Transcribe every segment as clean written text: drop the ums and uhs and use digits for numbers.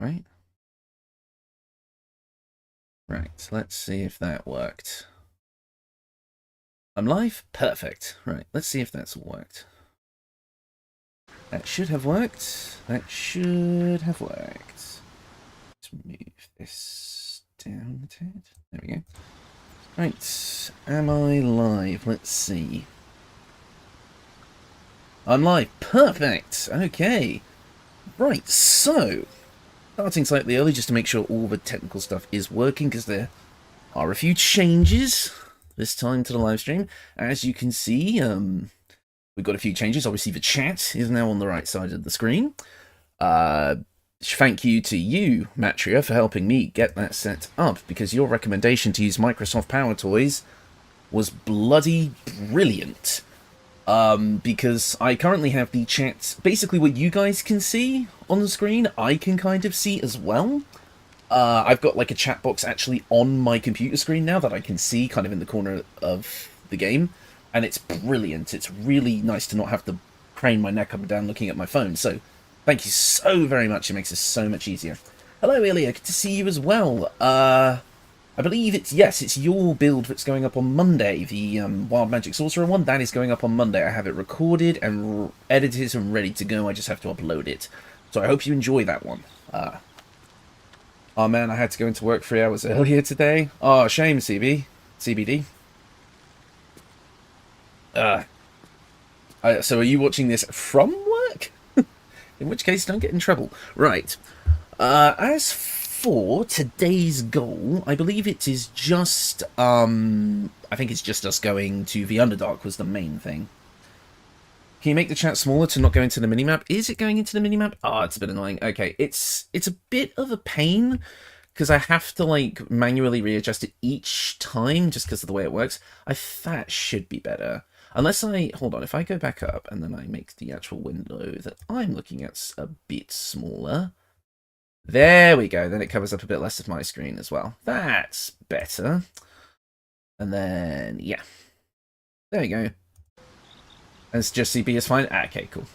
right? Right, let's see if that worked. I'm live? Perfect. Right, let's see if that's worked. That should have worked. That should have worked. Let's move this down a tad. There we go. Right, am I live? Let's see. I'm live. Perfect. Okay. Right, so starting slightly early just to make sure all the technical stuff is working, because there are a few changes this time to the live stream. As you can see, we've got a few changes. Obviously, the chat is now on the right side of the screen. Thank you to you, Matria, for helping me get that set up, because your recommendation to use Microsoft Power Toys was bloody brilliant. Because I currently have the chat, basically what you guys can see on the screen, I can kind of see as well. I've got like a chat box actually on my computer screen now that I can see kind of in the corner of the game, and it's brilliant. It's really nice to not have to crane my neck up and down looking at my phone, so thank you so very much. It makes it so much easier. Hello, Ilya, good to see you as well. I believe it's your build that's going up on Monday, the Wild Magic Sorcerer one. That is going up on Monday. I have it recorded and edited and ready to go. I just have to upload it. So I hope you enjoy that one. Oh man, I had to go into work 3 hours earlier today. Oh, shame, CBD. So are you watching this from work? In which case, don't get in trouble. Right. As for today's goal, I believe it is just, I think it's just us going to the Underdark was the main thing. Can you make the chat smaller to not go into the minimap? Is it going into the minimap? Oh, it's a bit annoying. Okay, it's a bit of a pain, because I have to, like, manually readjust it each time, just because of the way it works. That should be better. Unless hold on, if I go back up, and then I make the actual window that I'm looking at a bit smaller. There we go, then it covers up a bit less of my screen as well. That's better. And then, yeah. There we go. As just CB is fine. Okay, cool.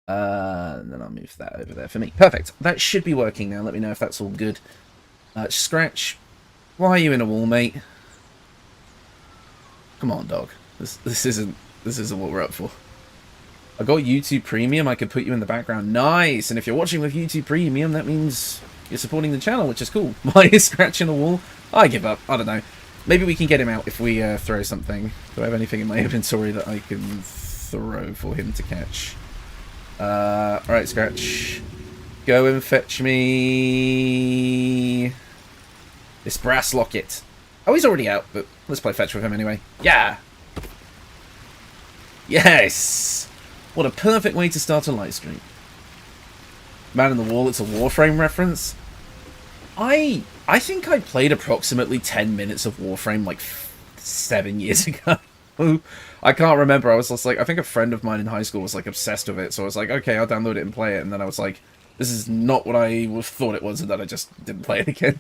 And then I'll move that over there for me. Perfect. That should be working now. Let me know if that's all good. Scratch. Why are you in a wall, mate? Come on, dog. This isn't what we're up for. I got YouTube Premium. I could put you in the background. Nice. And if you're watching with YouTube Premium, that means you're supporting the channel, which is cool. Why is scratching a wall? I give up. I don't know. Maybe we can get him out if we throw something. Do I have anything in my inventory that I can throw for him to catch? Alright, Scratch. Go and fetch me this brass locket. Oh, he's already out, but let's play fetch with him anyway. Yeah! Yes! What a perfect way to start a live stream. Man in the Wall, it's a Warframe reference. I think I played approximately 10 minutes of Warframe like 7 years ago. I can't remember. I was just like, I think a friend of mine in high school was like obsessed with it, so I was like, okay, I'll download it and play it, and then I was like, this is not what I thought it was, and then I just didn't play it again.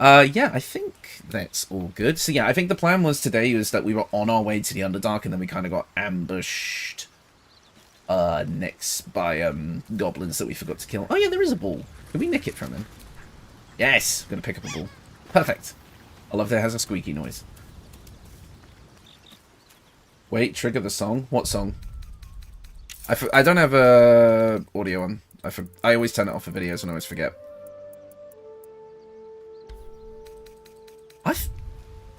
Yeah, I think that's all good. So yeah, I think the plan was today was that we were on our way to the Underdark, and then we kind of got ambushed next by goblins that we forgot to kill. Oh yeah, there is a ball. Can we nick it from him? Yes! I'm gonna pick up a ball. Perfect. I love that it has a squeaky noise. Wait, trigger the song? What song? I don't have audio on. I always turn it off for videos and I always forget.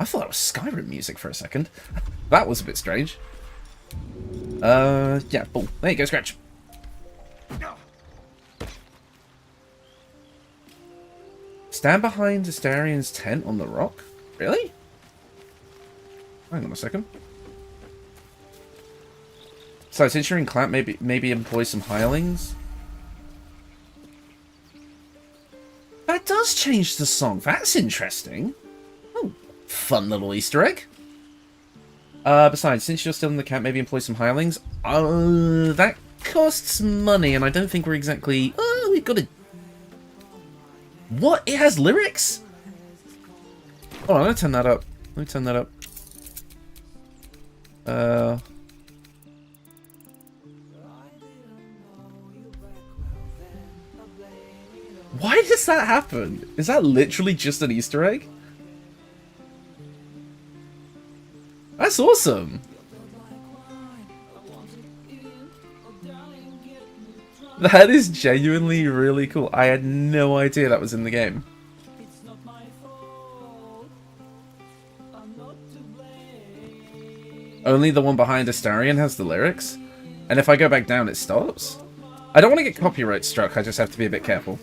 I thought that was Skyrim music for a second. That was a bit strange. Yeah, ball. There you go, Scratch. Stand behind Astarion's tent on the rock? Really? Hang on a second. So since you're in Clamp, maybe employ some hirelings? That does change the song. That's interesting. Oh, fun little Easter egg. Besides, since you're still in the camp, maybe employ some hirelings. That costs money, and I don't think we're exactly... Oh, we've got to... What? It has lyrics? Oh, I'm gonna turn that up. Let me turn that up. Why does that happen? Is that literally just an Easter egg? That's awesome. That is genuinely really cool. I had no idea that was in the game. Only the one behind Astarion has the lyrics. And if I go back down, it stops. I don't want to get copyright struck. I just have to be a bit careful.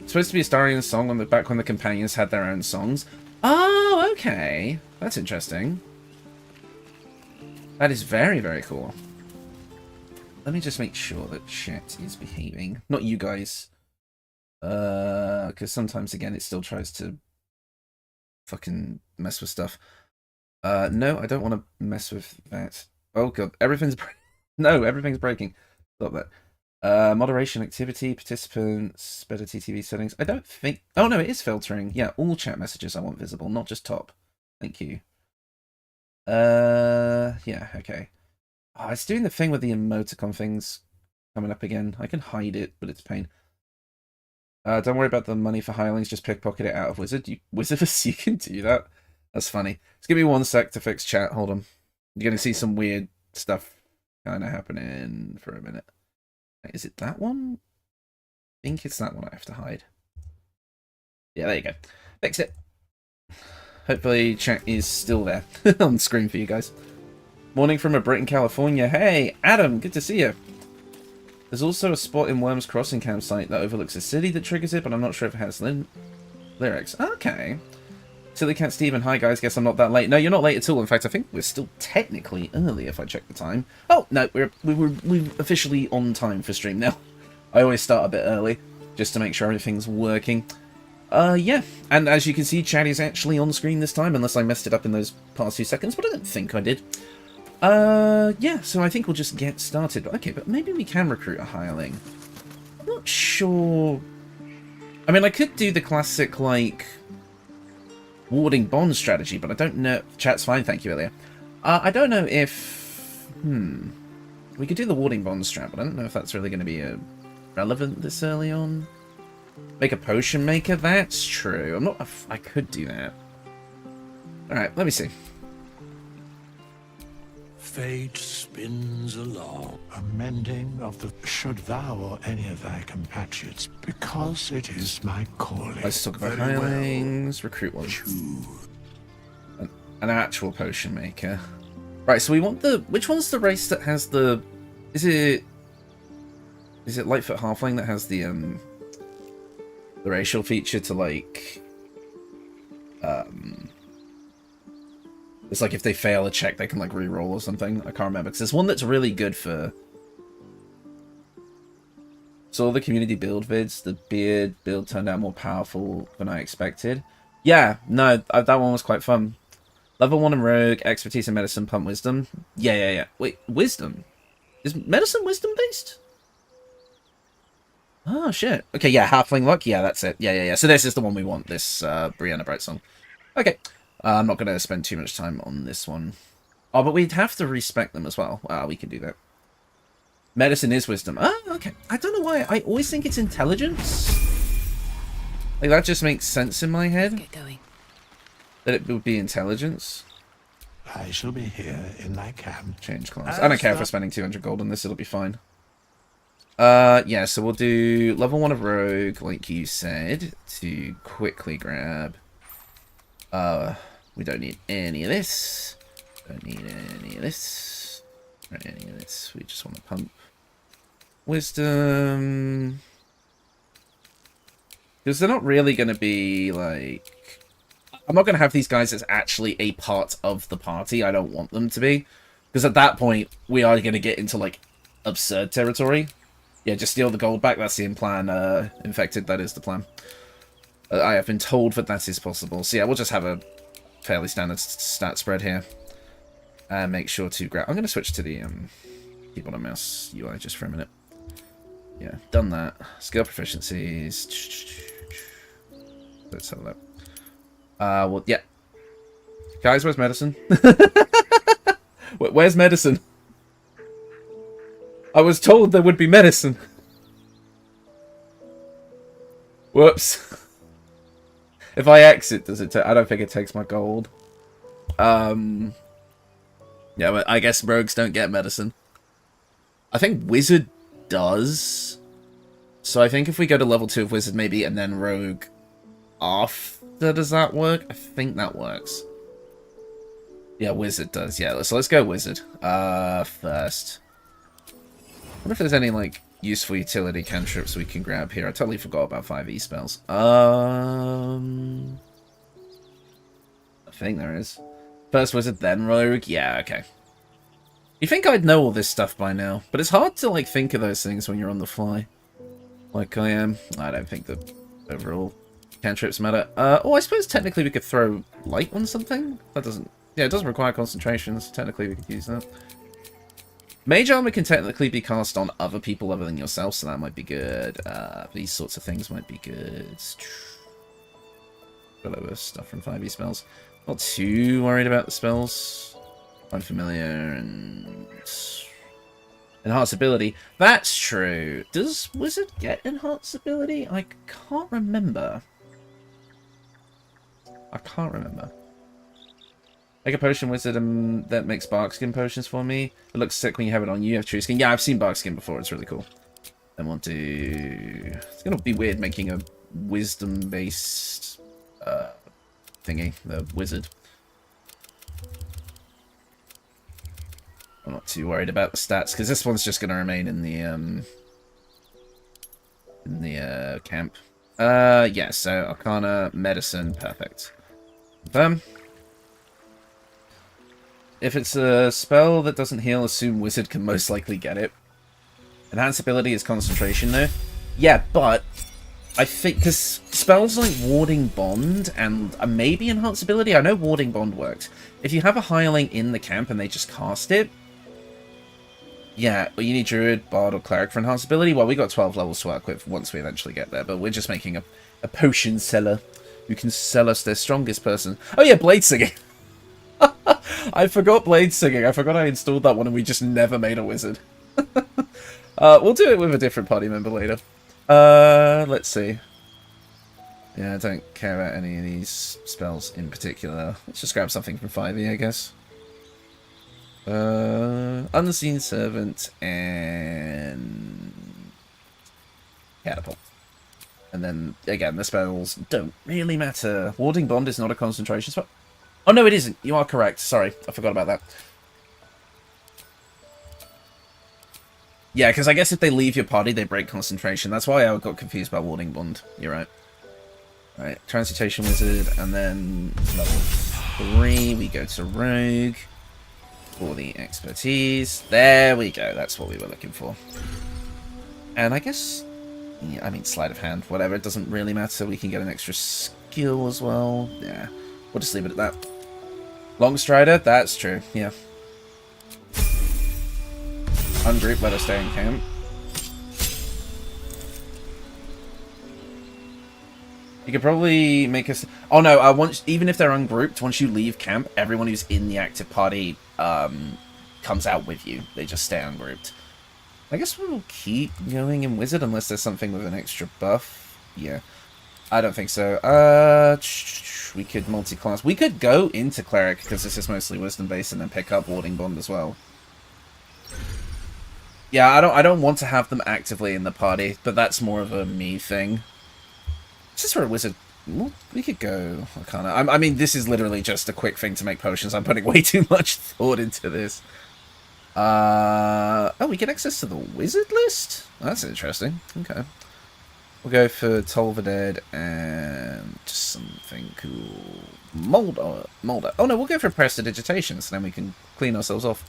It's supposed to be Astarion's song on the back when the companions had their own songs. Oh, okay. That's interesting. That is very, very cool. Let me just make sure that chat is behaving. Not you guys. Because sometimes, again, it still tries to fucking mess with stuff. No, I don't want to mess with that. Oh, God. Everything's no, everything's breaking. Stop that. Moderation activity, participants, better TTV settings. I don't think... Oh, no, it is filtering. Yeah, all chat messages I want visible, not just top. Thank you. Yeah, okay. Oh, it's doing the thing with the emoticon things coming up again. I can hide it, but it's a pain. Don't worry about the money for hirelings, just pickpocket it out of Wizard. Wizardus, you can do that. That's funny. Just give me 1 sec to fix chat. Hold on. You're going to see some weird stuff kind of happening for a minute. Is it that one? I think it's that one I have to hide. Yeah, there you go. Fix it. Hopefully chat is still there on the screen for you guys. Morning from a Brit in California. Hey, Adam, good to see you. There's also a spot in Worms Crossing campsite that overlooks a city that triggers it, but I'm not sure if it has lyrics. Okay. Silly Cat Steven, hi guys, guess I'm not that late. No, you're not late at all. In fact, I think we're still technically early if I check the time. Oh, no, we're officially on time for stream now. I always start a bit early, just to make sure everything's working. Yeah, and as you can see, chat is actually on screen this time, unless I messed it up in those past few seconds, but I don't think I did. Yeah, so I think we'll just get started. Okay, but maybe we can recruit a hireling. I'm not sure... I mean, I could do the classic, like, warding bond strategy, but I don't know... Chat's fine, thank you, Ilya. I don't know if... We could do the warding bond strat, but I don't know if that's really going to be relevant this early on. Make a potion maker? That's true. I'm not... I could do that. Alright, let me see. Fate spins along, a mending of the should thou or any of thy compatriots, because it is my calling. Let's talk about hirelings. Recruit one. An actual potion maker. Right, so we want the... Which one's the race that has the... Is it Lightfoot Halfling that has the racial feature to, like... It's like if they fail a check, they can like re-roll or something. I can't remember. Because there's one that's really good for... So all the community build vids, the beard build turned out more powerful than I expected. Yeah, no, that one was quite fun. Level 1 in Rogue, Expertise in Medicine, Pump Wisdom. Yeah. Wait, Wisdom? Is Medicine Wisdom based? Oh, shit. Okay, yeah, Halfling Luck. Yeah, that's it. Yeah. So this is the one we want, this Brianna Bright song. Okay. I'm not going to spend too much time on this one. Oh, but we'd have to respec them as well. We can do that. Medicine is wisdom. Oh, okay. I don't know why. I always think it's intelligence. Like, that just makes sense in my head. Let's get going. That it would be intelligence. I shall be here in thy camp. Change class. I don't care for spending 200 gold on this. It'll be fine. Yeah, so we'll do level 1 of Rogue, like you said, to quickly grab... We don't need any of this. Don't need any of this. Or any of this. We just want to pump wisdom. Because they're not really going to be, like... I'm not going to have these guys as actually a part of the party. I don't want them to be. Because at that point, we are going to get into, like, absurd territory. Yeah, just steal the gold back. That's the plan. Infected, that is the plan. I have been told that is possible. So yeah, we'll just have a fairly standard stat spread here. And make sure to grab... I'm going to switch to the keyboard and mouse UI just for a minute. Yeah, done that. Skill proficiencies. Let's have a look. Well, yeah. Guys, where's medicine? Where's medicine? I was told there would be medicine. Whoops. If I exit, does it? I don't think it takes my gold. Yeah, but I guess rogues don't get medicine. I think wizard does. So I think if we go to level 2 of wizard maybe, and then rogue after, does that work? I think that works. Yeah, wizard does. Yeah, so let's go wizard first. I wonder if there's any, like, useful utility cantrips we can grab here. I totally forgot about 5e spells. I think there is. First wizard, then rogue. Yeah, okay. You think I'd know all this stuff by now, but it's hard to, like, think of those things when you're on the fly. Like I am. I don't think the overall cantrips matter. Oh, I suppose technically we could throw light on something? That doesn't... Yeah, it doesn't require concentration, so technically we could use that. Mage armor can technically be cast on other people other than yourself, so that might be good. These sorts of things might be good. Got over stuff from 5e spells. Not too worried about the spells. Unfamiliar and... Enhance ability. That's true. Does wizard get enhance ability? I can't remember. Make a potion wizard that makes bark skin potions for me. It looks sick when you have it on you. You have true skin. Yeah, I've seen bark skin before. It's really cool. Then we'll do... It's going to be weird making a wisdom-based thingy. The wizard. I'm not too worried about the stats, because this one's just going to remain in the camp. Yeah, so Arcana, Medicine, perfect. If it's a spell that doesn't heal, assume Wizard can most likely get it. Enhanced ability is concentration, though. Yeah, but I think, because spells like Warding Bond and maybe Enhanced ability, I know Warding Bond works. If you have a hireling in the camp and they just cast it, yeah, well, you need Druid, Bard, or Cleric for enhanced ability. Well, we got 12 levels to work with once we eventually get there, but we're just making a potion seller who can sell us their strongest person. Oh yeah, Blade Singing! I forgot Blade Singing. I forgot I installed that one and we just never made a wizard. We'll do it with a different party member later. Let's see. Yeah, I don't care about any of these spells in particular. Let's just grab something from 5e, I guess. Unseen Servant and Catapult. And then, again, the spells don't really matter. Warding Bond is not a concentration spell. Oh, no, it isn't. You are correct. Sorry, I forgot about that. Yeah, because I guess if they leave your party, they break concentration. That's why I got confused by Warding Bond. You're right. Right, Transmutation Wizard, and then level 3, we go to Rogue. For the expertise. There we go. That's what we were looking for. And I guess... Yeah, I mean, sleight of hand, whatever. It doesn't really matter. We can get an extra skill as well. Yeah. We'll just leave it at that. Long Strider? That's true. Yeah. Ungroup, let us stay in camp. You could probably make us... Oh no, even if they're ungrouped, once you leave camp, everyone who's in the active party comes out with you. They just stay ungrouped. I guess we'll keep going in Wizard unless there's something with an extra buff. Yeah. I don't think so. We could multi-class. We could go into Cleric, because this is mostly Wisdom-based, and then pick up Warding Bond as well. Yeah, I don't want to have them actively in the party, but that's more of a me thing. Just for a wizard, we could go Arcana. I mean, this is literally just a quick thing to make potions. I'm putting way too much thought into this. Oh, we get access to the wizard list? That's interesting. Okay. We'll go for Toll the Dead and just something cool. Molder. Oh no, we'll go for Prestidigitation, so then we can clean ourselves off.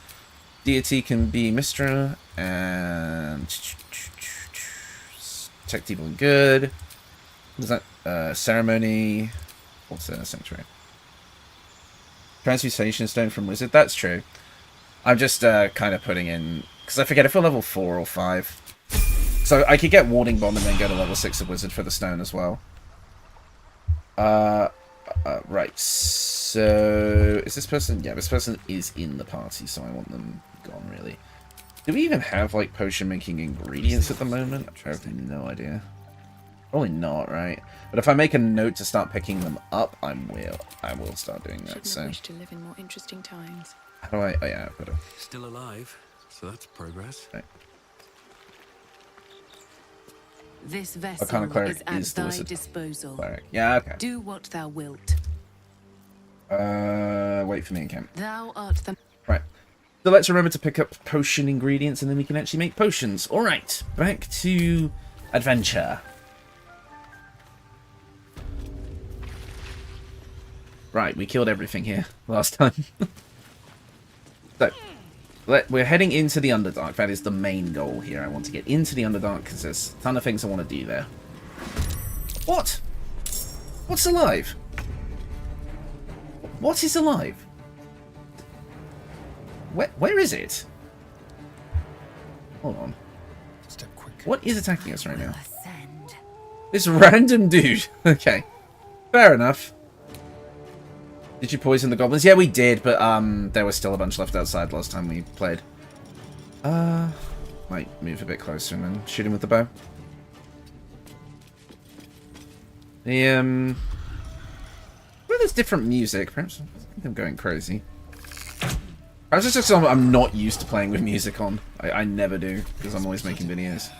Deity can be Mistra, and Check Evil and Good. What is that? Ceremony. What's that? Sanctuary. Transmutation Stone from Wizard. That's true. I'm just kind of putting in... Because I forget if we're level 4 or 5. So I could get Warding Bomb and then go to level 6 of Wizard for the stone as well. Right. So... Is this person... Yeah, this person is in the party, so I want them gone, really. Do we even have, like, potion-making ingredients at the moment? I have no idea. Probably not, right? But if I make a note to start picking them up, I will start doing that. Shouldn't So have wished to live in more interesting times. how do I? Oh yeah, I've got to. Still alive, so that's progress. Right. This What vessel kind of cleric is at is the thy wizard? disposal. Cleric. Yeah, okay. Do what thou wilt. Wait for me in camp. Thou art the... Right. So let's remember to pick up potion ingredients, and then we can actually make potions. All right, back to adventure. Right, we killed everything here last time. So, we're heading into the Underdark. That is the main goal here. I want to get into the Underdark because there's a ton of things I want to do there. What? What's alive? What is alive? Where is it? Hold on. Step quick. What is attacking us right now? Ascend. This random dude. Okay. Fair enough. Did you poison the goblins? Yeah, we did, but there was still a bunch left outside last time we played. Might move a bit closer and then shoot him with the bow. Well, there's different music. Perhaps I think I'm going crazy. Perhaps it's just something I'm not used to playing with music on. I never do, because I'm always making videos.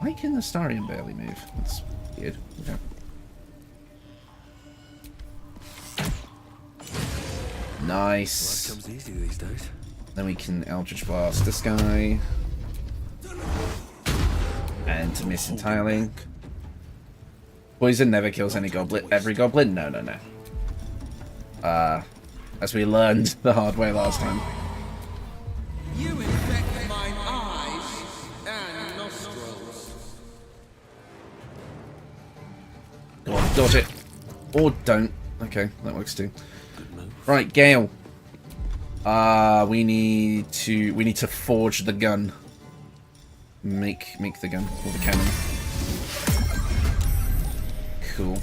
Why can the Starion barely move? That's weird. Okay. Nice. Life comes easy these days. Then we can Eldritch Blast this guy. And to miss entirely. Poison never kills every goblin? No, no, no. As we learned the hard way last time. You infect mine eyes and nostrils. Go on, dodge it. Or don't. Okay, that works too. Right, Gale. We need to forge the gun. Make the gun or the cannon. Cool.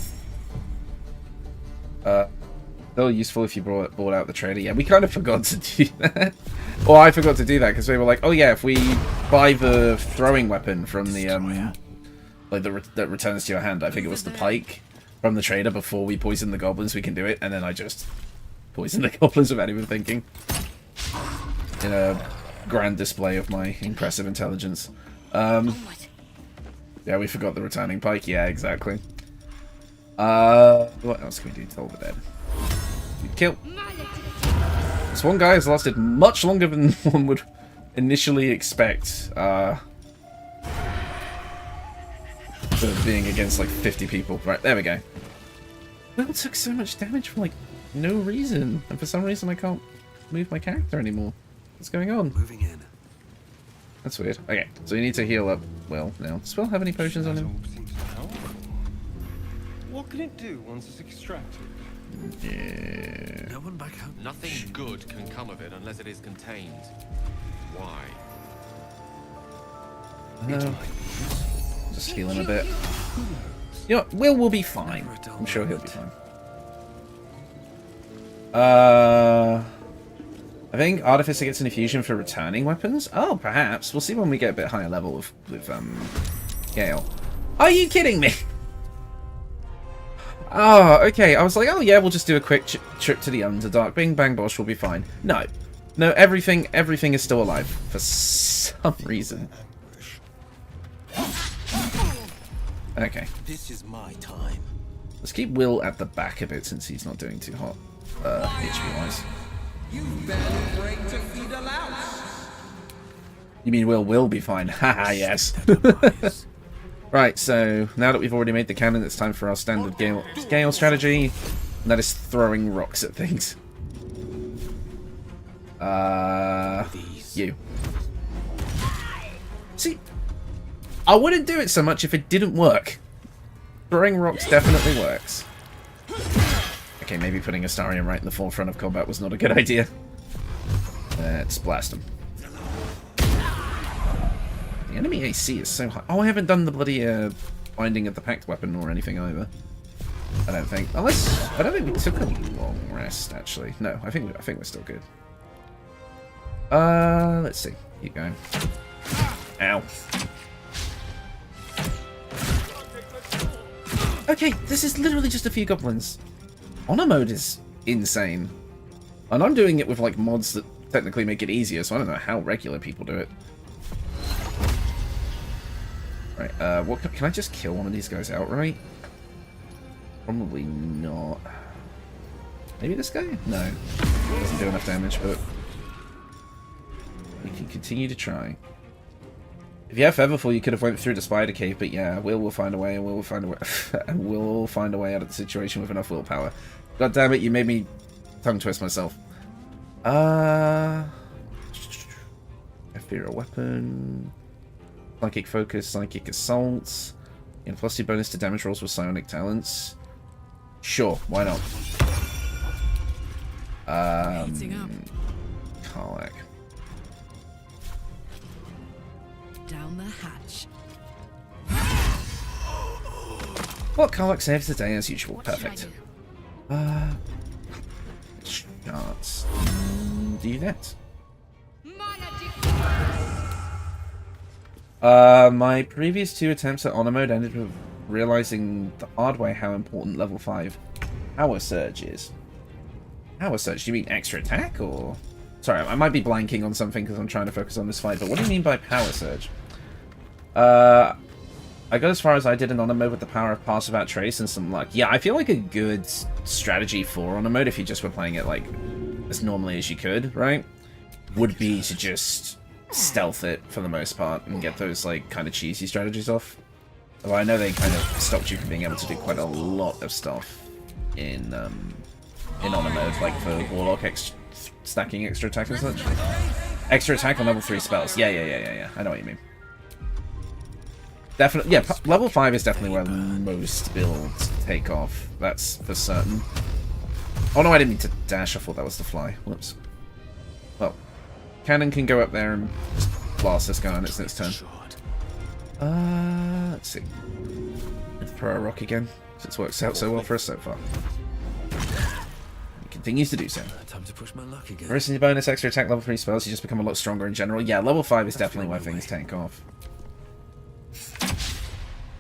Still useful if you bought out the trader. Yeah, we kind of forgot to do that. Or I forgot to do that because we were like, oh yeah, if we buy the throwing weapon from the like that returns to your hand, I think it was the pike from the trader before we poison the goblins, we can do it, and then I just poison the goblins without even thinking. In a grand display of my impressive intelligence. Yeah, we forgot the returning pike. Yeah, exactly. What else can we do? Toll the dead. Kill. This one guy has lasted much longer than one would initially expect. For being against like 50 people. Right, there we go. Will took so much damage for like no reason, and for some reason I can't move my character anymore. What's going on? Moving in. That's weird. Okay, so you need to heal up Will now. Does Will have any potions on him? What can it do once it's extracted? Yeah. No one back home. Nothing good can come of it unless it is contained. Why? Just heal him a bit. You know what? Will be fine. I'm sure he'll be fine. I think Artificer gets an infusion for returning weapons. Oh, perhaps. We'll see when we get a bit higher level with Gale. Are you kidding me? Oh, okay. I was like, oh yeah, we'll just do a quick trip to the Underdark. Bing bang bosh, we'll be fine. No. No, everything is still alive for some reason. Okay. This is my time. Let's keep Will at the back a bit since he's not doing too hot. HP wise. You've barely break to feed a louse. You mean Will be fine? Haha, yes. Right, so now that we've already made the cannon, it's time for our standard Gale strategy. And that is throwing rocks at things. You. See, I wouldn't do it so much if it didn't work. Throwing rocks definitely works. Okay, maybe putting Astarion right in the forefront of combat was not a good idea. Let's blast him. The enemy AC is so high. Oh, I haven't done the bloody binding of the pact weapon or anything either. I don't think. Unless I don't think we took a long rest actually. No, I think we're still good. Let's see. Keep going. Ow. Okay, this is literally just a few goblins. Honor mode is insane. And I'm doing it with like mods that technically make it easier, so I don't know how regular people do it. Right, what can I just kill one of these guys outright? Probably not. Maybe this guy? No. Doesn't do enough damage, but we can continue to try. If you have Featherfall, you could have went through the spider cave, but yeah, will find a way, and we'll find a way, and we'll find a way out of the situation with enough willpower. God damn it, you made me tongue twist myself. I fear a weapon. Psychic focus, psychic assault. And plus 2 bonus to damage rolls with psionic talents. Sure, why not? Cleric. Down the hatch. Well, Cleric saves the day as usual. Perfect. Charts. Do that. My previous 2 attempts at honor mode ended with realizing the hard way how important level 5 power surge is. Power surge? Do you mean extra attack, or...? Sorry, I might be blanking on something because I'm trying to focus on this fight, but what do you mean by power surge? I got as far as I did in honor mode with the power of Pass Without Trace and some luck. Yeah, I feel like a good strategy for honor mode, if you just were playing it like as normally as you could, right? Would be to just stealth it for the most part and get those like kind of cheesy strategies off. Although I know they kind of stopped you from being able to do quite a lot of stuff in honor mode, like for Warlock stacking extra attack and such. Extra attack on level 3 spells. Yeah. I know what you mean. Definitely, yeah. Level 5 is definitely where most builds take off. That's for certain. Oh no, I didn't mean to dash. I thought that was the fly. Whoops. Well, cannon can go up there and just blast this guy on its next turn. Let's see. Throw a rock again, because it's worked out so well for us so far. It continues to do so. Time to push my luck again. Recently bonus extra attack level 3 spells, you just become a lot stronger in general. Yeah, level 5 is definitely where things take off.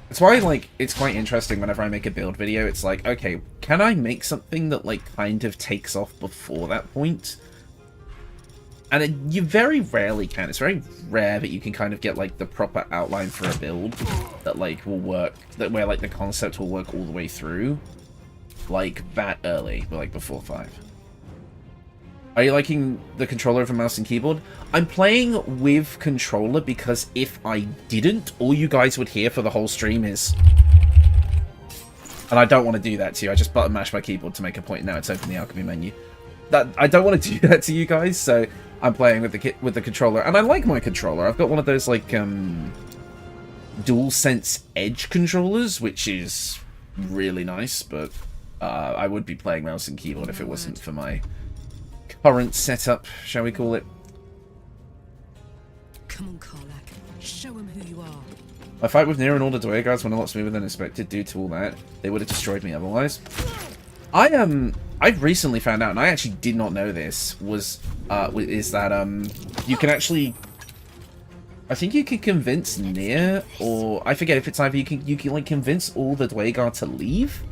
That's why, like, it's quite interesting whenever I make a build video. It's like, okay, can I make something that, like, kind of takes off before that point? And you very rarely can. It's very rare that you can kind of get, like, the proper outline for a build that, like, will work, that where, like, the concept will work all the way through, like, that early, but, like, before 5. Are you liking the controller over mouse and keyboard? I'm playing with controller because if I didn't, all you guys would hear for the whole stream is... And I don't want to do that to you. I just button mash my keyboard to make a point. Now it's open the Alchemy menu. I don't want to do that to you guys, so I'm playing with the controller. And I like my controller. I've got one of those, like, DualSense Edge controllers, which is really nice, but I would be playing mouse and keyboard if it wasn't for my current setup, shall we call it. Come on, Karlak. Show him who you are. My fight with Nir and all the Dwarves went a lot smoother than expected due to all that. They would have destroyed me otherwise. I've recently found out, and I actually did not know this, is that you can actually, I think you can convince Nir, or I forget if it's either you can like convince all the Dwarves to leave,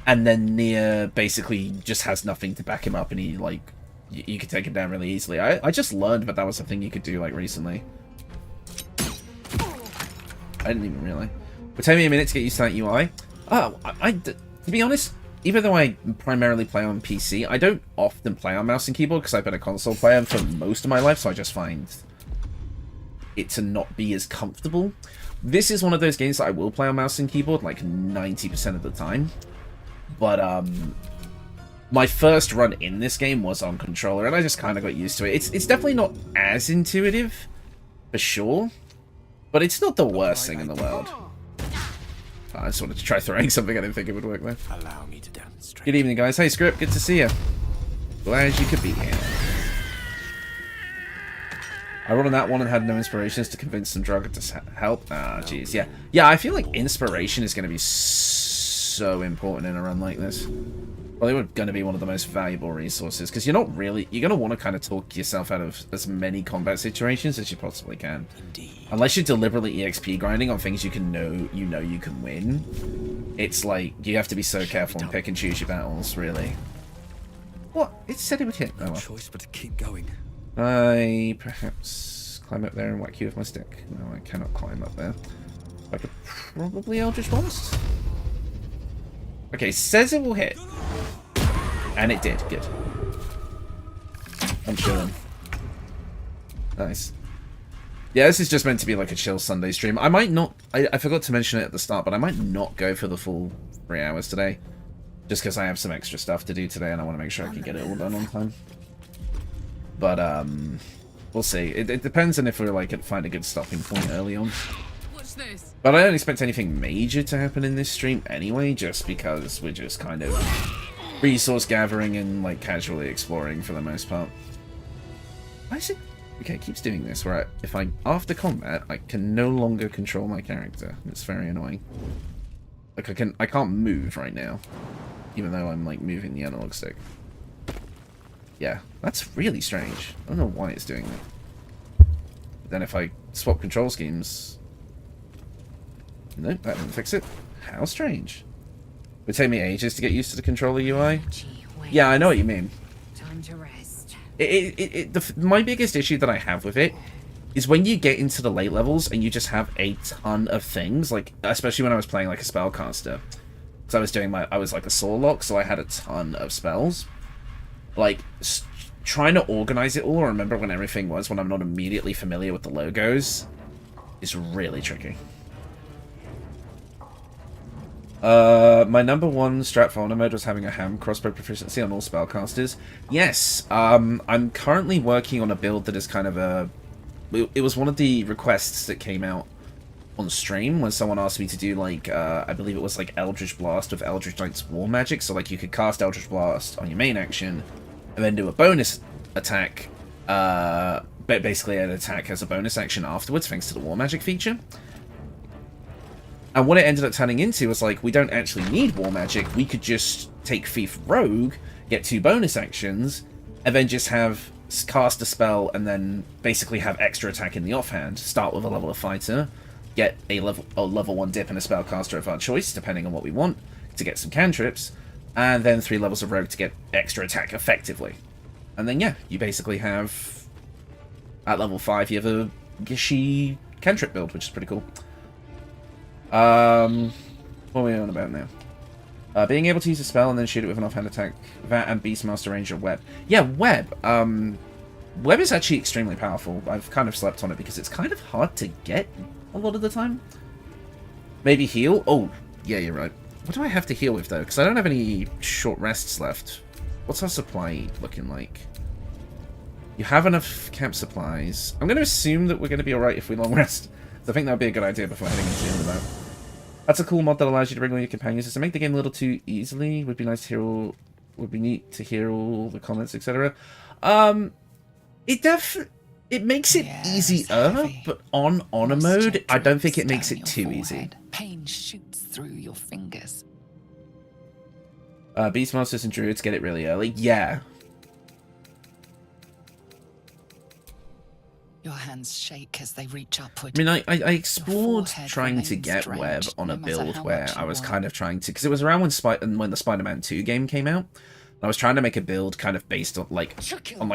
and then Nir basically just has nothing to back him up, and he like you can take him down really easily. I just learned that was a thing you could do like recently. I didn't even realize. It would take me a minute to get used to that UI. To be honest, even though I primarily play on PC, I don't often play on mouse and keyboard because I've been a console player for most of my life, so I just find it to not be as comfortable. This is one of those games that I will play on mouse and keyboard like 90% of the time. But my first run in this game was on controller, and I just kind of got used to it. It's definitely not as intuitive, for sure, but it's not the worst thing in the world. I just wanted to try throwing something. I didn't think it would work there. Allow me to demonstrate. Good evening, guys. Hey, Script. Good to see you. Glad you could be here. I rolled on that one and had no inspirations to convince some drug to help. Ah, jeez. Yeah. Yeah, I feel like inspiration is going to be so important in a run like this. Well, they were going to be one of the most valuable resources, because you're not really... You're going to want to kind of talk yourself out of as many combat situations as you possibly can. Indeed. Unless you're deliberately EXP grinding on things you know you can win. it's like, you have to be so careful and pick and choose your battles, really. What? It said it would hit. Oh No well. choice but to keep going. I perhaps climb up there and whack you with my stick. No, I cannot climb up there. I could probably Eldritch Blast. Okay, says it will hit. And it did. Good. I'm chilling. Nice. Yeah, this is just meant to be like a chill Sunday stream. I might not... I forgot to mention it at the start, but I might not go for the full 3 hours today. Just because I have some extra stuff to do today, and I want to make sure I can get it all done on time. But, we'll see. It depends on if we're, like, find a good stopping point early on. What's this? But I don't expect anything major to happen in this stream anyway, just because we're just kind of resource gathering and, like, casually exploring for the most part. Why is it... Okay, it keeps doing this, where if I'm after combat, I can no longer control my character. It's very annoying. Like, I can't move right now, even though I'm, like, moving the analog stick. Yeah, that's really strange. I don't know why it's doing that. But then if I swap control schemes... Nope, that didn't fix it. How strange. It would take me ages to get used to the controller UI. Yeah, I know what you mean. Time to rest. My biggest issue that I have with it is when you get into the late levels and you just have a ton of things, like, especially when I was playing like a spellcaster. Because I was like a Warlock, so I had a ton of spells. Like, trying to organize it all or remember when everything was when I'm not immediately familiar with the logos is really tricky. My number one strat for honor mode was having a ham crossbow proficiency on all spellcasters. Yes, I'm currently working on a build that is kind of a... It was one of the requests that came out on stream when someone asked me to do, like, I believe it was, like, Eldritch Blast with Eldritch Knight's War Magic. So, like, you could cast Eldritch Blast on your main action and then do a bonus attack, basically an attack as a bonus action afterwards, thanks to the War Magic feature. And what it ended up turning into was, like, we don't actually need War Magic. We could just take Thief Rogue, get 2 bonus actions, and then just have cast a spell and then basically have extra attack in the offhand. Start with a level of fighter, get a level 1 dip and a spellcaster of our choice, depending on what we want, to get some cantrips, and then 3 levels of rogue to get extra attack effectively. And then, yeah, you basically have... At level 5, you have a Gishi cantrip build, which is pretty cool. What are we on about now? Being able to use a spell and then shoot it with an offhand attack. That and Beastmaster Ranger Web. Yeah, Web. Web is actually extremely powerful. I've kind of slept on it because it's kind of hard to get a lot of the time. Maybe heal? Oh, yeah, you're right. What do I have to heal with, though? Because I don't have any short rests left. What's our supply looking like? You have enough camp supplies. I'm going to assume that we're going to be alright if we long rest. So I think that would be a good idea before heading into the end of that. That's a cool mod that allows you to bring all your companions. Just to make the game a little too easily. Would be nice to hear all... Would be neat to hear all the comments, etc. It makes it easier, but on honor mode, I don't think it makes it too easy. Pain shoots through your fingers. Beastmasters and druids get it really early. Yeah. Your hands shake as they reach upward. I mean, I explored trying to get Web on a build where I was kind of trying to... Because it was around when the Spider-Man 2 game came out. I was trying to make a build kind of based on like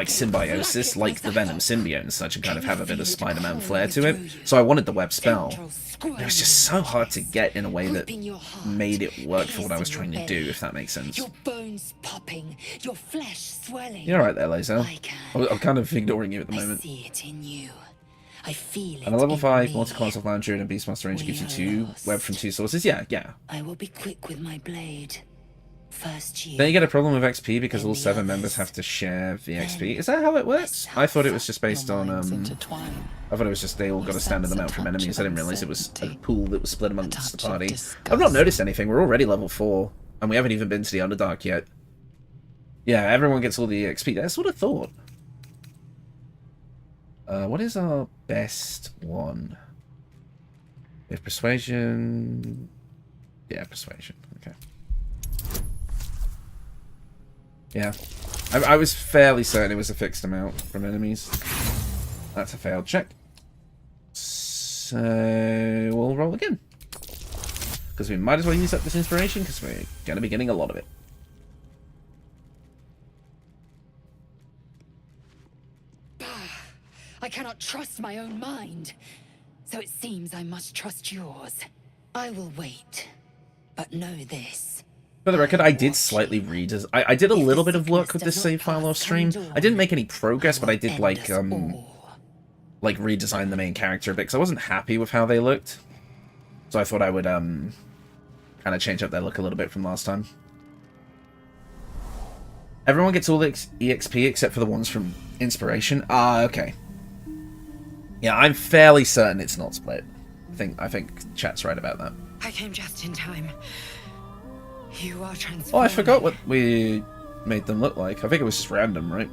symbiosis, like the Venom symbiote and such, and kind of have a bit of Spider-Man flair to it. So I wanted the web spell. It was just so hard to get in a way that made it work for what I was trying to do, if that makes sense. Your bones popping, your flesh swelling. You're right there, Lazo. I'm kind of ignoring you at the moment. I see it in you. I feel it. And a level 5 multi-class of Land Druid and Beastmaster Ranger gives you 2 web from 2 sources. Yeah. I will be quick with my blade. First year. Then you get a problem with XP because all 7 members have to share the XP. Is that how it works? I thought it was just based on I thought it was just they all got a standard amount from enemies. I didn't realize it was a pool that was split amongst the party. I've not noticed anything. We're already level 4 and we haven't even been to the Underdark yet. Yeah, everyone gets all the XP. That's what I thought. What is our best one? We have persuasion. Yeah, persuasion. Okay. Yeah, I was fairly certain it was a fixed amount from enemies. That's a failed check. So we'll roll again. because we might as well use up this inspiration, because we're going to be getting a lot of it. I cannot trust my own mind. So it seems I must trust yours. I will wait. But know this. For the record, I did slightly redesign. I did a little bit of work with this save file off stream. I didn't make any progress, but I did like redesign the main character a bit because I wasn't happy with how they looked. So I thought I would kind of change up their look a little bit from last time. Everyone gets all the EXP except for the ones from Inspiration. Ah, okay. Yeah, I'm fairly certain it's not split. I think chat's right about that. I came just in time. You are transformed. Oh, I forgot what we made them look like. I think it was just random, right?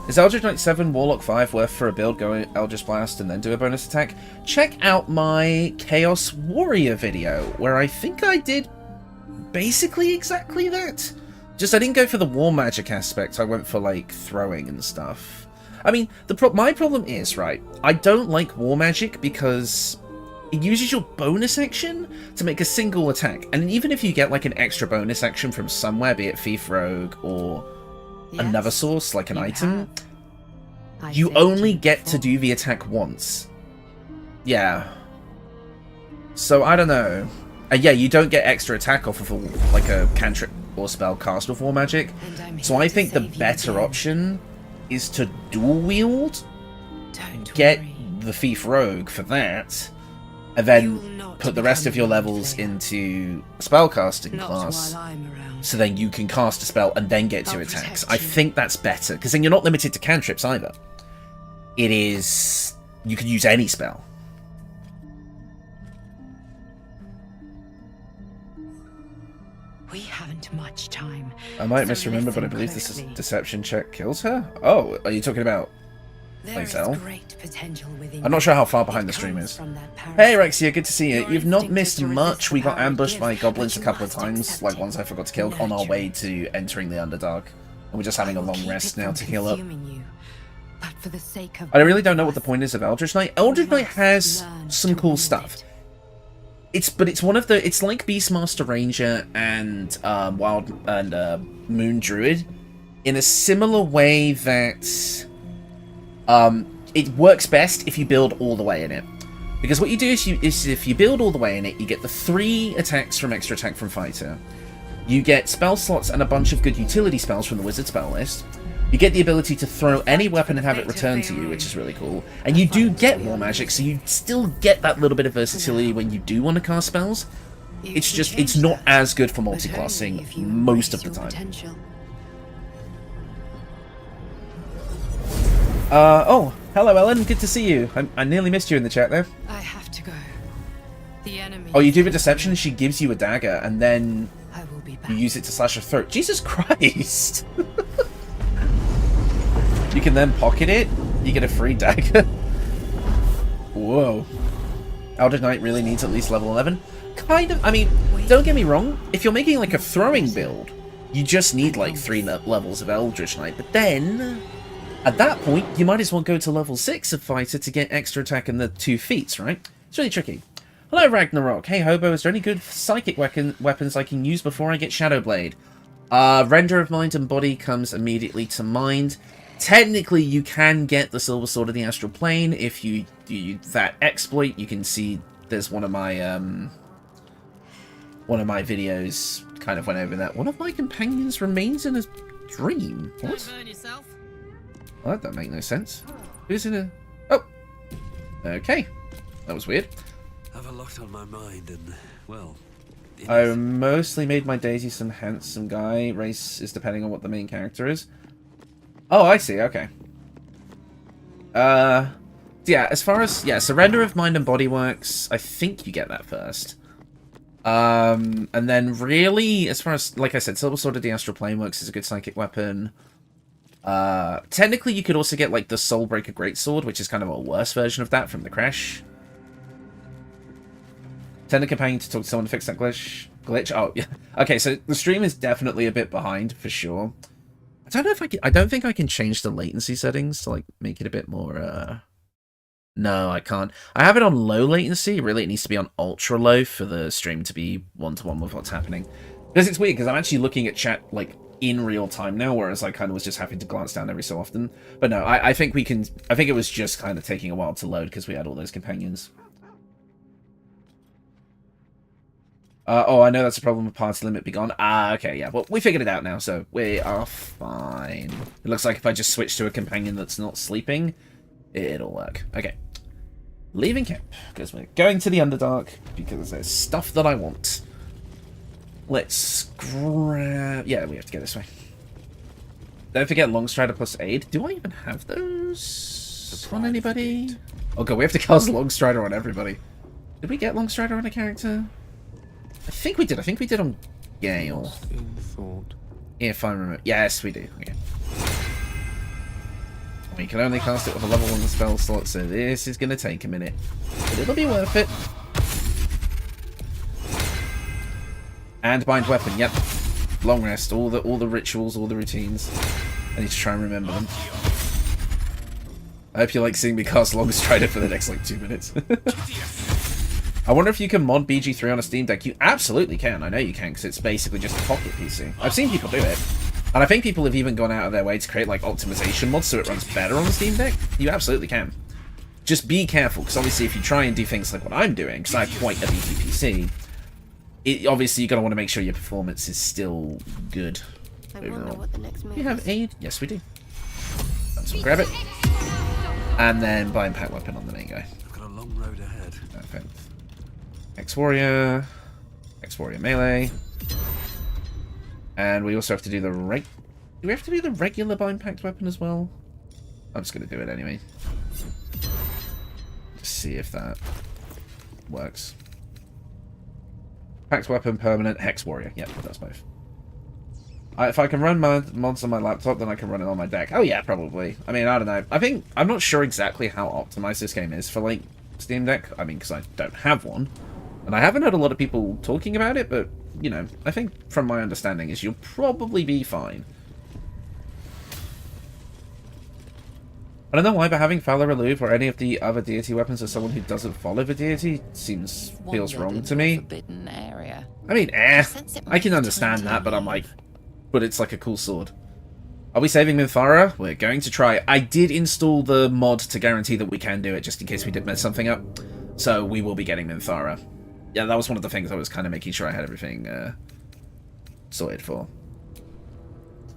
Is Eldritch Knight 7, Warlock 5 worth for a build? Go Eldritch Blast and then do a bonus attack? Check out my Chaos Warrior video, where I think I did basically exactly that. Just I didn't go for the war magic aspect, I went for like throwing and stuff. I mean, my problem is, right, I don't like war magic because it uses your bonus action to make a single attack. And even if you get like an extra bonus action from somewhere, be it Thief Rogue or another source, like an item, you only get to do the attack once. Yeah. So, I don't know. Yeah, you don't get extra attack off of like a cantrip or spell cast with war magic. So I think the better option is to dual wield, get the Thief Rogue for that, and then put the rest of your levels into spellcasting class, so then you can cast a spell and then get 2 attacks. I think that's better, because then you're not limited to cantrips either. It is... you can use any spell. We haven't much time. I might misremember, but I believe this deception check kills her? Oh, are you talking about Lae'zel? I'm not sure how far behind the stream is. Hey Rexia, good to see you. You've not missed much. We got ambushed by goblins a couple of times, like ones I forgot to kill, on our way to entering the Underdark. And we're just having a long rest now to heal up. I really don't know what the point is of Eldritch Knight. Eldritch Knight has some cool stuff. It's one of the... it's like Beastmaster Ranger and Moon Druid in a similar way that it works best if you build all the way in it. Because what you do is if you build all the way in it, you get the 3 attacks from extra attack from Fighter. You get spell slots and a bunch of good utility spells from the wizard spell list. You get the ability to throw any weapon and have it return to you, which is really cool. And you do get war magic, so you still get that little bit of versatility when you do want to cast spells. It's just, it's not as good for multiclassing most of the time. Oh, hello Ellen, good to see you. I nearly missed you in the chat there. I have to go. The enemy. Oh, you do the deception and she gives you a dagger, and then you use it to slash her throat. Jesus Christ! You can then pocket it, you get a free dagger. Whoa. Eldritch Knight really needs at least level 11? Kind of, I mean, don't get me wrong, if you're making like a throwing build, you just need like 3 levels of Eldritch Knight, but then, at that point, you might as well go to level 6 of Fighter to get extra attack and the 2 feats, right? It's really tricky. Hello Ragnarok, hey Hobo, is there any good psychic weapons I can use before I get Shadowblade? Render of Mind and Body comes immediately to mind. Technically, you can get the Silver Sword of the Astral Plane if you do that exploit. You can see there's one of my videos kind of went over that. One of my companions remains in a dream. What? Well, that don't make no sense. Who's in a... oh! Okay. That was weird. I've a lot on my mind and, well... I mostly made my Daisy some handsome guy. Race is depending on what the main character is. Oh, I see, okay. Yeah, as far as... yeah, Surrender of Mind and Body works, I think you get that first. And then really, as far as, like I said, Silver Sword of the Astral Plane works as a good psychic weapon. Technically, you could also get, like, the Soulbreaker Greatsword, which is kind of a worse version of that from the Crash. Send a companion to talk to someone to fix that glitch. Oh, yeah. Okay, so the stream is definitely a bit behind, for sure. I don't know if I can... I don't think I can change the latency settings to, like, make it a bit more, No, I can't. I have it on low latency. Really, it needs to be on ultra low for the stream to be one-to-one with what's happening. Because it's weird, because I'm actually looking at chat, like, in real time now, whereas I kind of was just having to glance down every so often. But no, I think we can... I think it was just kind of taking a while to load, because we had all those companions. Oh, I know that's a problem with party limit be gone. Ah, okay, yeah. Well, we figured it out now, so we are fine. It looks like if I just switch to a companion that's not sleeping, it'll work. Okay. Leaving camp, because we're going to the Underdark, because there's stuff that I want. Let's grab... Yeah, we have to go this way. Don't forget Longstrider plus aid. Do I even have those on anybody? Oh god, we have to cast Longstrider on everybody. Did we get Longstrider on a character? I think we did. I think we did on Gale. In thought. If I remember. Yes, we do. Okay. We can only cast it with a level 1 spell slot, so this is going to take a minute. But it'll be worth it. And bind weapon, yep. Long rest, all the rituals, all the routines. I need to try and remember them. I hope you like seeing me cast Longstrider for the next, like, 2 minutes. I wonder if you can mod BG3 on a Steam Deck. You absolutely can. I know you can, because it's basically just a pocket PC. I've seen people do it. And I think people have even gone out of their way to create, like, optimization mods so it runs better on the Steam Deck. You absolutely can. Just be careful, because obviously if you try and do things like what I'm doing, because I have quite a beefy PC, obviously you're going to want to make sure your performance is still good overall. What the next move You have aid? Yes, we do. So grab it. And then buy Impact Weapon on the main guy. I've got a long road ahead. Perfect. Ex-Warrior. Ex-Warrior melee. And we also have to do the Do we have to do the regular Bind Pact Weapon as well? I'm just going to do it anyway. Just see if that works. Pact Weapon, Permanent, Hex Warrior. Yep, that's both. If I can run mods on my laptop, then I can run it on my deck. Oh yeah, probably. I mean, I don't know. I'm not sure exactly how optimized this game is for, like, Steam Deck. I mean, because I don't have one. And I haven't heard a lot of people talking about it, but, you know, I think from my understanding is you'll probably be fine. I don't know why, but having Fowler Reluve or any of the other deity weapons as someone who doesn't follow the deity feels wrong to me. Forbidden area. I mean, I can understand that, but I'm like, but it's like a cool sword. Are we saving Minthara? We're going to try. I did install the mod to guarantee that we can do it, just in case we did mess something up. So we will be getting Minthara. Yeah, that was one of the things I was kind of making sure I had everything sorted for.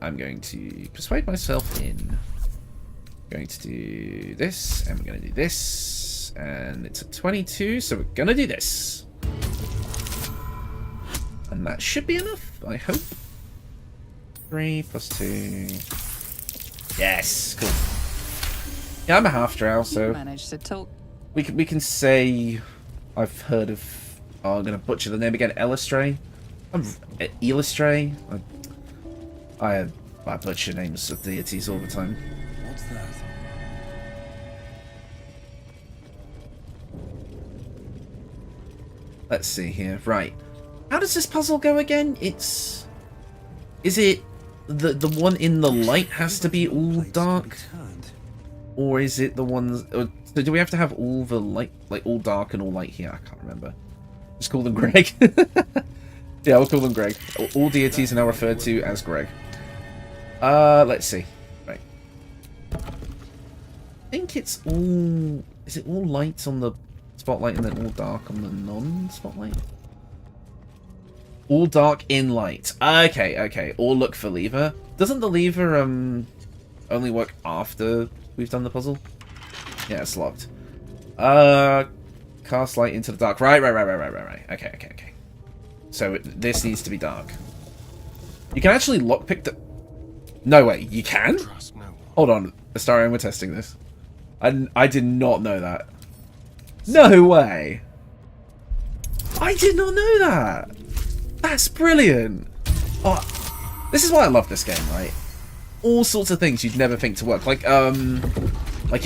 I'm going to persuade myself in. Going to do this, and we're going to do this, and it's a 22, so we're going to do this. And that should be enough, I hope. 3 plus 2. Yes, cool. Yeah, I'm a half drow, so Managed to talk. we can say I've heard of. Oh, I'm gonna butcher the name again. Elistray. Elistray. I butcher names of deities all the time. What's that? Let's see here. Right. How does this puzzle go again? Is it the one in the light has to be all dark? Or is it the ones... So do we have to have all the light, like all dark and all light here? I can't remember. Just call them Greg. Yeah, we'll call them Greg. All deities are now referred to as Greg. Let's see. Right. I think it's all... Is it all light on the spotlight and then all dark on the non-spotlight? All dark in light. Okay, okay. Or look for lever. Doesn't the lever only work after we've done the puzzle? Yeah, it's locked. Cast light into the dark. Right. Okay, okay, okay. So this needs to be dark. You can actually lockpick the... No way, you can? Hold on, Astarion, we're testing this. I did not know that. No way! I did not know that! That's brilliant! Oh, this is why I love this game, right? All sorts of things you'd never think to work. Like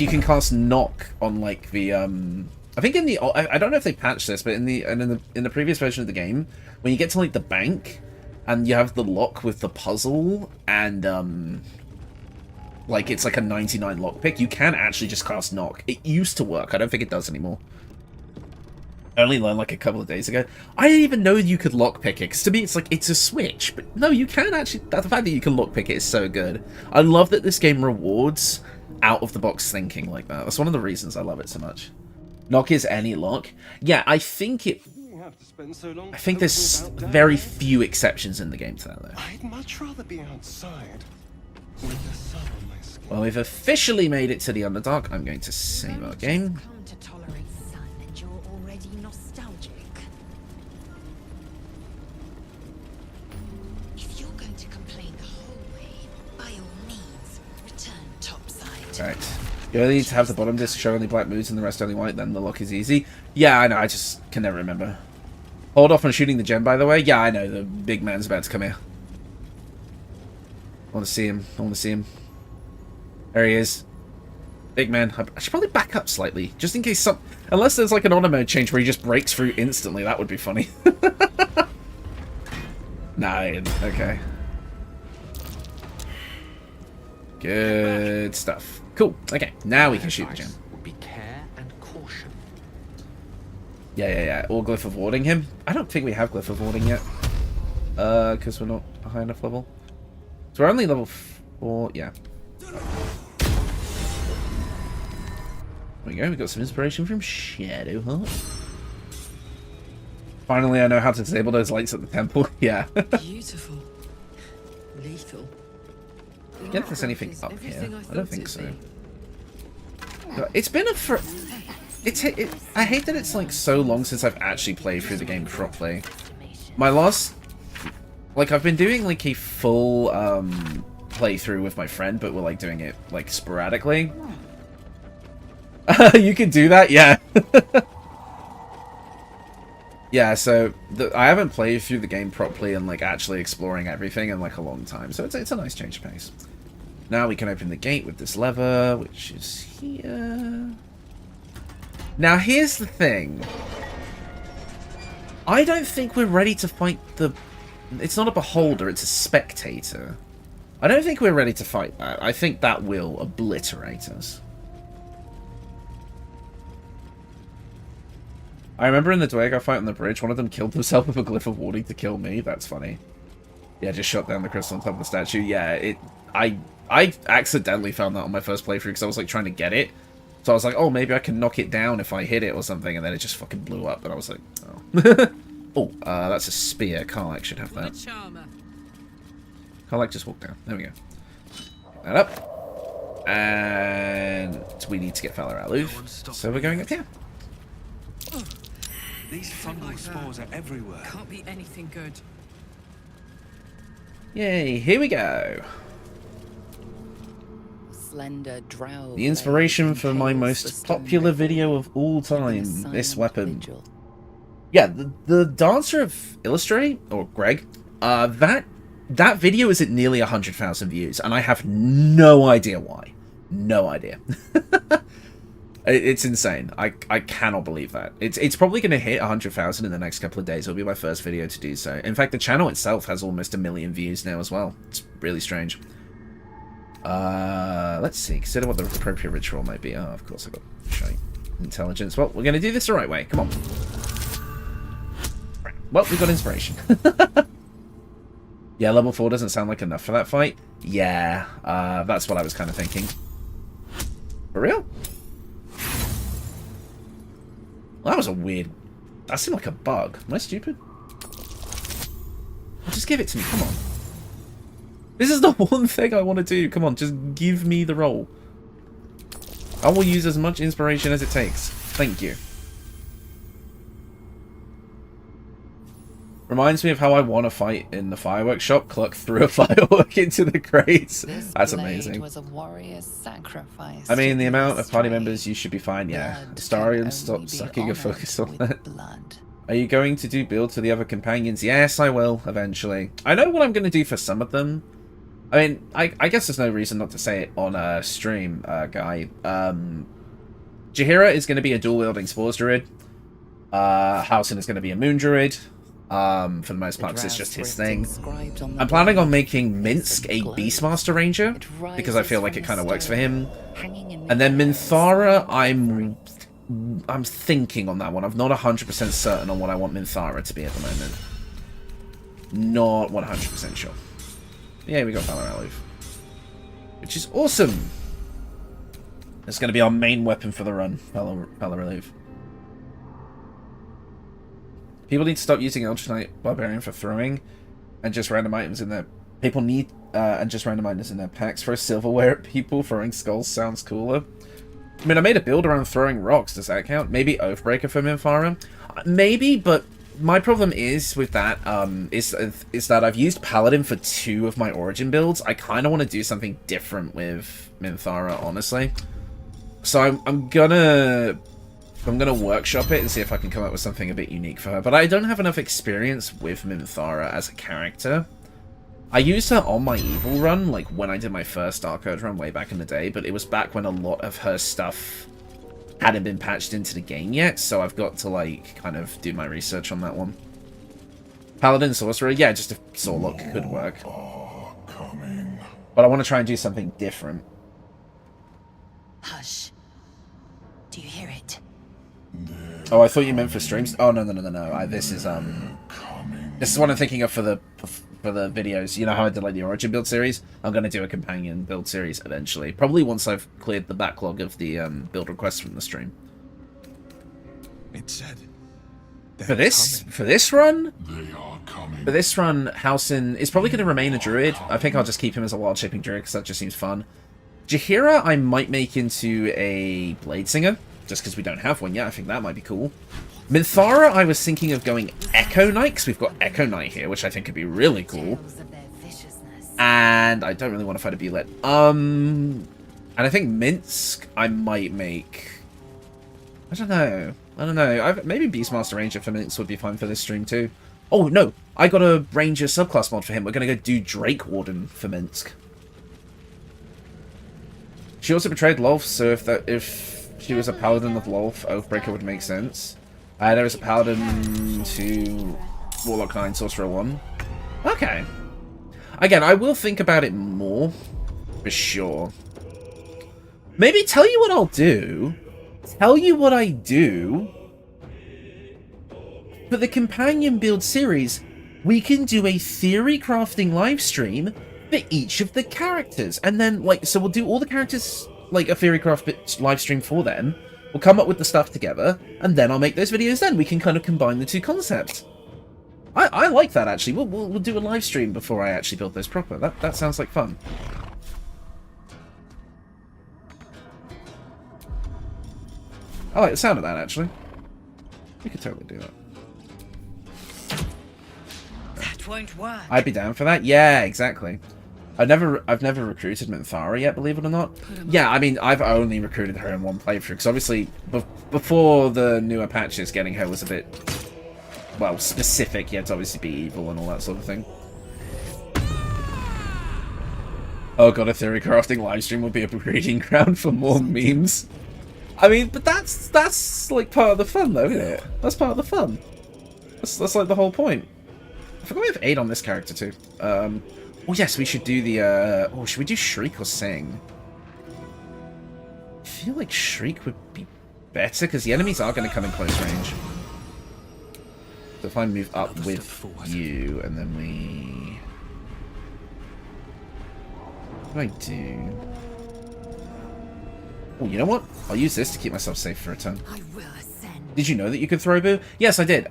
you can cast knock on like the I think in the I don't know if they patched this, but in the previous version of the game, when you get to like the bank and you have the lock with the puzzle and like it's like a 99 lockpick, you can actually just cast knock. It used to work. I don't think it does anymore. I only learned like a couple of days ago. I didn't even know you could lockpick it, because to me it's like, it's a switch. But no, you can actually, the fact that you can lockpick it is so good. I love that this game rewards out-of-the-box thinking like that. That's one of the reasons I love it so much. Knock is any lock. Yeah, I think it... I think there's very few exceptions in the game to that, though. I'd much rather be outside with the sun on my skin. Well, we've officially made it to the Underdark. I'm going to save our game. Come to tolerate sun and you're already nostalgic. If you're going to complain the whole way, by all means, return topside. Alright. You only need to have the bottom disc show only black moods and the rest only white, then the lock is easy. Yeah, I know, I just can never remember. Hold off on shooting the gem, by the way. Yeah, I know, the big man's about to come here. I want to see him. I want to see him. There he is. Big man. I should probably back up slightly, just in case some... Unless there's like an auto mode change where he just breaks through instantly, that would be funny. Nah, okay. Good stuff. Cool. Okay, now we can shoot the gem. Would be care and caution. Yeah. Or Glyph of Warding him. I don't think we have Glyph of Warding yet. Because we're not a high enough level. So we're only level 4. Yeah. There we go. We got some inspiration from Shadowheart. Finally, I know how to disable those lights at the temple. Yeah. Beautiful. Lethal. Yeah, if there's anything up here. I don't think so. It's been a I hate that it's like so long since I've actually played through the game properly. My last... Like, I've been doing like a full playthrough with my friend, but we're like doing it like sporadically. You can do that? Yeah. Yeah, so I haven't played through the game properly and like actually exploring everything in like a long time, so it's a nice change of pace. Now we can open the gate with this lever, which is here. Now here's the thing. I don't think we're ready to fight the... It's not a beholder, it's a spectator. I don't think we're ready to fight that. I think that will obliterate us. I remember in the Dwargo fight on the bridge, one of them killed himself with a Glyph of Warding to kill me. That's funny. Yeah, just shot down the crystal on top of the statue. Yeah, I accidentally found that on my first playthrough because I was like trying to get it. So I was like, oh, maybe I can knock it down if I hit it or something, and then it just fucking blew up, and I was like, oh. Oh, that's a spear. Karlak should have that. Karlak just walked down. There we go. Pick that up. And we need to get Valor Aloof. So we're going up here. These fungal spores are everywhere. Can't be anything good. Yay, here we go. Slender drow. The inspiration for my most popular video of all time. This weapon. Yeah, the Dancer of Illustrate, or Greg, that video is at nearly 100,000 views, and I have no idea why. No idea. It's insane. I cannot believe that. It's probably going to hit 100,000 in the next couple of days. It'll be my first video to do so. In fact, the channel itself has almost 1 million views now as well. It's really strange. Let's see. Consider what the appropriate ritual might be. Oh, of course I got shy intelligence. Well, we're going to do this the right way. Come on. Well, we got inspiration. Yeah, level 4 doesn't sound like enough for that fight. Yeah, that's what I was kind of thinking. For real? Well, that was a weird... That seemed like a bug. Am I stupid? Well, just give it to me. Come on. This is the one thing I want to do. Come on, just give me the roll. I will use as much inspiration as it takes. Thank you. Reminds me of how I won a fight in the fireworks shop. Cluck threw a firework into the crates. That's amazing. Was a warrior's sacrifice. I mean, the amount of party members, you should be fine. Yeah, Starion, stop sucking a focus on that. Blood. Are you going to do build for the other companions? Yes, I will, eventually. I know what I'm going to do for some of them. I mean, I guess there's no reason not to say it on a stream, guy. Jaheira is going to be a dual-wielding Spores druid. Housen is going to be a moon druid. for the most part, because it's just his thing. I'm planning on making Minsk a Beastmaster Ranger, because I feel like it kind of works for him. And then Minthara, I'm thinking on that one. I'm not 100% certain on what I want Minthara to be at the moment. Not 100% sure. Yeah, we got Valor, which is awesome. It's going to be our main weapon for the run, Valor Relief. People need to stop using Ultranite Barbarian for throwing and just random items in their... People need and just random items in their packs. Throw silverware at people. Throwing skulls sounds cooler. I mean, I made a build around throwing rocks. Does that count? Maybe Oathbreaker for Minthara? Maybe, but my problem is with that is that I've used Paladin for 2 of my Origin builds. I kind of want to do something different with Minthara, honestly. So I'm gonna workshop it and see if I can come up with something a bit unique for her. But I don't have enough experience with Minthara as a character. I used her on my Evil run, like when I did my first Dark Earth run way back in the day, but it was back when a lot of her stuff hadn't been patched into the game yet, so I've got to, like, kind of do my research on that one. Paladin Sorcerer, yeah, just a Warlock could work. But I want to try and do something different. Hush. Do you hear it? Oh, I thought you meant for streams. Oh, no. This is what I'm thinking of for the videos. You know how I did like the Origin build series? I'm going to do a companion build series eventually. Probably once I've cleared the backlog of the build requests from the stream. It said For this run, They are coming. For this run, Halsin is probably going to remain a druid. I think I'll just keep him as a wild shaping druid because that just seems fun. Jaheira I might make into a blade singer, just because we don't have one yet. I think that might be cool. Minthara I was thinking of going Echo Knight, because we've got Echo Knight here, which I think could be really cool. And I don't really want to fight a Belet. And I think Minsk I might make... I don't know. Maybe Beastmaster Ranger for Minsk would be fine for this stream too. Oh, no. I got a Ranger subclass mod for him. We're going to go do Drake Warden for Minsk. She also betrayed Lolf, so if she was a paladin of Lolf, Oathbreaker would make sense. There is a paladin to Warlock 9, Sorcerer 1. Okay. Again, I will think about it more, for sure. Maybe tell you what I'll do. Tell you what I do. For the companion build series, we can do a theory crafting live stream for each of the characters. And then, like, so we'll do all the characters, like, a theory craft live stream for them. We'll come up with the stuff together, and then I'll make those videos then. We can kind of combine the two concepts. I like that, actually. We'll do a live stream before I actually build those proper. That sounds like fun. I like the sound of that, actually. We could totally do that. That won't work. I'd be down for that. Yeah, exactly. I've never recruited Minthara yet, believe it or not. Yeah, I mean, I've only recruited her in one playthrough, because obviously, before the newer patches, getting her was a bit, well, specific. You had to obviously be evil and all that sort of thing. Oh god, a theory crafting livestream would be a breeding ground for more memes. I mean, but that's like part of the fun, though, isn't it? That's part of the fun. That's like the whole point. I forgot we have 8 on this character too. Oh yes, we should do the, oh, should we do Shriek or Sing? I feel like Shriek would be better, because the enemies are going to come in close range. So if I move up with you, and then we... What do I do? Oh, you know what? I'll use this to keep myself safe for a turn. I will ascend. Did you know that you could throw boo? Yes, I did.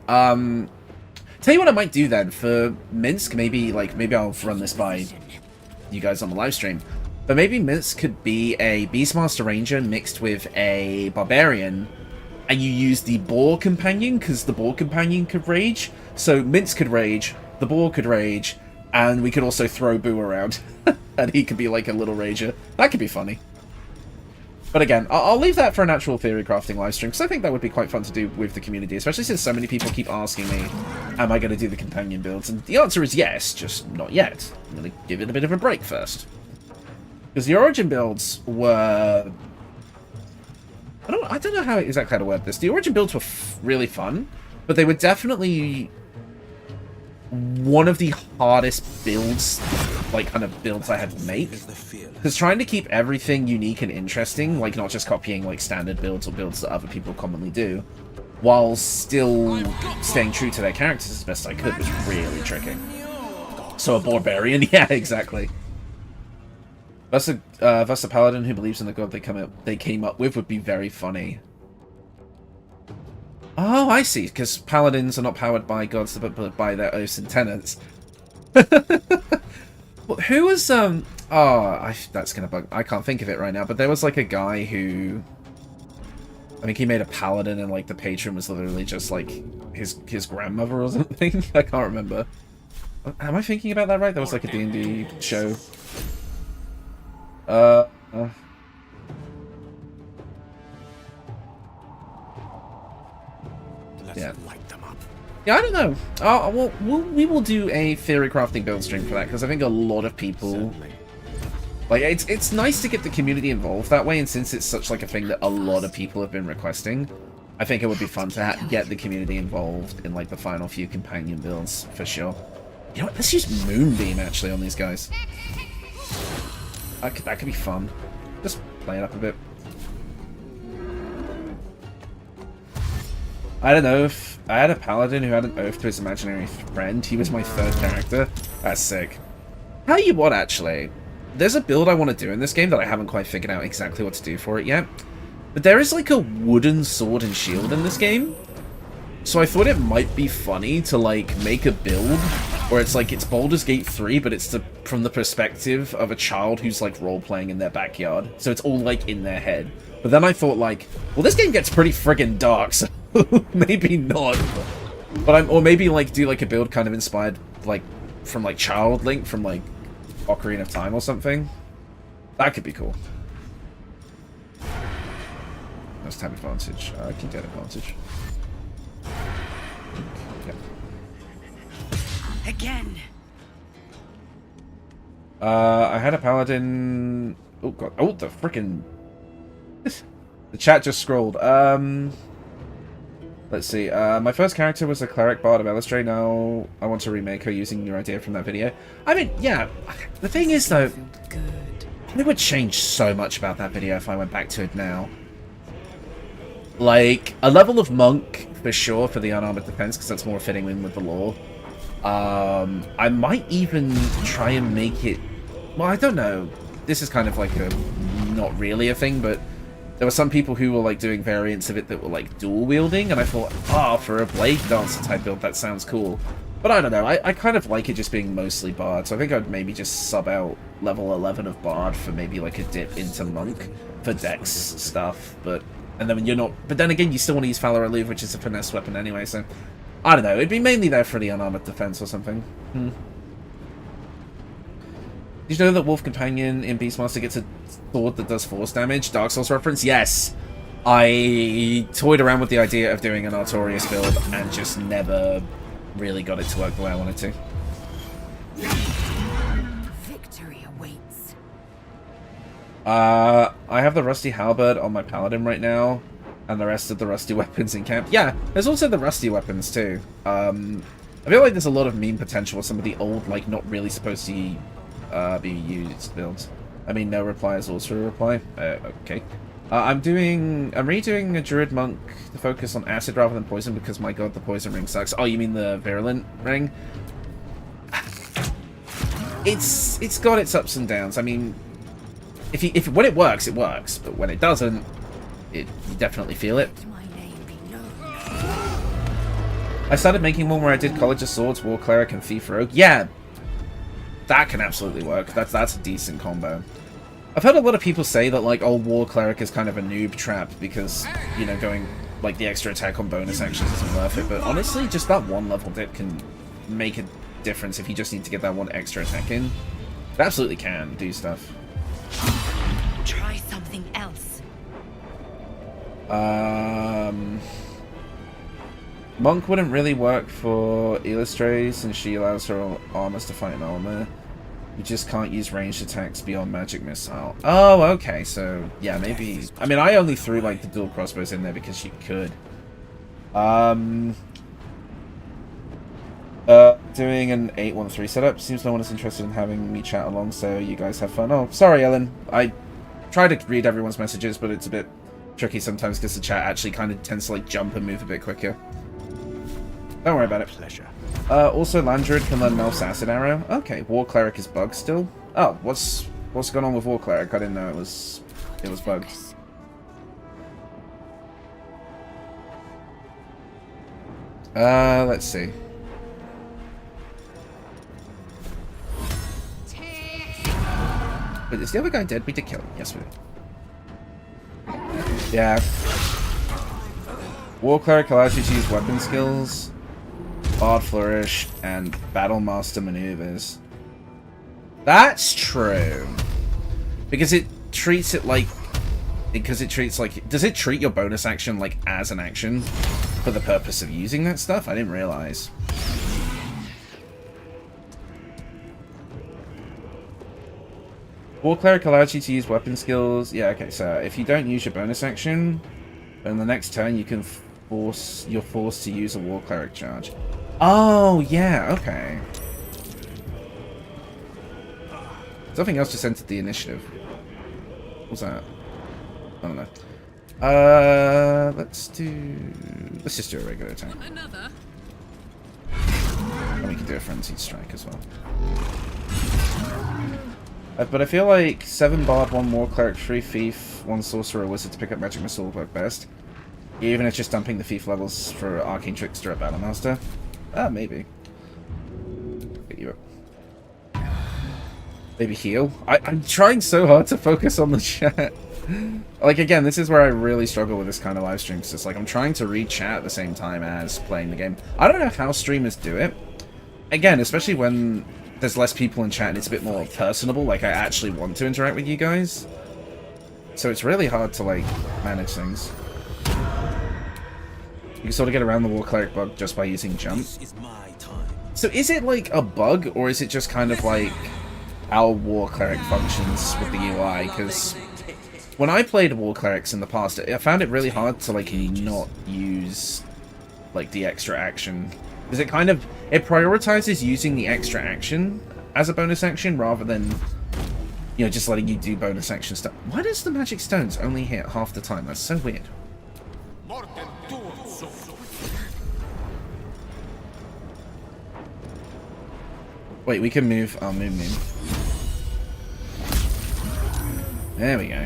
Tell you what I might do then for Minsk. Maybe I'll run this by you guys on the live stream. But maybe Minsk could be a Beastmaster Ranger mixed with a Barbarian, and you use the Boar Companion because the Boar Companion could rage. So Minsk could rage, the Boar could rage, and we could also throw Boo around, and he could be like a little rager. That could be funny. But again, I'll leave that for an actual theory crafting live stream, because I think that would be quite fun to do with the community, especially since so many people keep asking me, am I going to do the companion builds? And the answer is yes, just not yet. I'm going to give it a bit of a break first. Because the Origin builds were... I don't know exactly how to word this. The Origin builds were really fun, but they were definitely one of the hardest builds, like kind of builds I had to make. Because trying to keep everything unique and interesting, like not just copying like standard builds or builds that other people commonly do, while still staying true to their characters as best I could was really tricky. So a barbarian, yeah, exactly. Thus a paladin who believes in the god they came up with would be very funny. Oh, I see, because paladins are not powered by gods, but by their oaths and tenets. Well, who was, that's gonna bug, I can't think of it right now, but there was, like, a guy who, I think he made a paladin, and, like, the patron was literally just, like, his grandmother or something? I can't remember. Am I thinking about that right? There was, like, a D&D show. Yeah. Yeah, I don't know. Well, we will do a theory crafting build stream for that, because I think a lot of people... Like, it's nice to get the community involved that way, and since it's such, like, a thing that a lot of people have been requesting, I think it would be fun to get the community involved in, like, the final few companion builds, for sure. You know what? Let's use Moonbeam, actually, on these guys. That could be fun. Just play it up a bit. I don't know if I had a paladin who had an oath to his imaginary friend. He was my third character. That's sick. Tell you what, actually, there's a build I want to do in this game that I haven't quite figured out exactly what to do for it yet. But there is like a wooden sword and shield in this game. So I thought it might be funny to like make a build where it's like it's Baldur's Gate 3, but it's from the perspective of a child who's like role-playing in their backyard. So it's all like in their head. But then I thought like, well, this game gets pretty friggin' dark, so maybe not. But or maybe like do like a build kind of inspired like from like Child Link from like Ocarina of Time or something. That could be cool. Let's have advantage. I can get advantage. Yeah. Again. I had a paladin. Oh god. Oh, the frickin'. The chat just scrolled. Let's see. My first character was a cleric bard of Illustrate. Now I want to remake her using your idea from that video. I mean, yeah. The thing is, though, it would change so much about that video if I went back to it now. Like, a level of monk, for sure, for the unarmored defense, because that's more fitting in with the lore. I might even try and make it... Well, I don't know. This is kind of like a... not really a thing, but... There were some people who were like doing variants of it that were like dual wielding, and I thought, for a blade dancer type build, that sounds cool. But I don't know, I kind of like it just being mostly bard, so I think I'd maybe just sub out level 11 of bard for maybe like a dip into monk for dex stuff, but then again, you still want to use Valor Eluve, which is a finesse weapon anyway, so I don't know, it'd be mainly there for the unarmored defense or something. Did you know that Wolf Companion in Beastmaster gets a sword that does force damage? Dark Souls reference? Yes! I toyed around with the idea of doing an Artorias build and just never really got it to work the way I wanted to. Victory awaits. I have the Rusty Halberd on my Paladin right now, and the rest of the Rusty weapons in camp. Yeah, there's also the Rusty weapons too. I feel like there's a lot of meme potential with some of the old, like, not really supposed to be used builds. I mean, no reply is also a reply. Okay. I'm redoing a druid monk to focus on acid rather than poison because, my god, the poison ring sucks. Oh, you mean the virulent ring? It's got its ups and downs. I mean, when it works, it works. But when it doesn't, you definitely feel it. I started making one where I did College of Swords, War Cleric, and Thief Rogue. Yeah, that can absolutely work. That's a decent combo. I've heard a lot of people say that, like, oh, War Cleric is kind of a noob trap because, you know, going, like, the extra attack on bonus actions isn't worth it. But honestly, just that one level dip can make a difference if you just need to get that one extra attack in. It absolutely can do stuff. Try something else. Monk wouldn't really work for Illustrae since she allows her armors to fight in armor. You just can't use ranged attacks beyond magic missile. Oh, okay, so yeah, maybe. I mean, I only threw like the dual crossbows in there because you could. Did doing an 813 setup. Seems no one is interested in having me chat along, so you guys have fun. Oh, sorry, Ellen. I try to read everyone's messages, but it's a bit tricky sometimes because the chat actually kind of tends to like jump and move a bit quicker. Don't worry about it. Pleasure. Also, Land Druid can learn Melf's Acid Arrow. Okay, War Cleric is bugged still. Oh, what's going on with War Cleric? I didn't know it was bugged. Let's see. Wait, is the other guy dead? We did kill him. Yes, we did. Yeah. War Cleric allows you to use weapon skills, Bard Flourish, and Battle Master maneuvers. That's true. Because it treats it like... Because it treats like... Does it treat your bonus action like as an action for the purpose of using that stuff? I didn't realize. War Cleric allows you to use weapon skills. Yeah, okay, so if you don't use your bonus action, then the next turn you can you're forced to use a War Cleric charge. Oh, yeah, okay. Something else just entered the initiative. What's that? I don't know. Let's just do a regular attack. And we can do a frenzied strike as well. But I feel like 7 Bard, 1 War Cleric, 3 Thief, 1 Sorcerer, Wizard to pick up Magic Missile would work best. Even if just dumping the Thief levels for Arcane Trickster at Battle Master. Maybe. Get you up. Maybe heal. I'm trying so hard to focus on the chat. Like, again, this is where I really struggle with this kind of live stream. Because it's like I'm trying to read chat at the same time as playing the game. I don't know how streamers do it. Again, especially when there's less people in chat and it's a bit more personable. Like, I actually want to interact with you guys. So it's really hard to, like, manage things. You can sort of get around the War Cleric bug just by using jump. So is it, like, a bug? Or is it just kind of, like, how War Cleric functions with the UI? Because when I played War Clerics in the past, I found it really hard to, like, not use, like, the extra action. Because it prioritizes using the extra action as a bonus action rather than, you know, just letting you do bonus action stuff. Why does the magic stones only hit half the time? That's so weird. Wait, we can move. Oh, move. There we go.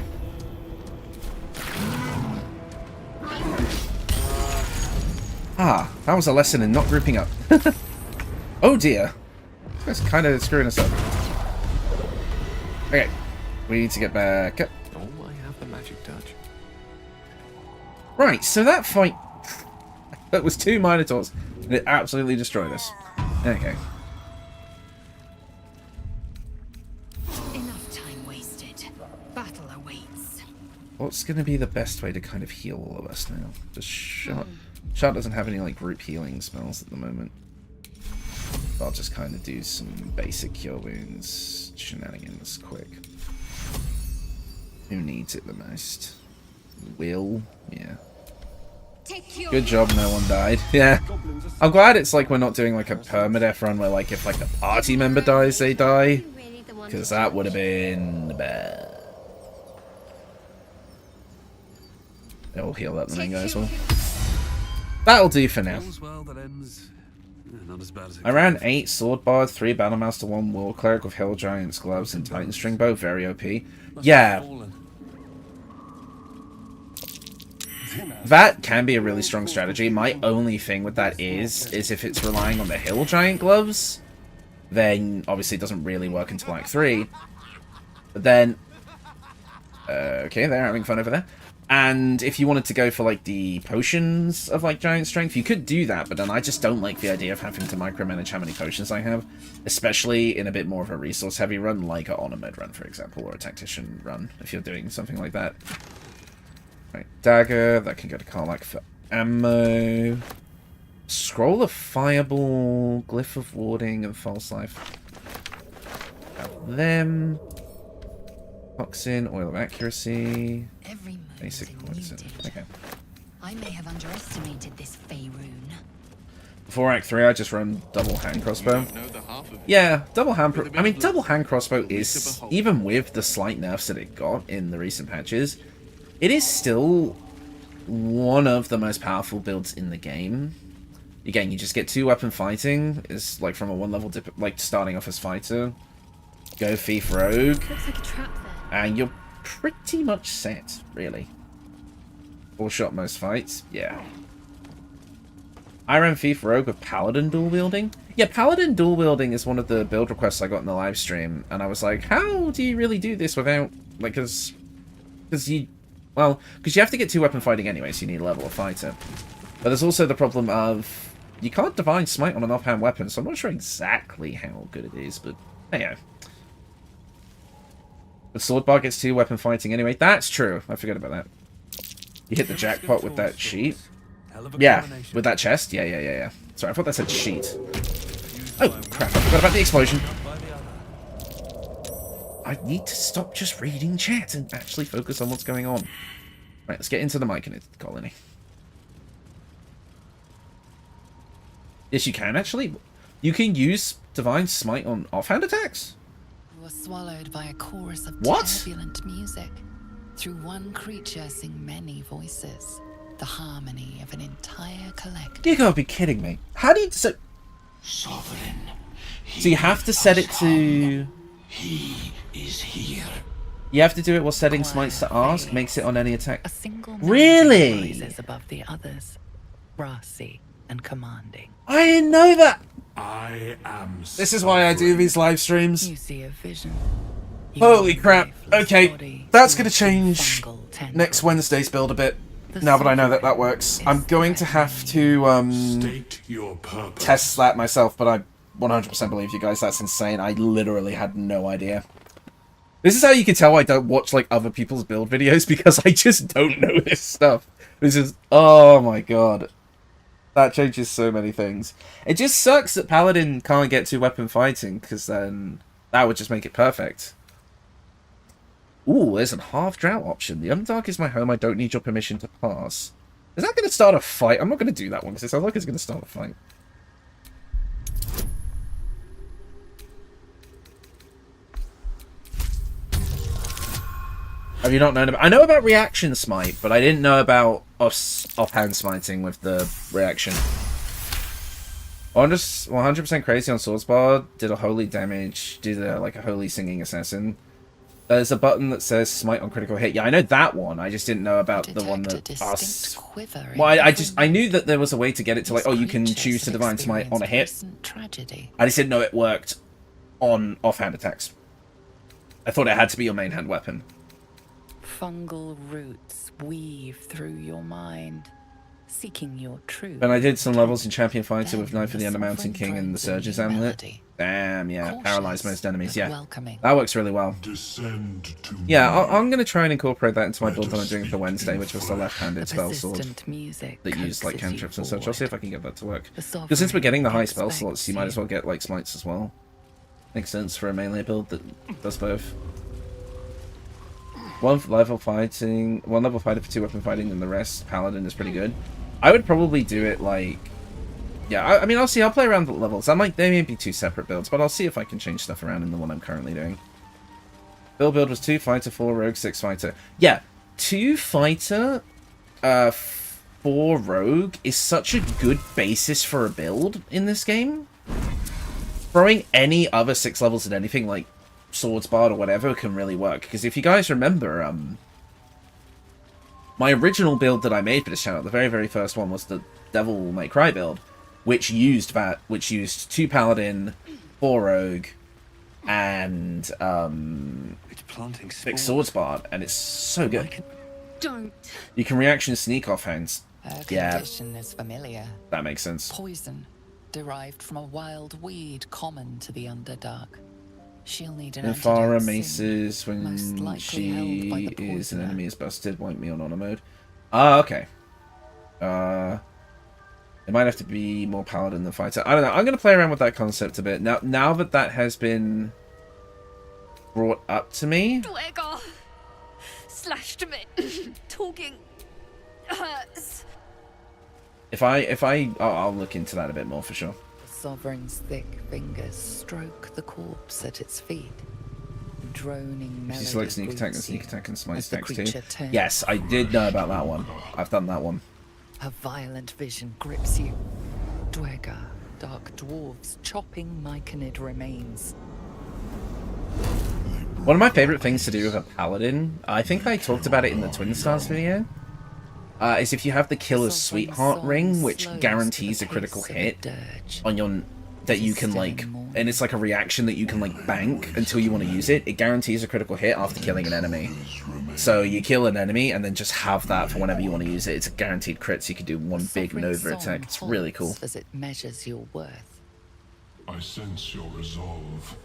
Ah, that was a lesson in not grouping up. Oh dear. That's kind of screwing us up. Okay, we need to get back up. Oh, I have the magic touch. Right, so that fight... that was 2 minotaurs, and it absolutely destroyed us. Okay. Enough time wasted. Battle awaits. What's going to be the best way to kind of heal all of us now? Just shot. Shot doesn't have any like group healing spells at the moment. I'll just kind of do some basic cure wounds shenanigans quick. Who needs it the most? Will? Yeah. Good job, no one died. Yeah. I'm glad it's like we're not doing like a permadeath run where like if like a party member dies, they die. Because that would have been bad. It'll heal up the main guy as well. That'll do for now. I ran 8 Sword Bard, 3 Battle Master, 1 War Cleric with Hill Giant's Gloves and Titan String Bow. Very OP. Yeah. That can be a really strong strategy. My only thing with that is if it's relying on the Hill Giant Gloves, then obviously it doesn't really work until Act 3. But then... okay, they're having fun over there. And if you wanted to go for, like, the potions of, like, giant strength, you could do that, but then I just don't like the idea of having to micromanage how many potions I have, especially in a bit more of a resource-heavy run, like a Ornament run, for example, or a Tactician run, if you're doing something like that. Right, Dagger, that can go to Karlach for ammo. Scroll of Fireball, Glyph of Warding, and False Life. Have them. Toxin, Oil of Accuracy. Basic poison. Okay. I may have underestimated this Faerun. Before Act 3, I just run double hand crossbow. Know the half of it. Yeah, double hand. I mean, double hand crossbow is, even with the slight nerfs that it got in the recent patches, it is still one of the most powerful builds in the game. Again, you just get 2-weapon fighting. It's like from a 1-level dip, like starting off as fighter. Go thief rogue, Looks like a trap there. and you're pretty much set, really. 4-shot most fights, yeah. I ran thief rogue with paladin dual wielding. Yeah, paladin dual wielding is one of the build requests I got in the live stream, and I was like, how do you really do this without, like, because you have to get 2-weapon fighting anyway, so you need a level of fighter. But there's also the problem of you can't divine smite on an offhand weapon, so I'm not sure exactly how good it is, but hey. The sword bar gets 2-weapon fighting anyway. That's true. I forgot about that. You hit the jackpot with that sheet. Yeah, with that chest. Yeah. Sorry, I thought that said sheet. Oh, crap. I forgot about the explosion. I need to stop just reading chat and actually focus on what's going on. Right, let's get into the Myconid colony. Yes, you can, actually. You can use Divine Smite on offhand attacks? You were swallowed by a chorus of What? turbulent music. Through one creature sing many voices. The harmony of an entire collective. You gotta be kidding me. How do you... So Sovereign. you have to set it to... He is here. You have to do it while setting smites to ask, makes it on any attack. A single Really? melody rises above the others, brassy and commanding. I didn't know that! I am. This is why I do these live streams. You see a vision. Holy crap. Okay, that's gonna change next Wednesday's build a bit. Now that I know that that works. I'm going to have to State your purpose. test that myself, but I 100% believe you guys. That's insane. I literally had no idea. This is how you can tell I don't watch like other people's build videos, because I just don't know this stuff. This is... Oh my god. That changes so many things. It just sucks that Paladin can't get 2-weapon fighting, because then that would just make it perfect. Ooh, there's a half drought option. The Underdark is my home. I don't need your permission to pass. Is that going to start a fight? I'm not going to do that one, because it sounds like it's going to start a fight. Have you not known about... I know about reaction smite, but I didn't know about offhand smiting with the reaction. I'm just 100% crazy on Swordsbar. Did a holy damage. Did like a holy singing assassin. There's a button that says smite on critical hit. Yeah, I know that one. I just didn't know about the one that asks... Well, I knew that there was a way to get it to like, oh, you can choose to divine smite on a hit. I just didn't know it worked on offhand attacks. I thought it had to be your main hand weapon. Fungal roots weave through your mind, seeking your truth. And I did some levels in Champion Fighter with Knife of the Undermountain King and the Surge's Amulet. Damn, yeah. Paralyze most enemies, yeah. That works really well. Descend to Yeah, I'm going to try and incorporate that into my build that I'm doing for Wednesday, which was the left-handed spell sword that used like cantrips and such. I'll see if I can get that to work. Because since we're getting the high spell slots, you might as well get like smites as well. Makes sense for a melee build that does both. One level fighter for 2-weapon fighting, and the rest Paladin is pretty good. I would probably do it like... Yeah, I mean, I'll see. I'll play around with the levels. They may be 2 separate builds, but I'll see if I can change stuff around in the one I'm currently doing. Build was 2 fighter, 4 rogue, 6 fighter. Yeah, 2 fighter, 4 rogue is such a good basis for a build in this game. Throwing any other 6 levels at anything like Swordsbard or whatever can really work. Because if you guys remember, my original build that I made for this channel, the very, very first one, was the Devil May Cry build, which used 2 Paladin, 4 Rogue, and 6 Swordsbard, and it's so good. Don't. You can reaction sneak offhands. Yeah, Condition is familiar. that makes sense. Poison, derived from a wild weed common to the Underdark. She'll need an Minthara antidote soon, maces most when likely held by she the is an poisoner. enemy is busted, won't be on honor mode. Ah, okay. It might have to be more paladin than fighter. I don't know. I'm going to play around with that concept a bit. Now that that has been brought up to me. Leg off. Slashed me. Talking hurts. I'll look into that a bit more for sure. The sovereign's thick fingers stroke the corpse at its feet. Droning melody. She selects sneak attack and greets sneak you attack and smite as the stacks too. creature turns. Yes, I did know about that one. I've done that one. A violent vision grips you. Dwergar, dark dwarves chopping myconid remains. One of my favorite things to do with a paladin, I think I talked about it in the Twin Stars video, is if you have the Killer's Sweetheart ring, which guarantees a critical hit on your that you can like, and it's like a reaction that you can like bank until you want to use it. It guarantees a critical hit after killing an enemy. So you kill an enemy and then just have that for whenever you want to use it. It's a guaranteed crit, so you can do one big Nova attack. It's really cool. As it measures your worth. I sense your resolve.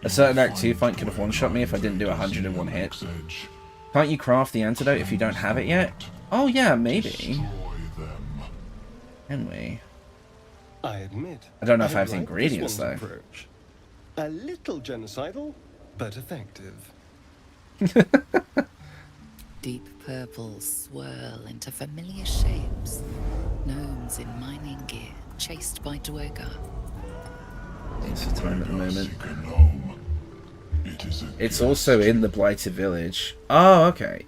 A certain Act 2 fight could have one-shot me if I didn't do 101 hit. Can't you craft the antidote if you don't have it yet? Oh yeah, maybe. Can we? I admit. I don't know if I have the like ingredients, this one's though. approach. A little genocidal, but effective. Deep purples swirl into familiar shapes. Gnomes in mining gear, chased by Dwergar. It's for time at the moment. It's also in the Blighted Village. Oh, okay.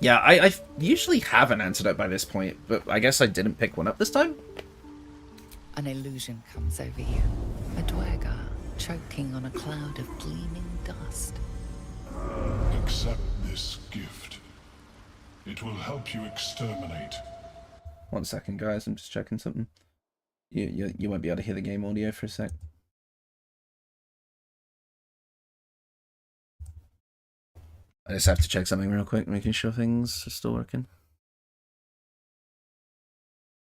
Yeah, I usually have an antidote by this point, but I guess I didn't pick one up this time. An illusion comes over you. A Dwergar choking on a cloud of gleaming dust. Accept this gift. It will help you exterminate. 1 second, guys. I'm just checking something. You won't be able to hear the game audio for a sec. I just have to check something real quick, making sure things are still working.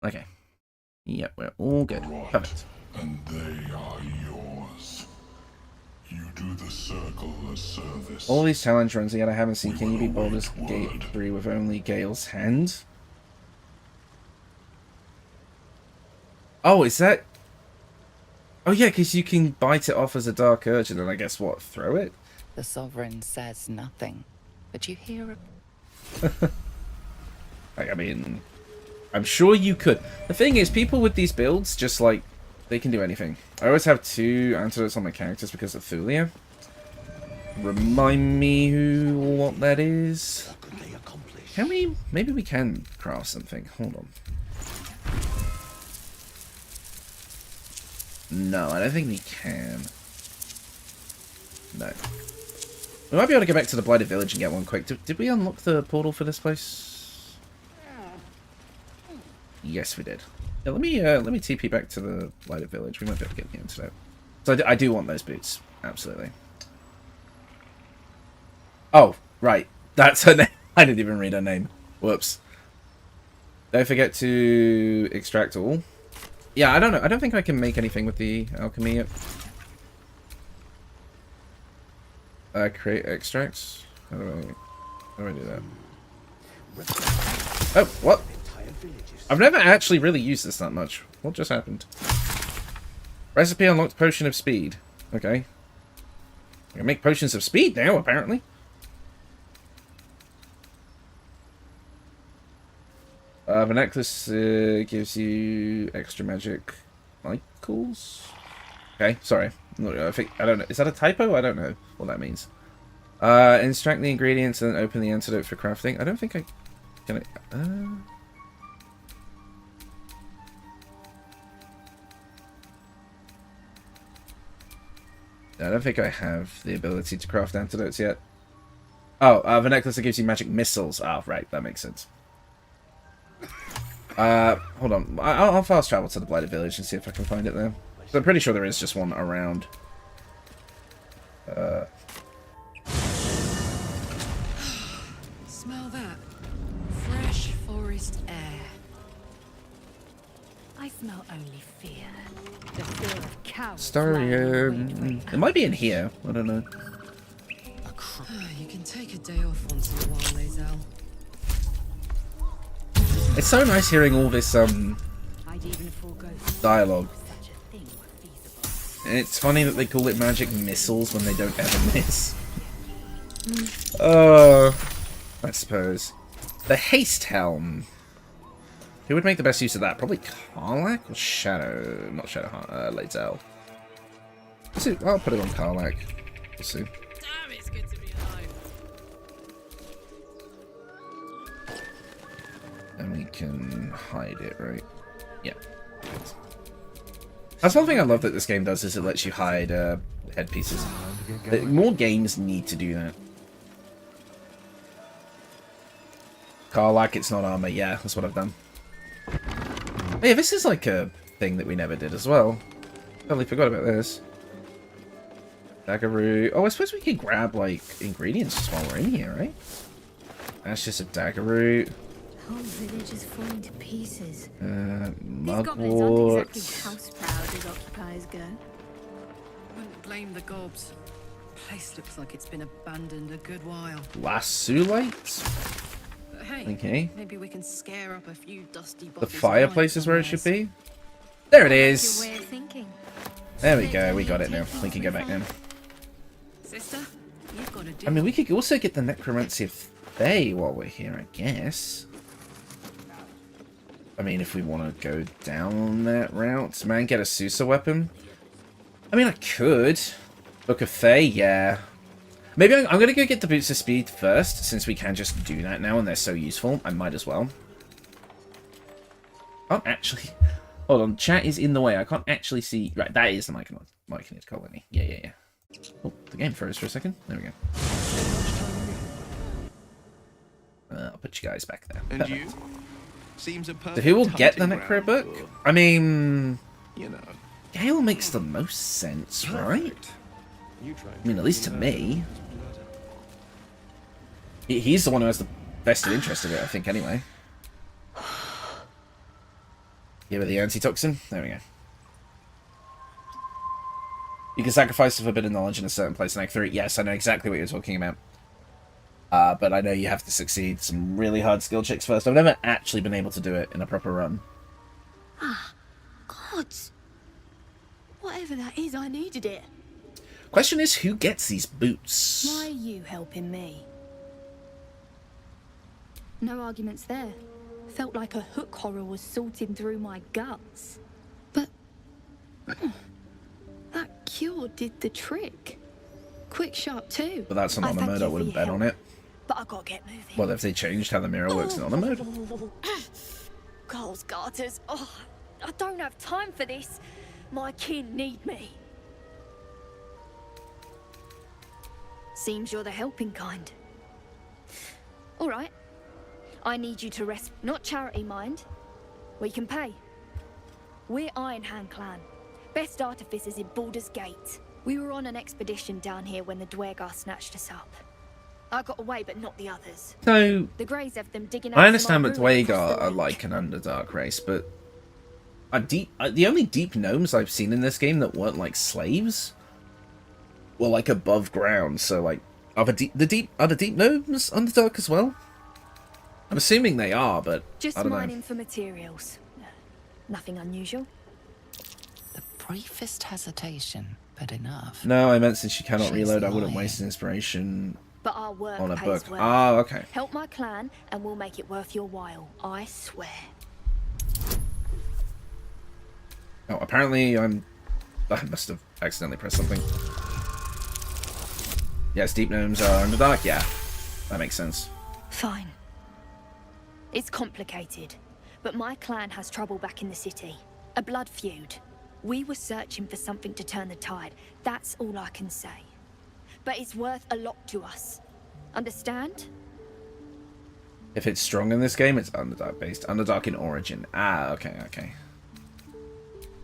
Okay. Yep, we're all good. Perfect. And they are yours. You do the circle a service. All these challenge runs yet I haven't seen. Can you beat Baldur's Gate 3 with only Gale's hand? Oh, is that... Oh yeah, because you can bite it off as a Dark Urge and then I guess what, throw it? The Sovereign says nothing, but you hear a... I mean, I'm sure you could. The thing is, people with these builds, just like, they can do anything. I always have 2 antidotes on my characters because of Thulia. Remind me what that is. Can we... Maybe we can craft something. Hold on. No, I don't think we can. No. We might be able to go back to the Blighted Village and get one quick. Did we unlock the portal for this place? Yes, we did. Yeah, let me TP back to the Blighted Village. We might be able to get the antidote. So I do want those boots. Absolutely. Oh, right. That's her name. I didn't even read her name. Whoops. Don't forget to extract all. Yeah, I don't know. I don't think I can make anything with the alchemy yet. Create extracts? How do I do that? Oh, what? I've never actually really used this that much. What just happened? Recipe unlocked potion of speed. Okay. I can make potions of speed now, apparently. The necklace gives you extra magic cycles. Okay, sorry. I don't know. Is that a typo? I don't know what that means. Extract the ingredients and then open the antidote for crafting. I don't think I can. I don't think I have the ability to craft antidotes yet. Oh, the necklace that gives you magic missiles. Ah, right, that makes sense. Hold on. I'll fast travel to the Blighted Village and see if I can find it there. So I'm pretty sure there is just one around. Smell that? Fresh forest air. I smell only fear. The fear of cowards. It might be in here. I don't know. You can take a day off once in a while, Lazel. It's so nice hearing all this I'd even forego dialogue. such a thing were feasible. And it's funny that they call it magic missiles when they don't ever miss. I suppose. The Haste Helm. Who would make the best use of that? Probably Karlach or Shadow? Not Shadow, Lae'zel. Let's see. I'll put it on Karlach. We'll see. Damn, it's good to be alive. And we can hide it, right? Yeah. That's one thing I love that this game does, is it lets you hide headpieces. More games need to do that. Karlach, it's not armor. Yeah, that's what I've done. Hey, this is like a thing that we never did as well. Totally forgot about this. Dagger root. Oh, I suppose we could grab, like, ingredients just while we're in here, right? That's just a dagger root. The whole village is falling to pieces. Mugwort. These goblins aren't exactly house proud as occupiers go. Wouldn't blame the gobs. Place looks like it's been abandoned a good while. Lasulite? But hey, Okay. maybe we can scare up a few dusty The bodies. fireplace is where it should be. There it Your is. way of thinking. There we go. We got it now. We can go back now. Sister, you've got to do. I mean, we could also get the necromancy of Fae while we're here, I guess. I mean, if we want to go down that route. Man, get a Susa weapon. I mean, I could. Book of Fae, yeah. Maybe I'm going to go get the Boots of Speed first, since we can just do that now and they're so useful. I might as well. Oh, actually... Hold on, chat is in the way. I can't actually see... Right, that is the Myconid colony. Yeah. Oh, the game froze for a second. There we go. I'll put you guys back there. And you? Seems a So perfect who will get the hunting Necro ground book? for, I mean... you know. Gale makes the most sense, right? I mean, at least to me. He's the one who has the vested interest of it, I think, anyway. Give it the antitoxin. There we go. You can sacrifice the forbidden knowledge in a certain place in Act 3. Yes, I know exactly what you're talking about. But I know you have to succeed some really hard skill checks first. I've never actually been able to do it in a proper run. Ah, gods. Whatever that is, I needed it. Question is, who gets these boots? Why are you helping me? No arguments there. Felt like a hook horror was sorting through my guts. But... that cure did the trick. Quick, sharp too. But that's not on a mode, I wouldn't bet on it. But I gotta get moving. Well, if they changed how the mirror works in on a mode. Coles garters. Oh, I don't have time for this. My kin need me. Seems you're the helping kind. All right. I need you to rest. Not charity, mind. We can pay. We're Iron Hand Clan. Best artificers in Baldur's Gate. We were on an expedition down here when the Dwergar snatched us up. I got away, but not the others. So, The Greys have them digging out I understand some that old ruin across Dwergar the are lake. like an underdark race, but the only deep gnomes I've seen in this game that weren't like slaves were like above ground. So like, are the deep gnomes underdark as well? I'm assuming they are, but Just I don't know. mining for materials. Nothing unusual. The briefest hesitation, but enough. No, I meant since you cannot She's reload, I wouldn't lying. waste inspiration But our work on a pays book. well. Ah, okay. Help my clan, and we'll make it worth your while. I swear. Oh, apparently I must have accidentally pressed something. Yes, deep gnomes are underdark. Yeah, that makes sense. Fine. It's complicated, but my clan has trouble back in the city. A blood feud. We were searching for something to turn the tide. That's all I can say. But it's worth a lot to us. Understand? If it's strong in this game, it's underdark based. Underdark in origin. Ah, okay.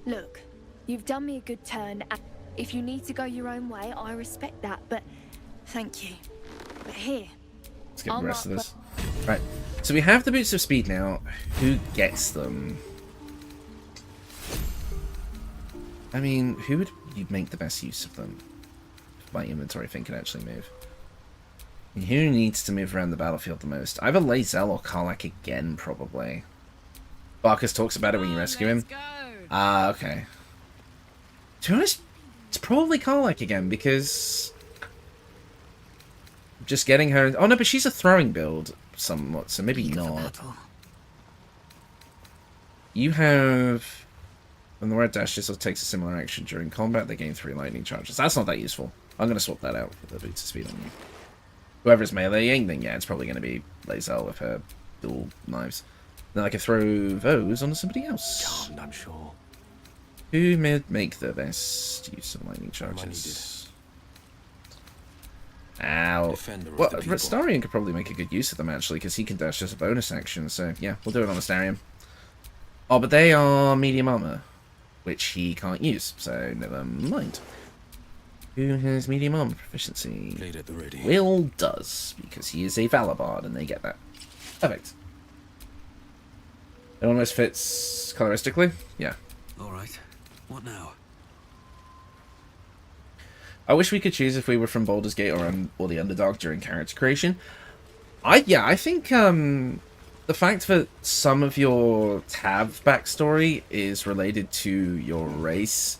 Look, you've done me a good turn. And if you need to go your own way, I respect that, but thank you. But here, Let's get I'll the rest of mark this. Right. So we have the boots of speed now. Who gets them? I mean, who would you make the best use of them? If my inventory thing can actually move. And who needs to move around the battlefield the most? Either Lae'zel or Karlach again, probably. Barkus talks about it when you rescue him. Ah, okay. To be honest, it's probably Karlach again, because... just getting her... Oh no, but she's a throwing build somewhat, so maybe not. You have... When the red dashes or takes a similar action during combat, they gain 3 lightning charges. That's not that useful. I'm going to swap that out for the boots of speed on you. Whoever's meleeing, then yeah, it's probably going to be Lae'zel with her dual knives. Then I can throw those onto somebody else. I'm sure. Who may make the best use of lightning charges? Ow. Well, Restarian could probably make a good use of them, actually, because he can dash as a bonus action. So, yeah, we'll do it on Restarian. Oh, but they are medium armor, which he can't use, so never mind. Who has medium armor proficiency? At the ready. Will does, because he is a Valor Bard, and they get that. Perfect. It almost fits coloristically. Yeah. Alright. What now? I wish we could choose if we were from Baldur's Gate or the Underdark during character creation. I think the fact that some of your Tav backstory is related to your race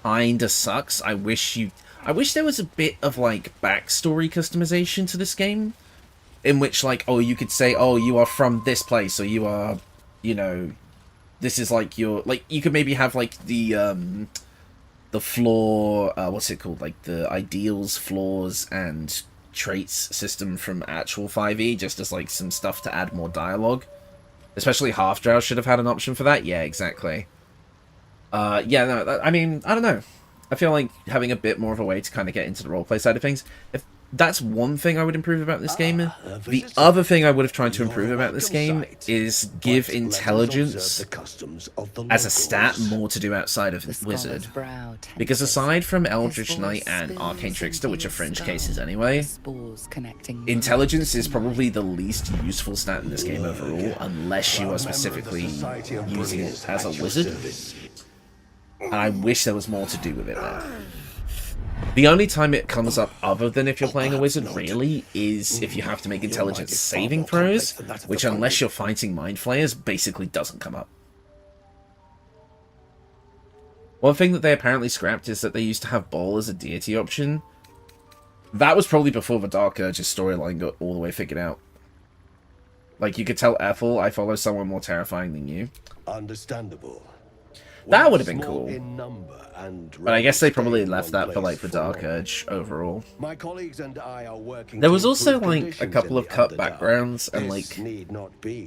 kinda sucks. I wish there was a bit of like backstory customization to this game, in which like, oh, you could say, oh, you are from this place, or you are, you know, this is like your, like, you could maybe have like the flaw, what's it called, like the ideals, flaws, and traits system from actual 5e, just as like some stuff to add more dialogue. Especially Half-Drow should have had an option for that. Yeah, exactly. Yeah, no, I mean, I don't know. I feel like having a bit more of a way to kind of get into the roleplay side of things, if that's one thing I would improve about this game. The other thing I would have tried to improve about this game is give intelligence as a stat more to do outside of Wizard. Because aside from Eldritch Knight and Arcane Trickster, which are fringe cases anyway, intelligence is probably the least useful stat in this game overall, unless you are specifically using it as a wizard. And I wish there was more to do with it there. The only time it comes up other than if you're playing a wizard, really, is if you have to make intelligence saving throws, which, unless you're fighting mind flayers, basically doesn't come up. One thing that they apparently scrapped is that they used to have Ball as a deity option. That was probably before the Dark Urge's storyline got all the way figured out. Like, you could tell Ethel, I follow someone more terrifying than you. Understandable. That would have been cool. But I guess they probably left that for, like, the Dark Urge overall. My colleagues and I are working. There was also, like, a couple of cut backgrounds, and, like,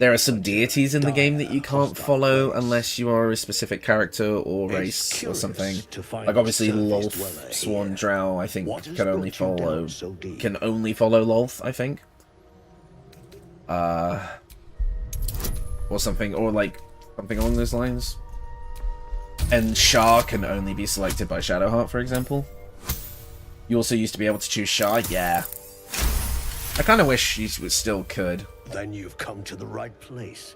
there are some deities in the game that you can't follow unless you are a specific character or race or something. Like, obviously, Lolth, Sworn Drow, I think, can only follow Lolth, I think. Or something, or, like, something along those lines. And Shah can only be selected by Shadowheart, for example. You also used to be able to choose Shah, yeah. I kind of wish you still could. Then you've come to the right place.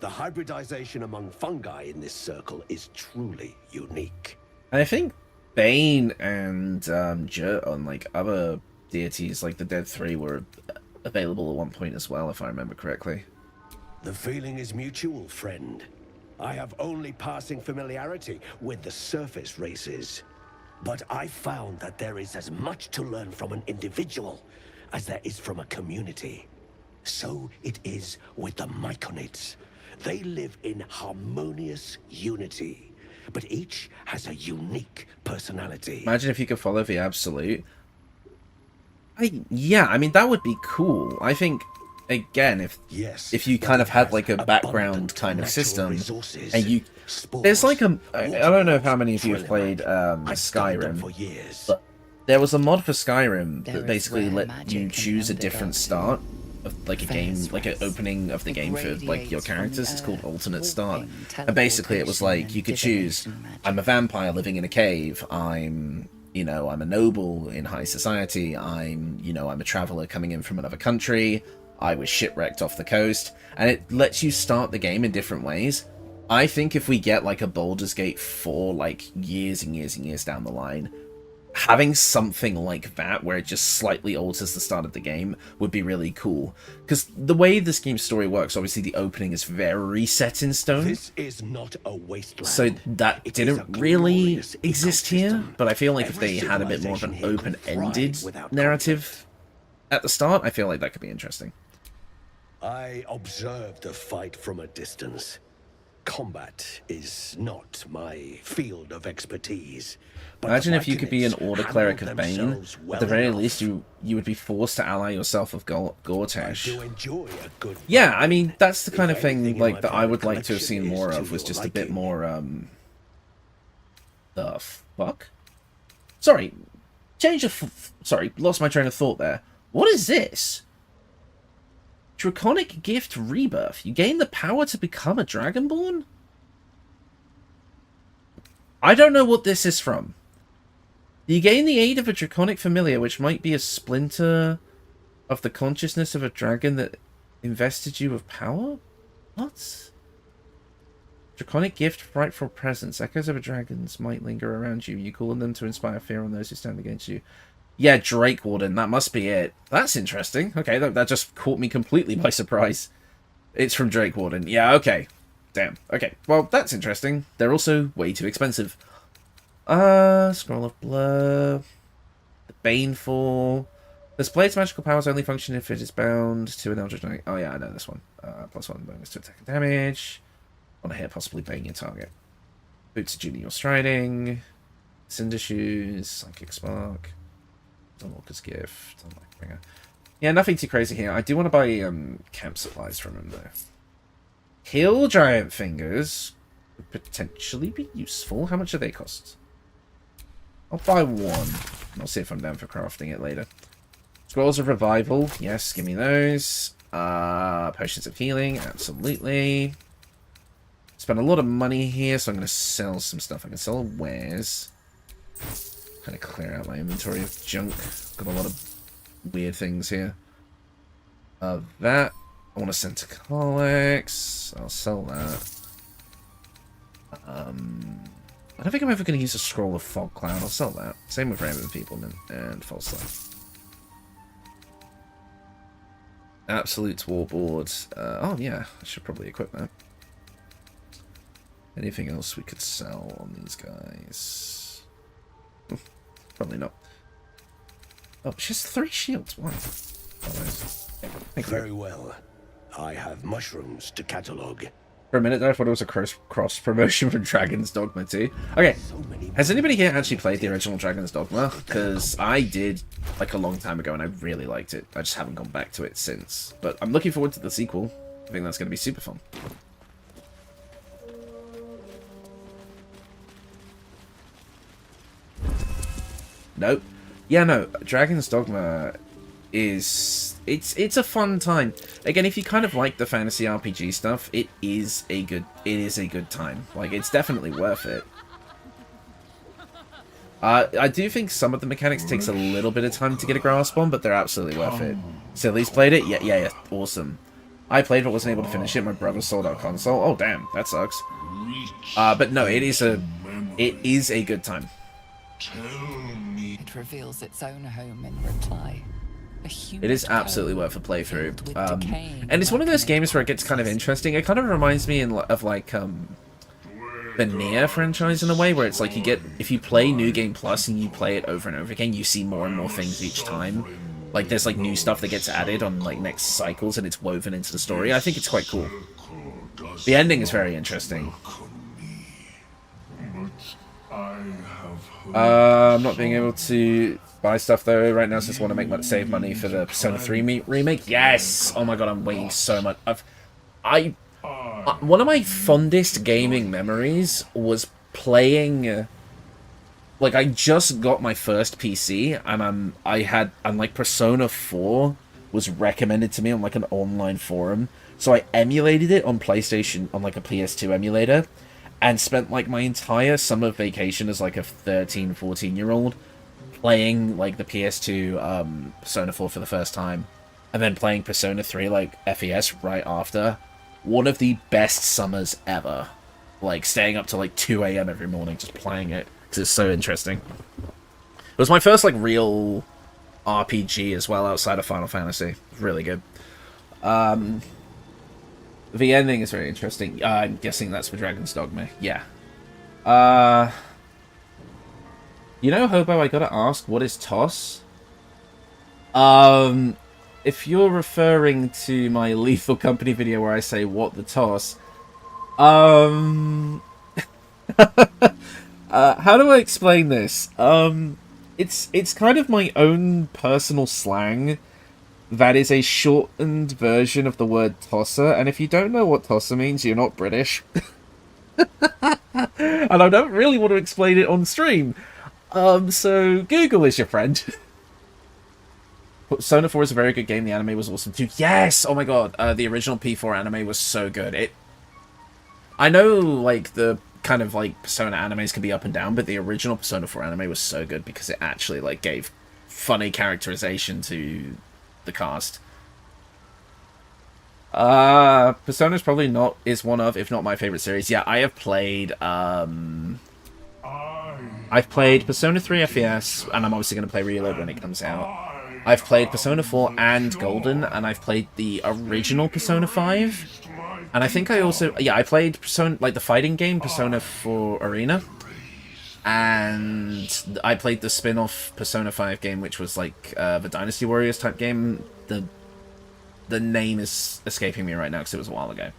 The hybridization among fungi in this circle is truly unique. And I think Bane and Jurt on like other deities, like the Dead 3, were available at one point as well, if I remember correctly. The feeling is mutual, friend. I have only passing familiarity with the surface races. But I found that there is as much to learn from an individual as there is from a community. So it is with the Myconids. They live in harmonious unity, but each has a unique personality. Imagine if you could follow the Absolute. Yeah, I mean, that would be cool. I think, again, if you kind of had like a background kind of system, and you, there's like a, I don't know how many of you have played Skyrim, but there was a mod for Skyrim that basically let you choose a different start of like a game, like an opening of the game for like your characters. It's called Alternate Start, and basically it was like you could choose, I'm a vampire living in a cave, I'm a noble in high society, I'm a traveler coming in from another country, I was shipwrecked off the coast, and it lets you start the game in different ways. I think if we get like a Baldur's Gate 4 like years and years and years down the line, having something like that where it just slightly alters the start of the game would be really cool. Because the way this game's story works, obviously the opening is very set in stone. This is not a wasteland. So that didn't really exist here, but I feel like if they had a bit more of an open-ended narrative at the start, I feel like that could be interesting. I observed the fight from a distance. combat is not my field of expertise. But Imagine the if you could be an Vikings order cleric of handled Bane. themselves At well the very enough. least, you would be forced to ally yourself with I Gortash. do enjoy a good Yeah, I mean, that's the If kind of anything thing in like my that I would private like to have seen collection more is of, to was your just a bit liking. more the fuck? Sorry, sorry, lost my train of thought there. What is this? Draconic Gift Rebirth. You gain the power to become a Dragonborn? I don't know what this is from. You gain the aid of a draconic familiar, which might be a splinter of the consciousness of a dragon that invested you with power? What? Draconic gift, frightful presence. Echoes of a dragon's might linger around you. You call on them to inspire fear on those who stand against you. Yeah, Drake Warden. That must be it. That's interesting. Okay, that just caught me completely by surprise. It's from Drake Warden. Yeah, okay. Damn. Okay, well, that's interesting. They're also way too expensive. Scroll of Blur. The Baneful. Display its magical powers only function if it is bound to an Eldritch Knight. Oh yeah, I know this one. +1 bonus to attack and damage. On a hit, possibly bane your target. Boots of Junior Striding. Cinder Shoes. Psychic Spark. Walker's Gift. Bringer. Yeah, nothing too crazy here. I do want to buy camp supplies from him though. Hill Giant Fingers would potentially be useful. How much do they cost? I'll buy one. I'll see if I'm down for crafting it later. Scrolls of Revival. Yes, give me those. Potions of Healing. Absolutely. Spend a lot of money here, so I'm going to sell some stuff. I can sell wares. Kind of clear out my inventory of junk. Got a lot of weird things here. That. I want to send to Colex. I'll sell that. I don't think I'm ever going to use a Scroll of Fog Cloud. I'll sell that. Same with Raven Peoplement and False Life. Absolute Warboard. Oh, yeah. I should probably equip that. Anything else we could sell on these guys? Probably not. Oh, just 3 shields. Why? Very well. I have mushrooms to catalogue. For a minute there, I thought it was a cross promotion from Dragon's Dogma 2. Okay, has anybody here actually played the original Dragon's Dogma? Because I did, like, a long time ago, and I really liked it. I just haven't gone back to it since. But I'm looking forward to the sequel. I think that's going to be super fun. Nope. Yeah, no, Dragon's Dogma is it's a fun time. Again, if you kind of like the fantasy RPG stuff, it is a good time. Like, it's definitely worth it. I do think some of the mechanics takes a little bit of time to get a grasp on, but they're absolutely worth it. Silly's played it? Yeah, awesome. I played but wasn't able to finish it. My brother sold our console. Oh damn, that sucks. But no, it is a good time. It reveals its own home in reply. It is absolutely worth a playthrough. And it's one of those games where it gets kind of interesting. It kind of reminds me of like the Nier franchise in a way, where it's like if you play New Game Plus and you play it over and over again, you see more and more things each time. Like there's like new stuff that gets added on like next cycles and it's woven into the story. I think it's quite cool. The ending is very interesting. I'm not being able to buy stuff though right now since I want to save money for the Persona 3 remake. Yes! Oh my god, I'm waiting so much. One of my fondest gaming memories was playing. Like, I just got my first PC, and like Persona 4 was recommended to me on like an online forum, so I emulated it on PlayStation on like a PS2 emulator, and spent like my entire summer vacation as like a 13-14-year-old playing like the PS2 Persona 4 for the first time, and then playing Persona 3 like FES right after. One of the best summers ever. Like staying up till like 2 AM every morning just playing it because it's so interesting. It was my first like real RPG as well outside of Final Fantasy. Really good. The ending is very interesting. I'm guessing that's for Dragon's Dogma. Yeah. You know, Hobo, I gotta ask, what is TOS? If you're referring to my Lethal Company video where I say, what the TOS, How do I explain this? It's kind of my own personal slang that is a shortened version of the word tosser, and if you don't know what tosser means, you're not British. And I don't really want to explain it on stream. So Google is your friend. Persona 4 is a very good game. The anime was awesome too. Yes! Oh my god, the original P4 anime was so good. I know, like, the kind of, like, Persona animes can be up and down, but the original Persona 4 anime was so good because it actually, like, gave funny characterization to the cast. Persona's probably is one of, if not my favorite series. Yeah, I have played, I've played Persona 3 FES, and I'm obviously going to play Reload when it comes out. I've played Persona 4 and Golden, and I've played the original Persona 5. And I think I also... Yeah, I played Persona, like, the fighting game, Persona 4 Arena. And I played the spin-off Persona 5 game, which was, like, the Dynasty Warriors type game. The name is escaping me right now, because it was a while ago.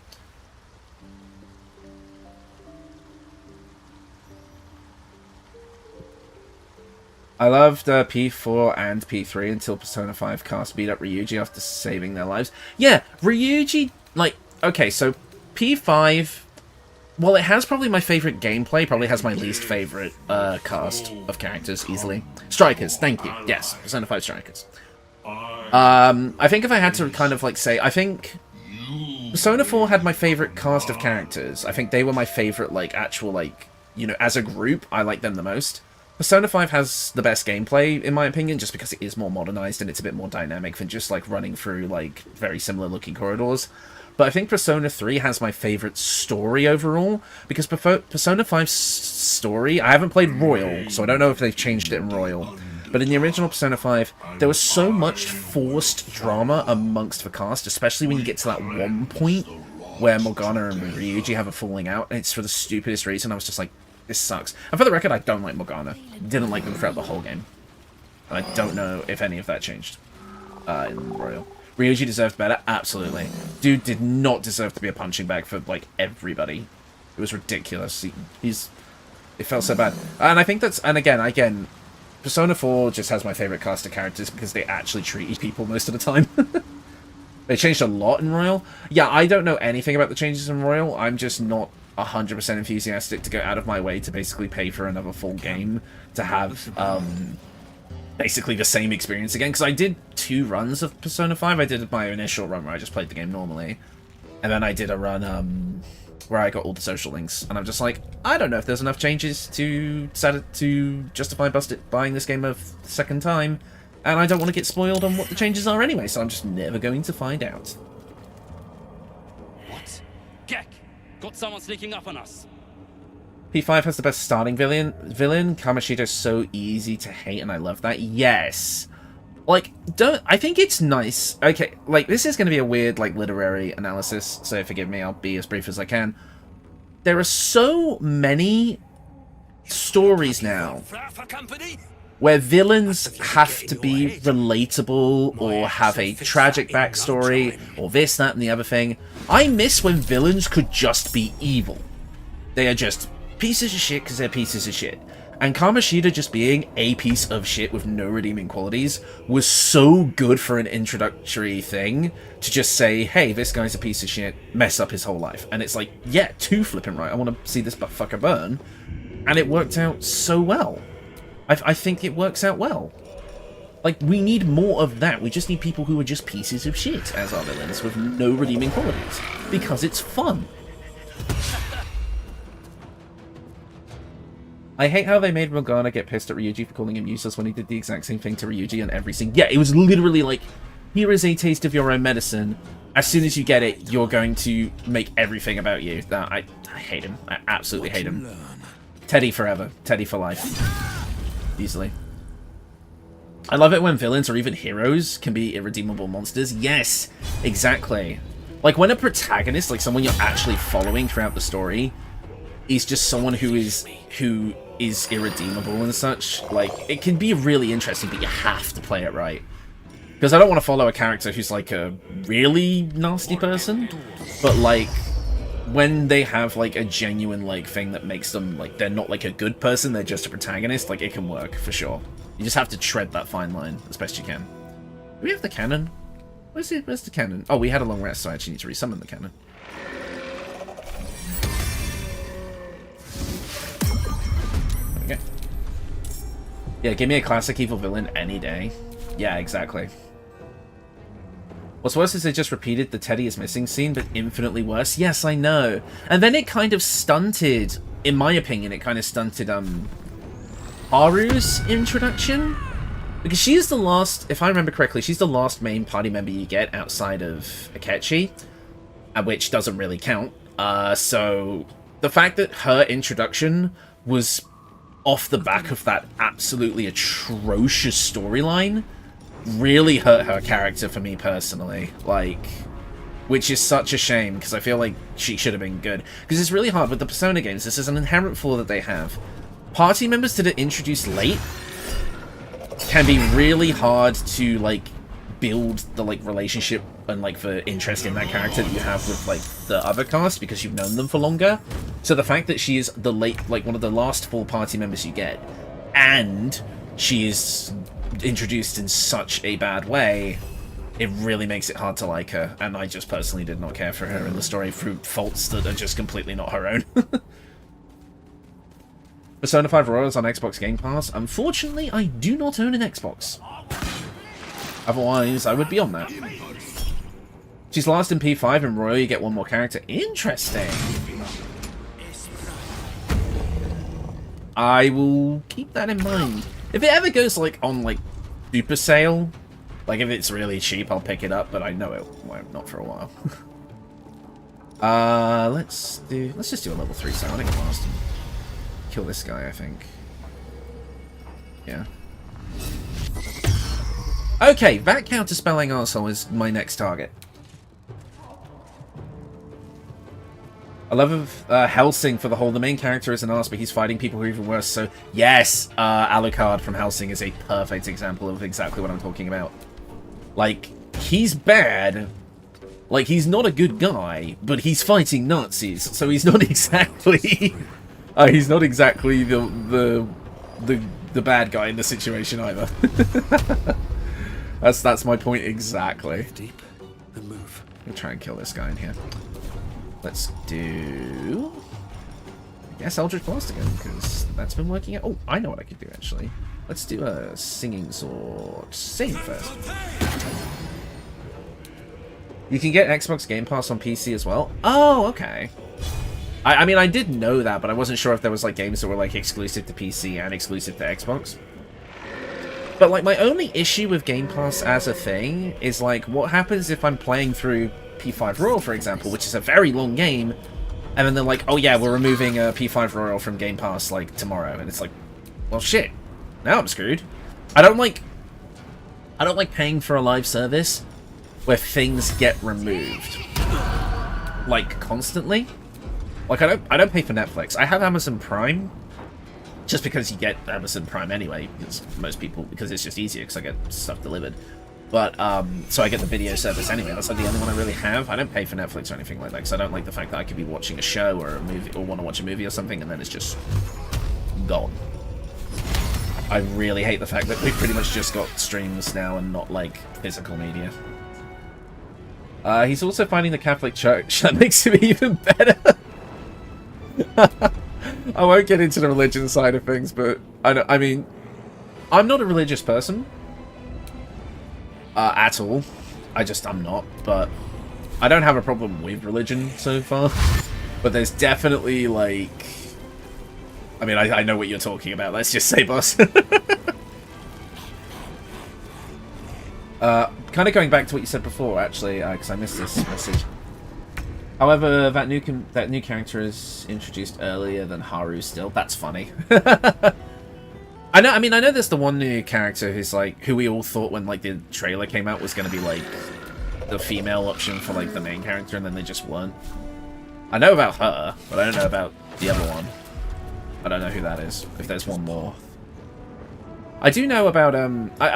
I loved P4 and P3 until Persona 5 cast beat up Ryuji after saving their lives. Yeah, Ryuji, like, okay, so P5, well, it has probably my favorite gameplay, probably has my least favorite cast of characters, easily. Strikers, thank you. Yes, Persona 5 Strikers. I think if I had to kind of, like, say, I think Persona 4 had my favorite cast of characters. I think they were my favorite, like, actual, like, you know, as a group, I like them the most. Persona 5 has the best gameplay, in my opinion, just because it is more modernized and it's a bit more dynamic than just, like, running through, like, very similar-looking corridors. But I think Persona 3 has my favorite story overall, because Persona 5's story... I haven't played Royal, so I don't know if they've changed it in Royal. But in the original Persona 5, there was so much forced drama amongst the cast, especially when you get to that one point where Morgana and Ryuji have a falling out, and it's for the stupidest reason. I was just like, this sucks. And for the record, I don't like Morgana. Didn't like them throughout the whole game. And I don't know if any of that changed in Royal. Ryuji deserved better? Absolutely. Dude did not deserve to be a punching bag for, like, everybody. It was ridiculous. It felt so bad. And I think that's... And again, Persona 4 just has my favorite cast of characters because they actually treat people most of the time. They changed a lot in Royal. Yeah, I don't know anything about the changes in Royal. I'm just not 100% enthusiastic to go out of my way to basically pay for another full game to have basically the same experience again, because I did 2 runs of Persona 5. I did my initial run where I just played the game normally, and then I did a run where I got all the social links, and I'm just like, I don't know if there's enough changes to justify buying this game a second time, and I don't want to get spoiled on what the changes are anyway, so I'm just never going to find out. Got someone sneaking up on us. P5 has the best starting villain. Kamoshida's so easy to hate, and I love that. Yes. Like, I think it's nice. Okay, like, this is going to be a weird, like, literary analysis, so forgive me, I'll be as brief as I can. There are so many stories now where villains have to be relatable or have a tragic backstory or this, that, and the other thing. I miss when villains could just be evil. They are just pieces of shit because they're pieces of shit. And Kamoshida just being a piece of shit with no redeeming qualities was so good for an introductory thing to just say, hey, this guy's a piece of shit, mess up his whole life. And it's like, yeah, too flipping right. I want to see this fucker burn. And it worked out so well. I think it works out well. Like, we need more of that. We just need people who are just pieces of shit as our villains with no redeeming qualities. Because it's fun. I hate how they made Morgana get pissed at Ryuji for calling him useless when he did the exact same thing to Ryuji on every single... Yeah, it was literally like, here is a taste of your own medicine. As soon as you get it, you're going to make everything about you. I hate him. I absolutely hate him. Teddy forever. Teddy for life. Easily. I love it when villains or even heroes can be irredeemable monsters. Yes, exactly. Like when a protagonist, like someone you're actually following throughout the story, is just someone who is irredeemable and such. Like, it can be really interesting, but you have to play it right. Because I don't want to follow a character who's like a really nasty person, but like when they have like a genuine like thing that makes them like they're not like a good person, they're just a protagonist, like it can work for sure. You just have to tread that fine line as best you can. Do we have the cannon? Where's the cannon? Oh, we had a long rest, so I actually need to resummon the cannon. There we go. Yeah, give me a classic evil villain any day. Yeah, exactly. What's worse is they just repeated the Teddy is missing scene, but infinitely worse. Yes, I know. And then it kind of stunted, in my opinion, it kind of stunted Haru's introduction. Because she's the last, if I remember correctly, she's the last main party member you get outside of Akechi, which doesn't really count. So the fact that her introduction was off the back of that absolutely atrocious storyline really hurt her character for me personally. Like, which is such a shame, because I feel like she should have been good. Because it's really hard with the Persona games. This is an inherent flaw that they have. Party members that are introduced late can be really hard to like build the like relationship and like the interest in that character that you have with like the other cast because you've known them for longer. So the fact that she is the like one of the last full party members you get, and she is introduced in such a bad way, it really makes it hard to like her. And I just personally did not care for her in the story through faults that are just completely not her own. Persona 5 Royal is on Xbox Game Pass. Unfortunately, I do not own an Xbox. Otherwise, I would be on that. She's last in P5, and Royal you get one more character. Interesting. I will keep that in mind. If it ever goes like on like super sale, like if it's really cheap, I'll pick it up, but I know it won't, not for a while. Let's just do a level 3 Psionic Blast. Kill this guy, I think. Yeah. Okay, that counterspelling arsehole is my next target. I love Helsing for the whole. The main character is an arse, but he's fighting people who are even worse. So yes, Alucard from Helsing is a perfect example of exactly what I'm talking about. Like, he's bad. Like, he's not a good guy, but he's fighting Nazis, so he's not exactly. He's not exactly the bad guy in the situation either. That's my point exactly. Deep and move. We'll try and kill this guy in here. Let's do, I guess, Eldritch Blast again, because that's been working out. Oh, I know what I could do actually. Let's do a Singing Sword. Sing first. You can get Xbox Game Pass on PC as well. Oh, okay. I mean, I did know that, but I wasn't sure if there was like games that were like exclusive to PC and exclusive to Xbox. But like, my only issue with Game Pass as a thing is like, what happens if I'm playing through P5 Royal, for example, which is a very long game, and then they're like, oh yeah, we're removing P5 Royal from Game Pass like tomorrow, and it's like, well shit, now I'm screwed. I don't like paying for a live service where things get removed like constantly. Like, I don't pay for Netflix. I have Amazon Prime, just because you get Amazon Prime anyway, because most people, because it's just easier, because I get stuff delivered. But, so I get the video service anyway. That's like the only one I really have. I don't pay for Netflix or anything like that, because I don't like the fact that I could be watching a show or a movie, or want to watch a movie or something, and then it's just gone. I really hate the fact that we've pretty much just got streams now and not, like, physical media. He's also finding the Catholic Church. That makes him even better. I won't get into the religion side of things, but I mean, I'm not a religious person at all. I'm not, but I don't have a problem with religion so far. But there's definitely like, I mean, I know what you're talking about. Let's just say, boss. Kind of going back to what you said before, actually, because I missed this message. However, that new character is introduced earlier than Haru still. That's funny. I know there's the one new character who's like, who we all thought when like the trailer came out was going to be like the female option for like the main character, and then they just weren't. I know about her, but I don't know about the other one. I don't know who that is, if there's one more. I do know about,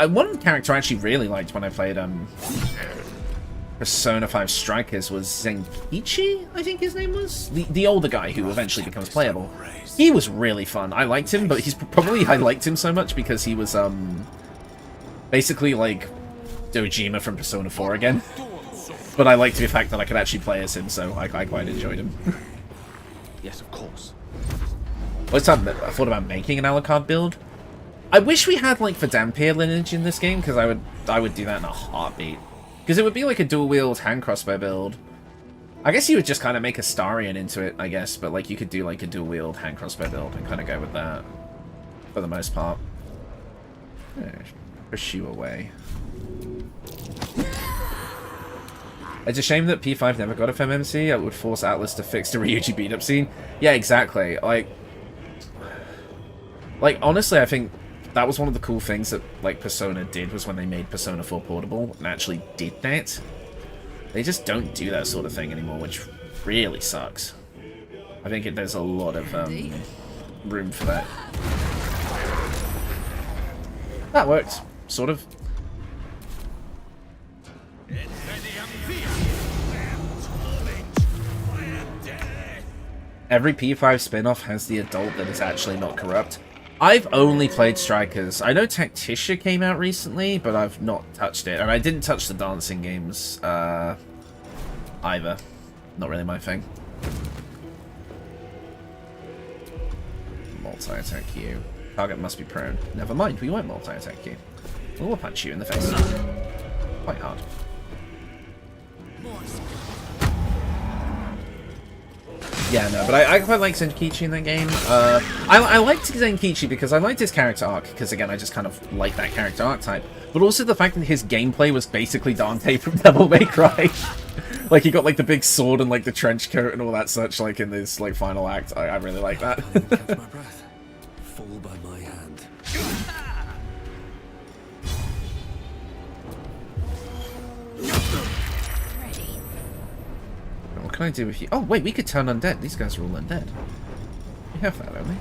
one character I actually really liked when I played, Persona 5 Strikers was Zenkichi, I think his name was? The older guy who eventually becomes playable. He was really fun. I liked him, but I liked him so much because he was, basically like Dojima from Persona 4 again. But I liked the fact that I could actually play as him, so I quite enjoyed him. Yes, of course. Last time I thought about making an Alucard build. I wish we had like the Dampier lineage in this game, because I would do that in a heartbeat. Because it would be like a dual-wield hand crossbow build. I guess you would just kind of make a Starion into it, I guess, but like you could do like a dual-wield hand crossbow build and kind of go with that for the most part. Push you away. It's a shame that P5 never got a FemMC. It would force Atlas to fix the Ryuji beat-up scene. Yeah, exactly. Like, honestly, I think that was one of the cool things that, like, Persona did, was when they made Persona 4 portable and actually did that. They just don't do that sort of thing anymore, which really sucks. I think there's a lot of room for that. That worked, sort of. Every P5 spin-off has the adult that is actually not corrupt. I've only played Strikers. I know Tacticia came out recently, but I've not touched it. And I didn't touch the dancing games either. Not really my thing. Multi-attack you. Target must be prone. Never mind, we won't multi-attack you. We'll punch you in the face. Quite hard. Yeah, no, but I quite like Zenkichi in that game. I liked Zenkichi because I liked his character arc, because again, I just kind of like that character archetype. But also the fact that his gameplay was basically Dante from Devil May Cry. Like, he got like the big sword and like the trench coat and all that such, like in this like final act. I really like that. Catch my breath. Fall by my hand. What can I do with you? Oh, wait, we could turn undead. These guys are all undead. We have that, don't we?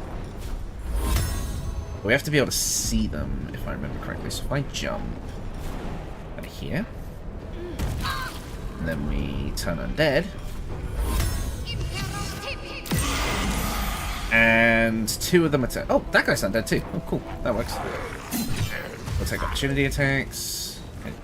We have to be able to see them, if I remember correctly. So if I jump out of here, and then we turn undead, and two of them are oh, that guy's undead too. Oh, cool. That works. We'll take opportunity attacks. Okay.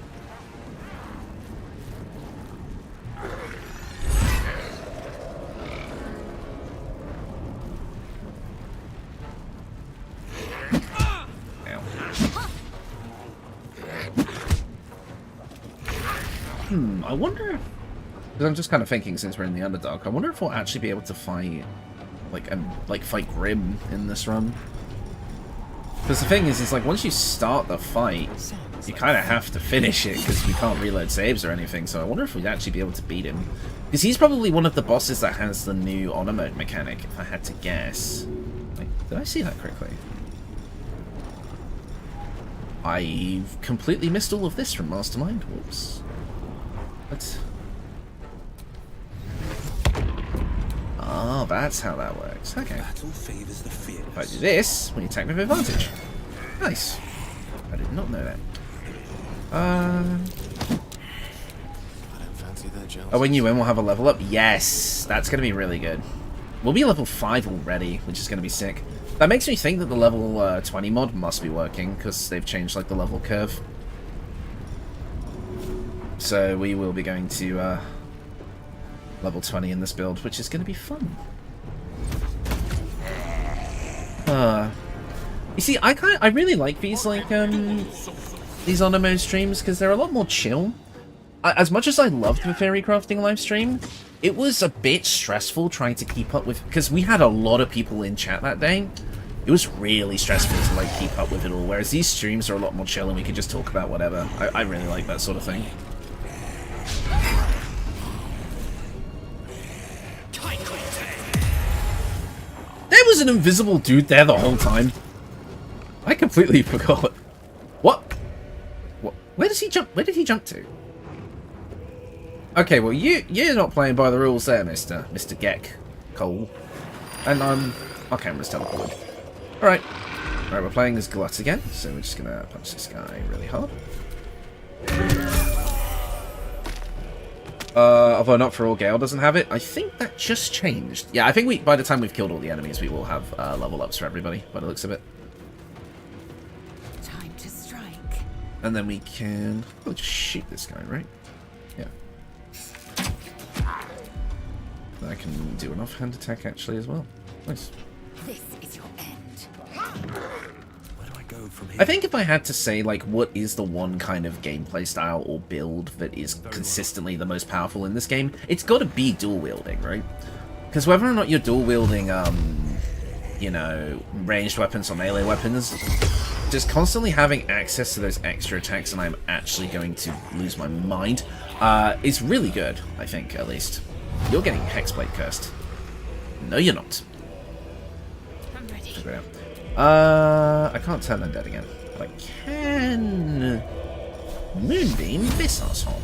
I wonder if, because I'm just kind of thinking, since we're in the Underdark, I wonder if we'll actually be able to fight, fight Grim in this run. Because the thing is like, once you start the fight, you kind of have to finish it, because we can't reload saves or anything, so I wonder if we'd actually be able to beat him. Because he's probably one of the bosses that has the new honor mode mechanic, if I had to guess. Like, did I see that correctly? I've completely missed all of this from Mastermind. Whoops. What? Oh, that's how that works. Okay. If I do this, we attack with advantage. Nice. I did not know that. Oh, when you win, we'll have a level up. Yes, that's going to be really good. We'll be level 5 already, which is going to be sick. That makes me think that the level 20 mod must be working, because they've changed like the level curve. So we will be going to level 20 in this build, which is going to be fun. You see, I really like these these honor mode streams, because they're a lot more chill. As much as I loved the fairy crafting live stream, it was a bit stressful trying to keep up with, because we had a lot of people in chat that day. It was really stressful to like keep up with it all, whereas these streams are a lot more chill and we can just talk about whatever. I really like that sort of thing. There was an invisible dude there the whole time. I completely forgot. What? Where does he jump? Where did he jump to? Okay, well you're not playing by the rules there, Mr. Gek Cole. And our camera's teleported. Alright. Alright, we're playing as Glut again, so we're just gonna punch this guy really hard. Although not for all, Gale doesn't have it. I think that just changed. Yeah, I think by the time we've killed all the enemies, we will have level ups for everybody, by the looks of it. Time to strike. And then we can just shoot this guy, right? Yeah. I can do an offhand attack actually as well. Nice. This is your end. Where do I go from here? I think if I had to say, like, what is the one kind of gameplay style or build that is consistently the most powerful in this game, it's got to be dual wielding, right? Because whether or not you're dual wielding, you know, ranged weapons or melee weapons, just constantly having access to those extra attacks, and I'm actually going to lose my mind, is really good, I think, at least. You're getting Hexblade cursed. No, you're not. I'm ready. I can't turn undead again, but I can moonbeam this asshole.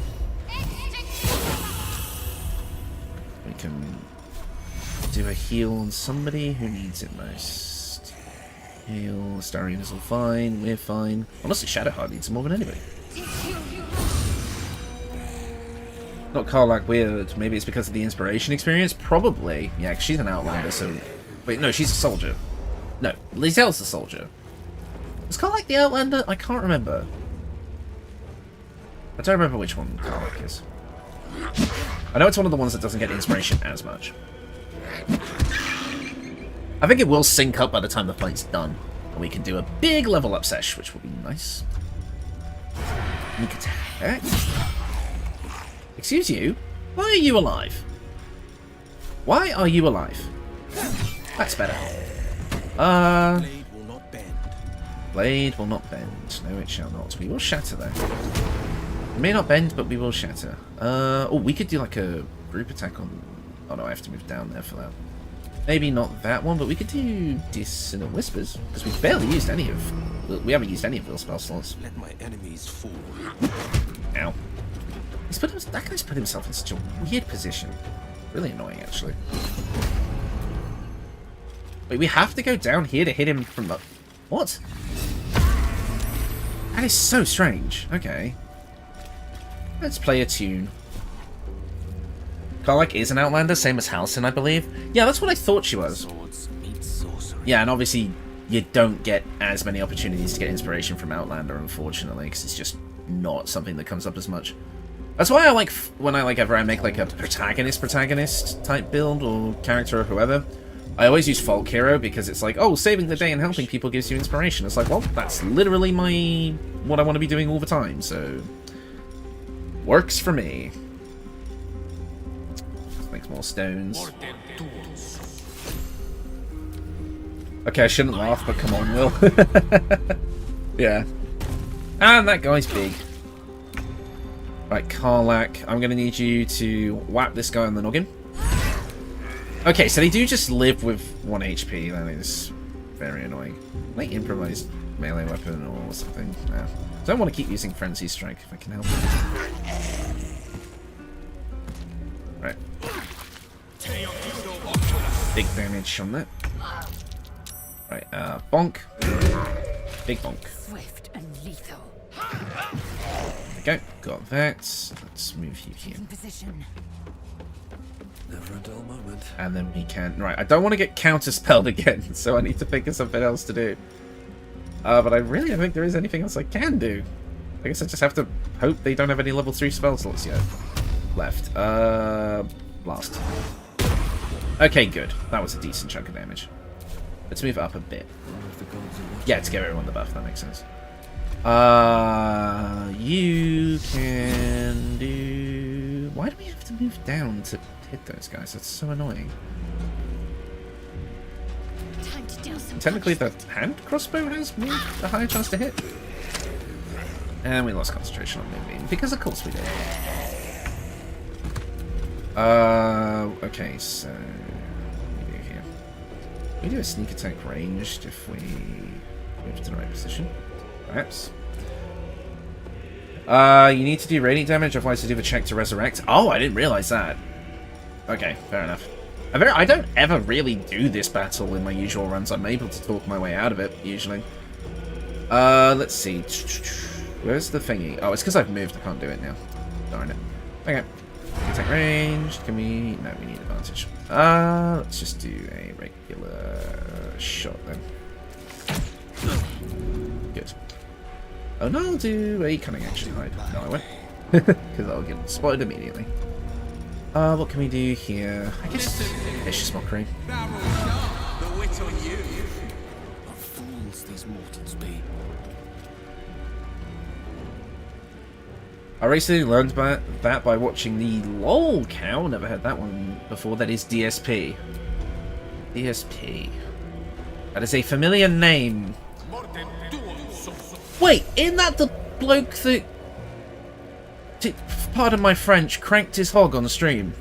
We can do a heal on somebody who needs it most. Heal, Starion is all fine, we're fine. Honestly, Shadowheart needs it more than anybody. Not Karlak weird, maybe it's because of the inspiration experience? Probably. Yeah, 'cause she's an outlander, so... Wait, no, she's a soldier. No, Lizel's the soldier. Is Karlak the outlander? I can't remember. I don't remember which one Karlak is. I know it's one of the ones that doesn't get inspiration as much. I think it will sync up by the time the fight's done. And we can do a big level up sesh, which will be nice. Sneak attack. Excuse you? Why are you alive? Why are you alive? That's better. Blade will not bend. Blade will not bend. No, it shall not. We will shatter, though. It may not bend, but we will shatter. Oh, we could do like a group attack on... Oh no, I have to move down there for that. Maybe not that one, but we could do Dissonant Whispers, because we've barely used any of... We haven't used any of those spell slots. Let my enemies fall. Ow. That guy's put himself in such a weird position. Really annoying, actually. Wait, we have to go down here to hit him from the... What? That is so strange. Okay. Let's play a tune. Karlak is an outlander, same as Halcyon, I believe. Yeah, that's what I thought she was. Swords meet sorcery. Yeah, and obviously you don't get as many opportunities to get inspiration from Outlander, unfortunately, because it's just not something that comes up as much. That's why I like, when I ever make like a protagonist type build or character or whoever, I always use Folk Hero because it's like, oh, saving the day and helping people gives you inspiration. It's like, well, that's literally what I want to be doing all the time, so works for me. Let's make more stones. Okay, I shouldn't laugh, but come on, Will. Yeah. And that guy's big. Right, Karlak, I'm going to need you to whap this guy on the noggin. Okay, so they do just live with 1 HP. That is very annoying. Like improvised melee weapon or something. No. Don't want to keep using Frenzy Strike if I can help it. Right. Big damage on that. Right, bonk. Big bonk. Swift and lethal. There we go, got that. Let's move you here. In position. Never a dull moment. And then we can... Right, I don't want to get counterspelled again, so I need to think of something else to do. But I really don't think there is anything else I can do. I guess I just have to hope they don't have any level 3 spell slots yet left. Blast. Okay, good. That was a decent chunk of damage. Let's move up a bit. Yeah, to give everyone the buff, that makes sense. You can do... Why do we have to move down to hit those guys? That's so annoying. Time to deal some Technically, the hand crossbow has a higher chance to hit. And we lost concentration on Moonbeam, because of course we did. Okay, so... What do we do here? We do a sneak attack ranged if we move to the right position. Perhaps. You need to do radiant damage, otherwise to do the check to resurrect. Oh, I didn't realize that. Okay, fair enough. I don't ever really do this battle in my usual runs. I'm able to talk my way out of it, usually. Let's see. Where's the thingy? Oh, it's because I've moved. I can't do it now. Darn it. Okay. attack range. Can we? No, we need advantage. Let's just do a regular shot then. Good. Oh no, I'll do a cunning action hide. No, I won't. Because I'll get spotted immediately. What can we do here? I guess vicious mockery. What fools these mortals be. I recently learned about that by watching the LOL cow. Never heard that one before. That is DSP. DSP. That is a familiar name. Wait, isn't that the bloke that, pardon my French, cranked his hog on the stream?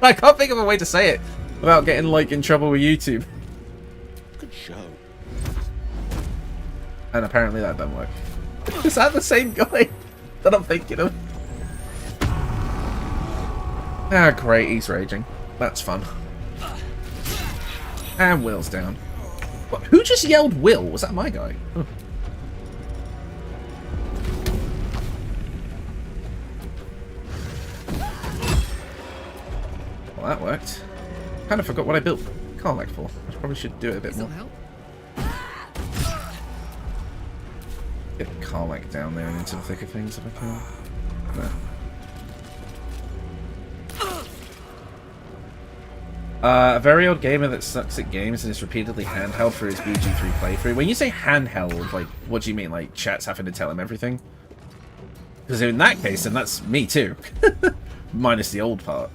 I can't think of a way to say it without getting like in trouble with YouTube. Good show. And apparently that doesn't work. Is that the same guy that I'm thinking of? Ah, great, he's raging. That's fun. And Will's down. What, who just yelled Will? Was that my guy? Huh. Well, that worked. Kind of forgot what I built Carlac for. I probably should do it a bit more. Get Carlac down there and into the thick of things if I can. No. A very old gamer that sucks at games and is repeatedly handheld for his BG3 playthrough. When you say handheld, like, what do you mean? Like, chat's having to tell him everything? Because in that case, then that's me too. Minus the old part.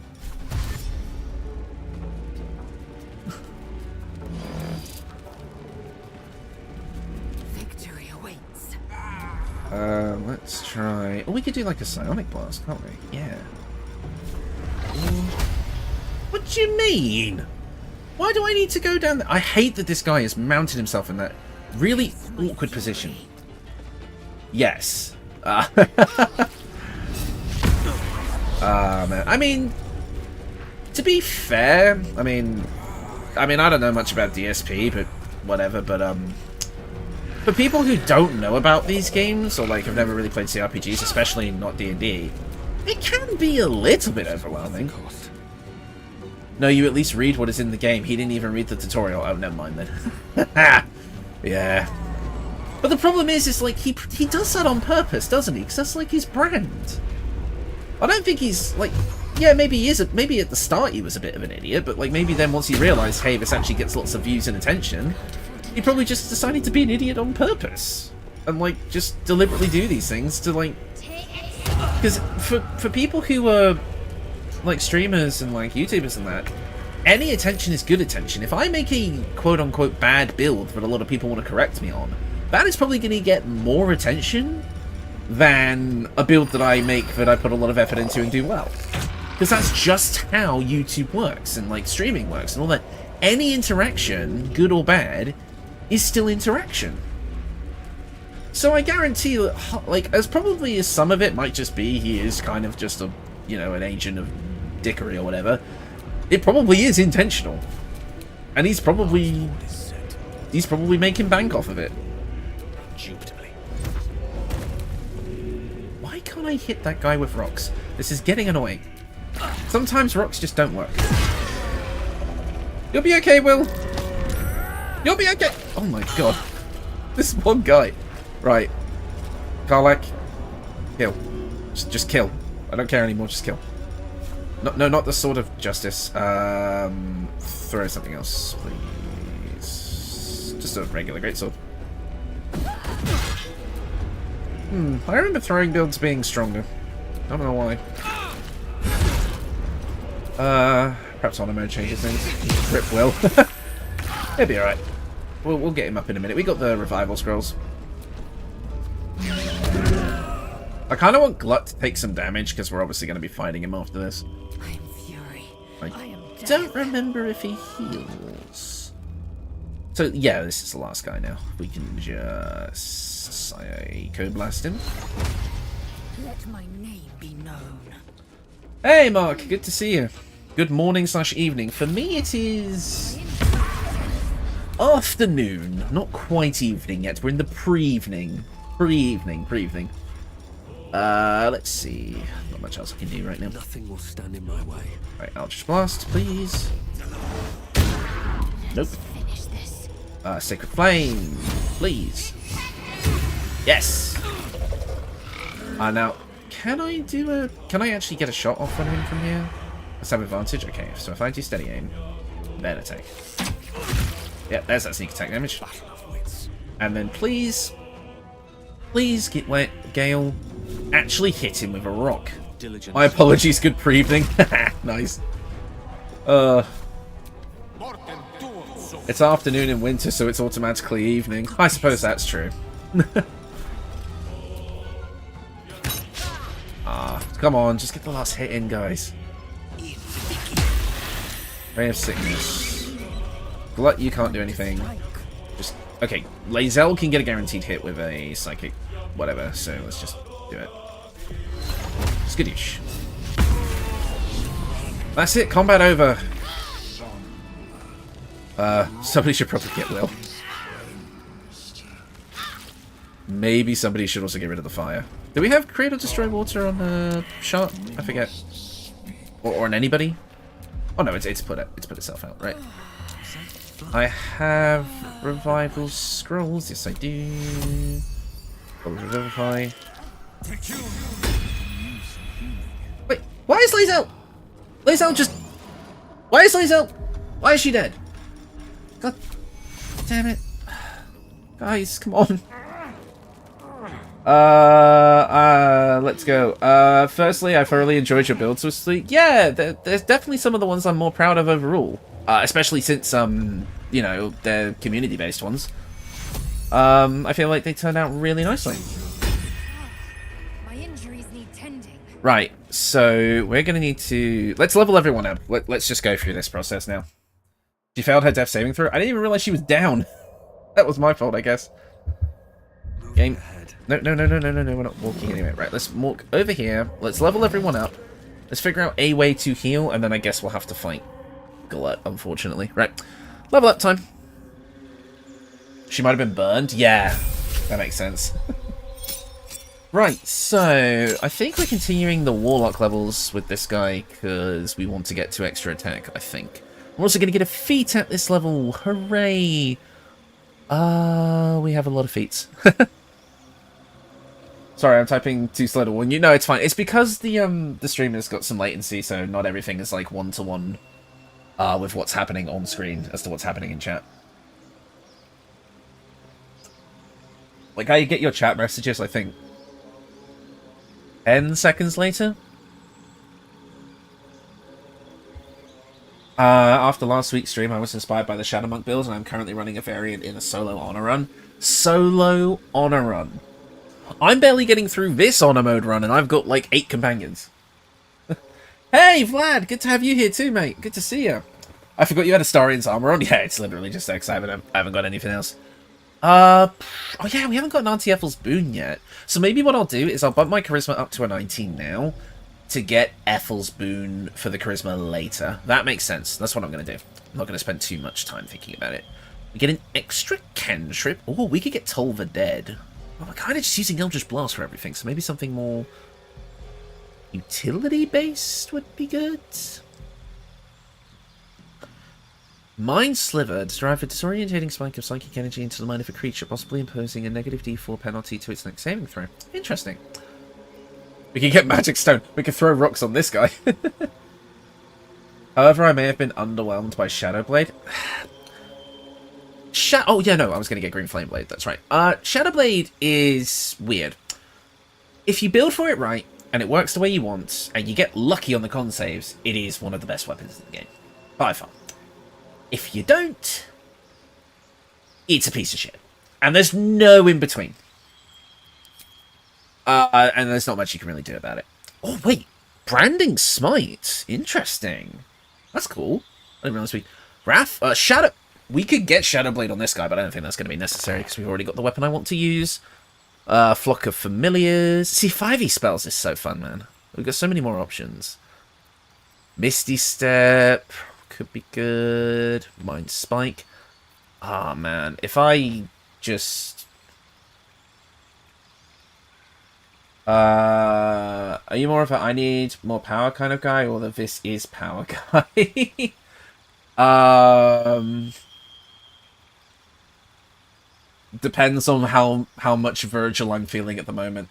Victory awaits. Let's try... Oh, we could do like a psionic blast, can't we? Yeah. What do you mean? Why do I need to go down there? I hate that this guy has mounted himself in that really awkward position. Yes. Man. I mean, to be fair, I mean, I don't know much about DSP, but whatever. But for people who don't know about these games or like have never really played CRPGs, especially not D&D, it can be a little bit overwhelming. No, you at least read what is in the game. He didn't even read the tutorial. Oh, never mind then. Yeah. But the problem is like, he does that on purpose, doesn't he? Because that's like his brand. I don't think he's like... Yeah, maybe he is. Maybe at the start he was a bit of an idiot, but like maybe then once he realised, hey, this actually gets lots of views and attention, he probably just decided to be an idiot on purpose. And like, just deliberately do these things to like... Because for people who are... like streamers and like YouTubers and that, any attention is good attention. If I make a quote-unquote bad build that a lot of people want to correct me on, that is probably going to get more attention than a build that I make that I put a lot of effort into and do well. Because that's just how YouTube works and like streaming works and all that. Any interaction, good or bad, is still interaction. So I guarantee that, like, as probably as some of it might just be he is kind of just a, you know, an agent of dickery or whatever, it probably is intentional, and he's probably making bank off of it. Indubitably. Why can't I hit that guy with rocks? This is getting annoying. Sometimes rocks just don't work. You'll be okay, Will. You'll be okay. Oh my god, this one guy. Right, Carlac, kill. Just kill. I don't care anymore. Just kill. No, not the sword of justice. Throw something else, please. Just a regular greatsword. I remember throwing builds being stronger. I don't know why. Perhaps on a mode changes things. Rip Will. He'll be alright. We'll get him up in a minute. We got the revival scrolls. I kind of want Glut to take some damage because we're obviously going to be fighting him after this. I am fury. I don't remember if he heals. So yeah, this is the last guy now. We can just Psycho Blast him. Let my name be known. Hey Mark, good to see you. Good morning / evening. For me it is afternoon. Not quite evening yet. We're in the pre-evening. Pre-evening. Let's see. Not much else I can do right now. Nothing will stand in my way. Right, Eldritch Blast, please. Nope. Finish this. Sacred Flame, please. Yes. Now, can I actually get a shot off on him from here? Let's have advantage. Okay, so if I do steady aim, then attack. Yeah, there's that sneak attack damage. And then please get wet, Gale. Actually hit him with a rock. My apologies, good pre-evening. Nice. It's afternoon in winter, so it's automatically evening. I suppose that's true. Come on, just get the last hit in, guys. Ray of Sickness. Glut, you can't do anything. Just okay. Lae'zel can get a guaranteed hit with a psychic, whatever. So let's just do it. Skadoosh. That's it. Combat over. Somebody should probably get Will. Maybe somebody should also get rid of the fire. Do we have create or destroy water on the shot? I forget. Or on anybody? Oh no, it's put itself out, right? I have revival scrolls. Yes, I do. Revivify. Wait, why is Lae'zel? Lae'zel just. Why is Lae'zel? Why is she dead? God damn it, guys, come on. Let's go. Firstly, I thoroughly enjoyed your builds this week. Yeah, there's definitely some of the ones I'm more proud of overall. Especially since, you know, they're community-based ones. I feel like they turned out really nicely. My injuries need tending. Right, so we're gonna need to... Let's level everyone up. Let's just go through this process now. She failed her death saving throw. I didn't even realize she was down. That was my fault, I guess. Game. No, we're not walking anywhere. Right, let's walk over here. Let's level everyone up. Let's figure out a way to heal, and then I guess we'll have to fight Glut, unfortunately. Right, level up time. She might have been burned. Yeah, that makes sense. Right, so I think we're continuing the Warlock levels with this guy because we want to get 2 extra attack, I think. We're also going to get a feat at this level. Hooray! We have a lot of feats. Sorry, I'm typing too slow to warn you. No, it's fine. It's because the stream has got some latency, so not everything is like one-to-one with what's happening on screen as to what's happening in chat. Like, I get your chat messages, I think, 10 seconds later. After last week's stream, I was inspired by the Shadow Monk build, and I'm currently running a variant in a solo honor run. Solo honor run. I'm barely getting through this honor mode run, and I've got like 8 companions. Hey, Vlad! Good to have you here too, mate. Good to see you. I forgot you had Astarian's armor on. Yeah, it's literally just X. I haven't got anything else. Oh yeah, we haven't got an Auntie Ethel's boon yet. So maybe what I'll do is I'll bump my charisma up to a 19 now to get Ethel's boon for the charisma later. That makes sense. That's what I'm going to do. I'm not going to spend too much time thinking about it. We get an extra cantrip. Oh, we could get Toll the Dead. Well, we're kind of just using Eldritch Blast for everything, so maybe something more utility-based would be good. Mind Sliver. Derive a disorientating spike of psychic energy into the mind of a creature, possibly imposing a negative d4 penalty to its next saving throw. Interesting. We can get Magic Stone. We can throw rocks on this guy. However, I may have been underwhelmed by Shadowblade. Oh, yeah, no, I was going to get Green Flame Blade. That's right. Shadowblade is weird. If you build for it right, and it works the way you want, and you get lucky on the con saves, it is one of the best weapons in the game. By far. If you don't, it's a piece of shit. And there's no in-between. And there's not much you can really do about it. Oh, wait. Branding Smite. Interesting. That's cool. I didn't realize we... Wrath? Shadow... We could get Shadowblade on this guy, but I don't think that's going to be necessary because we've already got the weapon I want to use. Flock of Familiars. See, 5e spells is so fun, man. We've got so many more options. Misty Step... Could be good. Mind Spike. Ah, man. If I just... Are you more of a I need more power kind of guy, or the this is power guy? Depends on how much Virgil I'm feeling at the moment.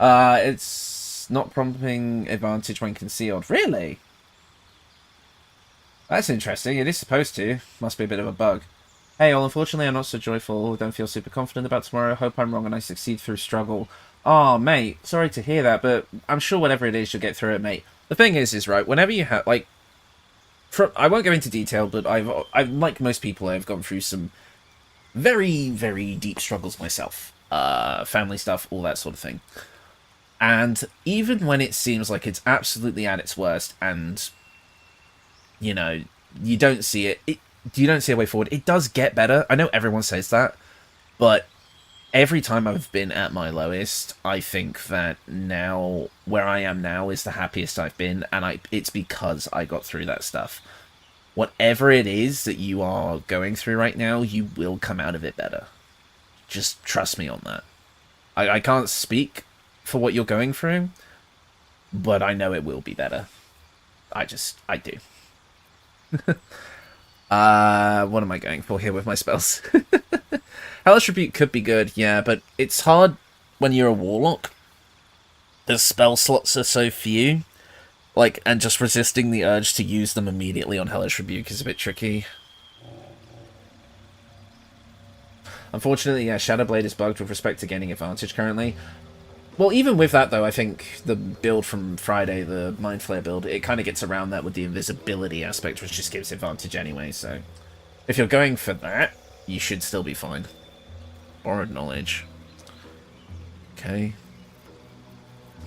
It's not prompting advantage when concealed. Really? That's interesting. It is supposed to. Must be a bit of a bug. Hey, all, unfortunately I'm not so joyful. Don't feel super confident about tomorrow. Hope I'm wrong and I succeed through struggle. Oh, mate. Sorry to hear that, but I'm sure whatever it is, you'll get through it, mate. The thing is right, whenever you have, like... I won't go into detail, but I've like most people, I've gone through some very, very deep struggles myself. Family stuff, all that sort of thing. And even when it seems like it's absolutely at its worst and, you know, you don't see it, you don't see a way forward, it does get better. I know everyone says that, but every time I've been at my lowest, I think that now, where I am now, is the happiest I've been, and it's because I got through that stuff. Whatever it is that you are going through right now, you will come out of it better. Just trust me on that. I can't speak for what you're going through, but I know it will be better. I do. What am I going for here with my spells? Hellish Rebuke could be good, yeah, but it's hard when you're a Warlock. The spell slots are so few, and just resisting the urge to use them immediately on Hellish Rebuke is a bit tricky. Unfortunately, yeah, Shadowblade is bugged with respect to gaining advantage currently. Well, even with that, though, I think the build from Friday, the Mind Flayer build, it kind of gets around that with the invisibility aspect, which just gives advantage anyway, so... If you're going for that, you should still be fine. Borrowed Knowledge. Okay.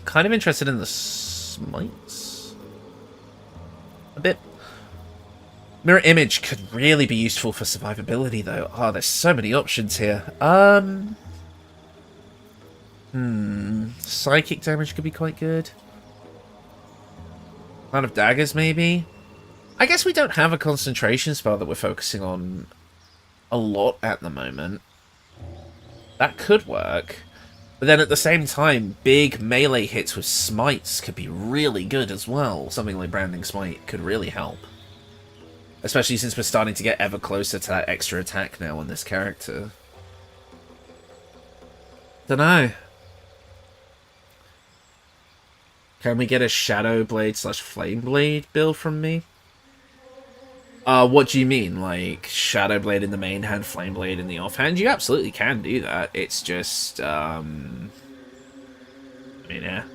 Kind of interested in the smites. A bit. Mirror Image could really be useful for survivability, though. Oh, there's so many options here. Psychic damage could be quite good. Cloud of Daggers, maybe? I guess we don't have a concentration spell that we're focusing on a lot at the moment. That could work. But then at the same time, big melee hits with smites could be really good as well. Something like Branding Smite could really help. Especially since we're starting to get ever closer to that extra attack now on this character. Dunno. Can we get a Shadow Blade / Flame Blade build from me? What do you mean? Like, Shadow Blade in the main hand, Flame Blade in the offhand? You absolutely can do that. It's just, I mean, yeah.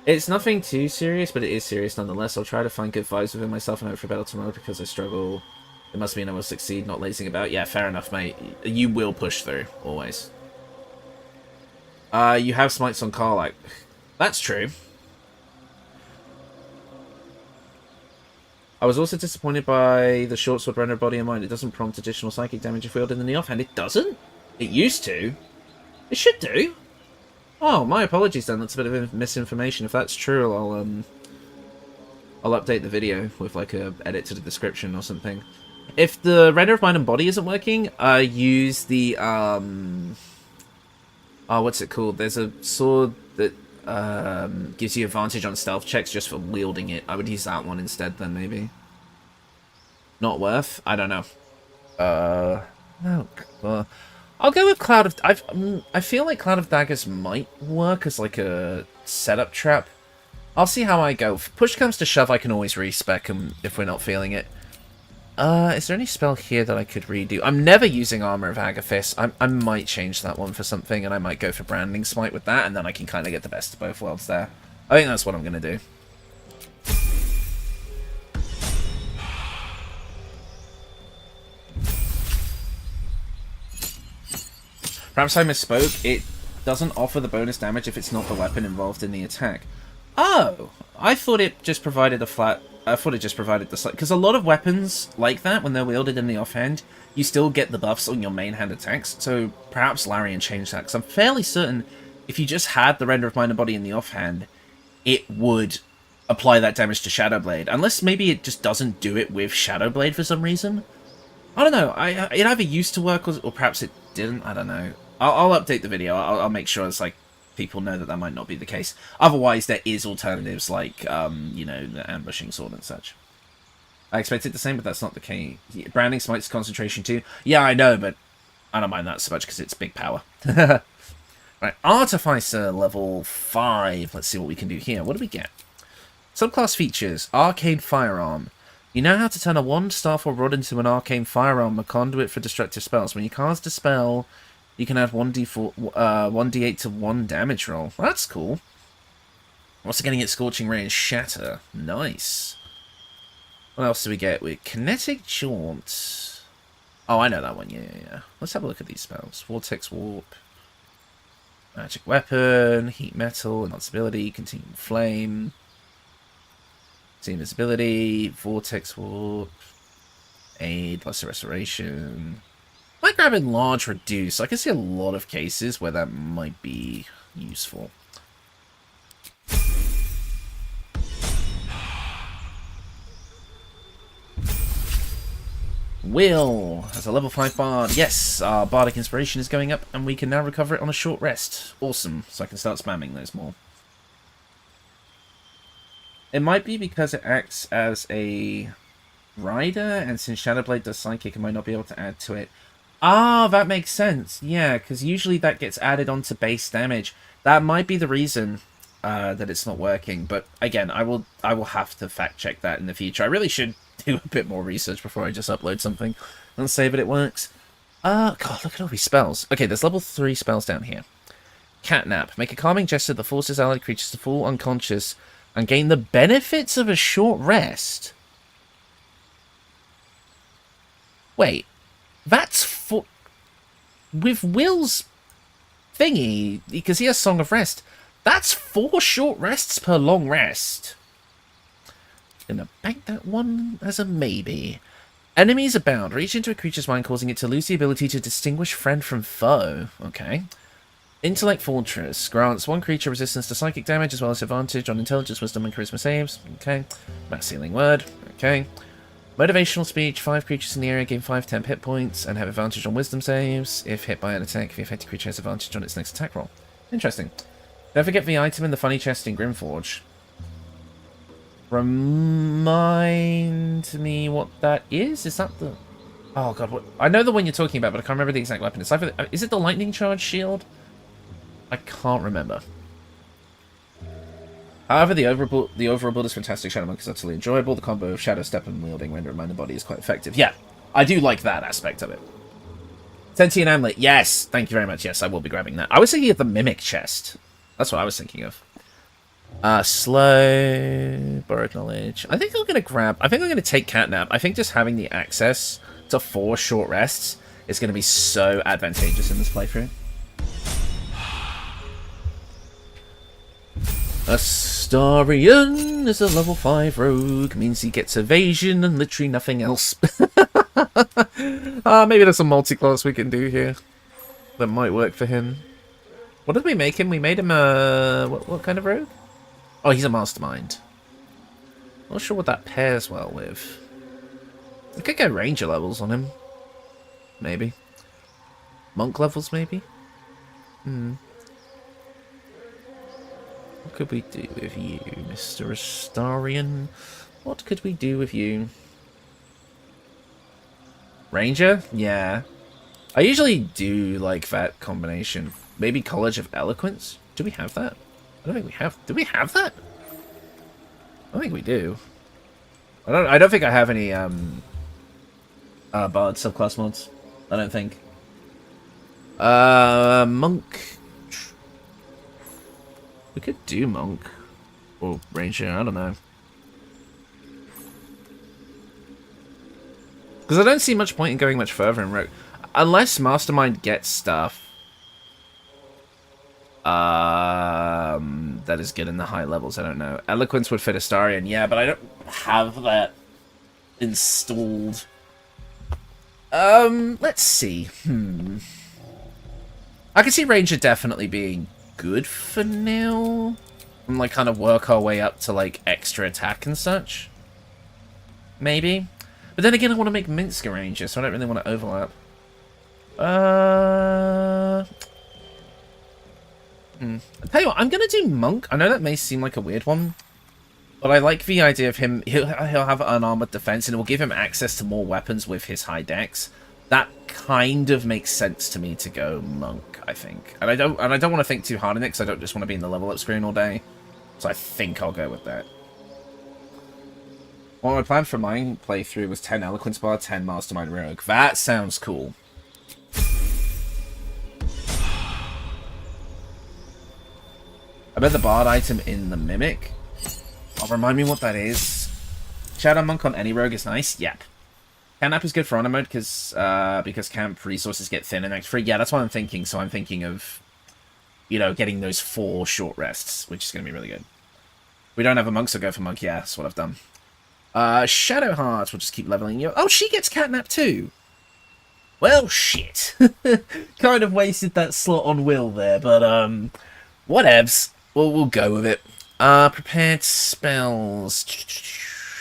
It's nothing too serious, but it is serious nonetheless. I'll try to find good vibes within myself and hope for better tomorrow because I struggle. It must mean I will succeed, not lazing about. Yeah, fair enough, mate. You will push through, always. You have smites on Karlach. That's true. I was also disappointed by the short sword render body and mind. It doesn't prompt additional psychic damage if wielded in the offhand. It doesn't? It used to. It should do. Oh, my apologies then. That's a bit of misinformation. If that's true, I'll update the video with like a edit to the description or something. If the render of mind and body isn't working, use the what's it called? There's a sword that gives you advantage on stealth checks just for wielding it. I would use that one instead then, maybe. Not worth? I don't know. No. I'll go with Cloud of... I feel like Cloud of Daggers might work as like a setup trap. I'll see how I go. If push comes to shove, I can always respec them if we're not feeling it. Is there any spell here that I could redo? I'm never using Armor of Agathis. I might change that one for something, and I might go for Branding Smite with that, and then I can kind of get the best of both worlds there. I think that's what I'm going to do. Perhaps I misspoke. It doesn't offer the bonus damage if it's not the weapon involved in the attack. Oh! I thought it just provided a flat... I thought it just provided the... Because a lot of weapons like that, when they're wielded in the offhand, you still get the buffs on your main hand attacks, so perhaps Larian changed that, because I'm fairly certain if you just had the Render of Mind and Body in the offhand, it would apply that damage to Shadowblade. Unless maybe it just doesn't do it with Shadowblade for some reason. I don't know. It either used to work or perhaps it didn't. I don't know. I'll update the video. I'll make sure it's like people know that might not be the case. Otherwise, there is alternatives like you know, the ambushing sword and such. I expected the same, but that's not the case. Branding smites concentration too. Yeah, I know, but I don't mind that so much because it's big power. Right, Artificer level 5. Let's see what we can do here. What do we get? Subclass features. Arcane firearm. You know how to turn a wand, staff, or rod into an arcane firearm, a conduit for destructive spells. When you cast a spell, you can add 1d8 to 1 damage roll. That's cool. Also getting it Scorching Ray and Shatter. Nice. What else do we get? With Kinetic Jaunt. Oh, I know that one. Yeah. Let's have a look at these spells. Vortex Warp. Magic Weapon. Heat Metal. Invincibility. Continuing Flame. Invisibility. Vortex Warp. Aid. Plus Restoration. Might grab Enlarge, Reduce. I can see a lot of cases where that might be useful. Will has a level 5 bard. Yes, our bardic inspiration is going up, and we can now recover it on a short rest. Awesome, so I can start spamming those more. It might be because it acts as a rider, and since Shadowblade does psychic, I might not be able to add to it. Ah, that makes sense. Yeah, because usually that gets added onto base damage. That might be the reason that it's not working. But again, I will have to fact check that in the future. I really should do a bit more research before I just upload something and say that it works. God, look at all these spells. Okay, there's level 3 spells down here. Catnap. Make a calming gesture that forces allied creatures to fall unconscious and gain the benefits of a short rest. Wait, that's for... With Will's thingy, because he has Song of Rest, that's 4 short rests per long rest. Gonna bank that one as a maybe. Enemies abound. Reach into a creature's mind, causing it to lose the ability to distinguish friend from foe. Okay. Intellect Fortress. Grants one creature resistance to psychic damage as well as advantage on intelligence, wisdom, and charisma saves. Okay. Mass Healing Word. Okay. Motivational Speech. 5 creatures in the area gain 5 temp hit points and have advantage on wisdom saves. If hit by an attack, the affected creature has advantage on its next attack roll. Interesting. Don't forget the item in the funny chest in Grimforge. Remind me what that is? Is that the... Oh god, what... I know the one you're talking about, but I can't remember the exact weapon. It's either... Is it the lightning charge shield? I can't remember. However, the overall build is fantastic. Shadow Monk is utterly enjoyable. The combo of Shadow Step and wielding Render and Mind and Body is quite effective. Yeah, I do like that aspect of it. Sentient Amulet. Yes, thank you very much. Yes, I will be grabbing that. I was thinking of the Mimic chest. That's what I was thinking of. Slow, Borrowed Knowledge. I think I'm going to take Catnap. I think just having the access to 4 short rests is going to be so advantageous in this playthrough. Astarion is a level 5 rogue. Means he gets evasion and literally nothing else. Maybe there's some multi-class we can do here that might work for him. What did we make him? We made him a... What kind of rogue? Oh, he's a mastermind. Not sure what that pairs well with. We could go ranger levels on him. Maybe. Monk levels, maybe? What could we do with you, Mr. Astarion? What could we do with you? Ranger? Yeah. I usually do like that combination. Maybe College of Eloquence? Do we have that? I don't think we have... Do we have that? I think we do. I don't think I have any Bard subclass mods. I don't think. Monk. We could do Monk. Or Ranger, I don't know. Because I don't see much point in going much further in Rogue. Unless Mastermind gets stuff. That is good in the high levels, I don't know. Eloquence would fit Astarion, yeah, but I don't have that installed. Let's see. I can see Ranger definitely being good for now. And like kind of work our way up to like extra attack and such. Maybe. But then again, I want to make Minsk a Ranger, so I don't really want to overlap. tell you what, I'm going to do Monk. I know that may seem like a weird one, but I like the idea of him. He'll have unarmored defense, and it will give him access to more weapons with his high dex. That kind of makes sense to me to go Monk, I think. And I don't want to think too hard on it, because I don't just want to be in the level up screen all day. So I think I'll go with that. Well, my plan for my playthrough was 10 Eloquence Bar, 10 Mastermind Rogue. That sounds cool. I bet the Bard item in the Mimic. Oh, remind me what that is. Shadow Monk on any rogue is nice. Yep. Camp is good for honor mode because camp resources get thin in Act 3. Yeah, that's what I'm thinking. So I'm thinking of, you know, getting those 4 short rests, which is going to be really good. We don't have a monk, so go for monk. Yeah, that's what I've done. Shadowheart, we'll just keep leveling you. Oh, she gets catnap too. Well, shit. Kind of wasted that slot on Will there, but whatevs. We'll go with it. Prepared spells.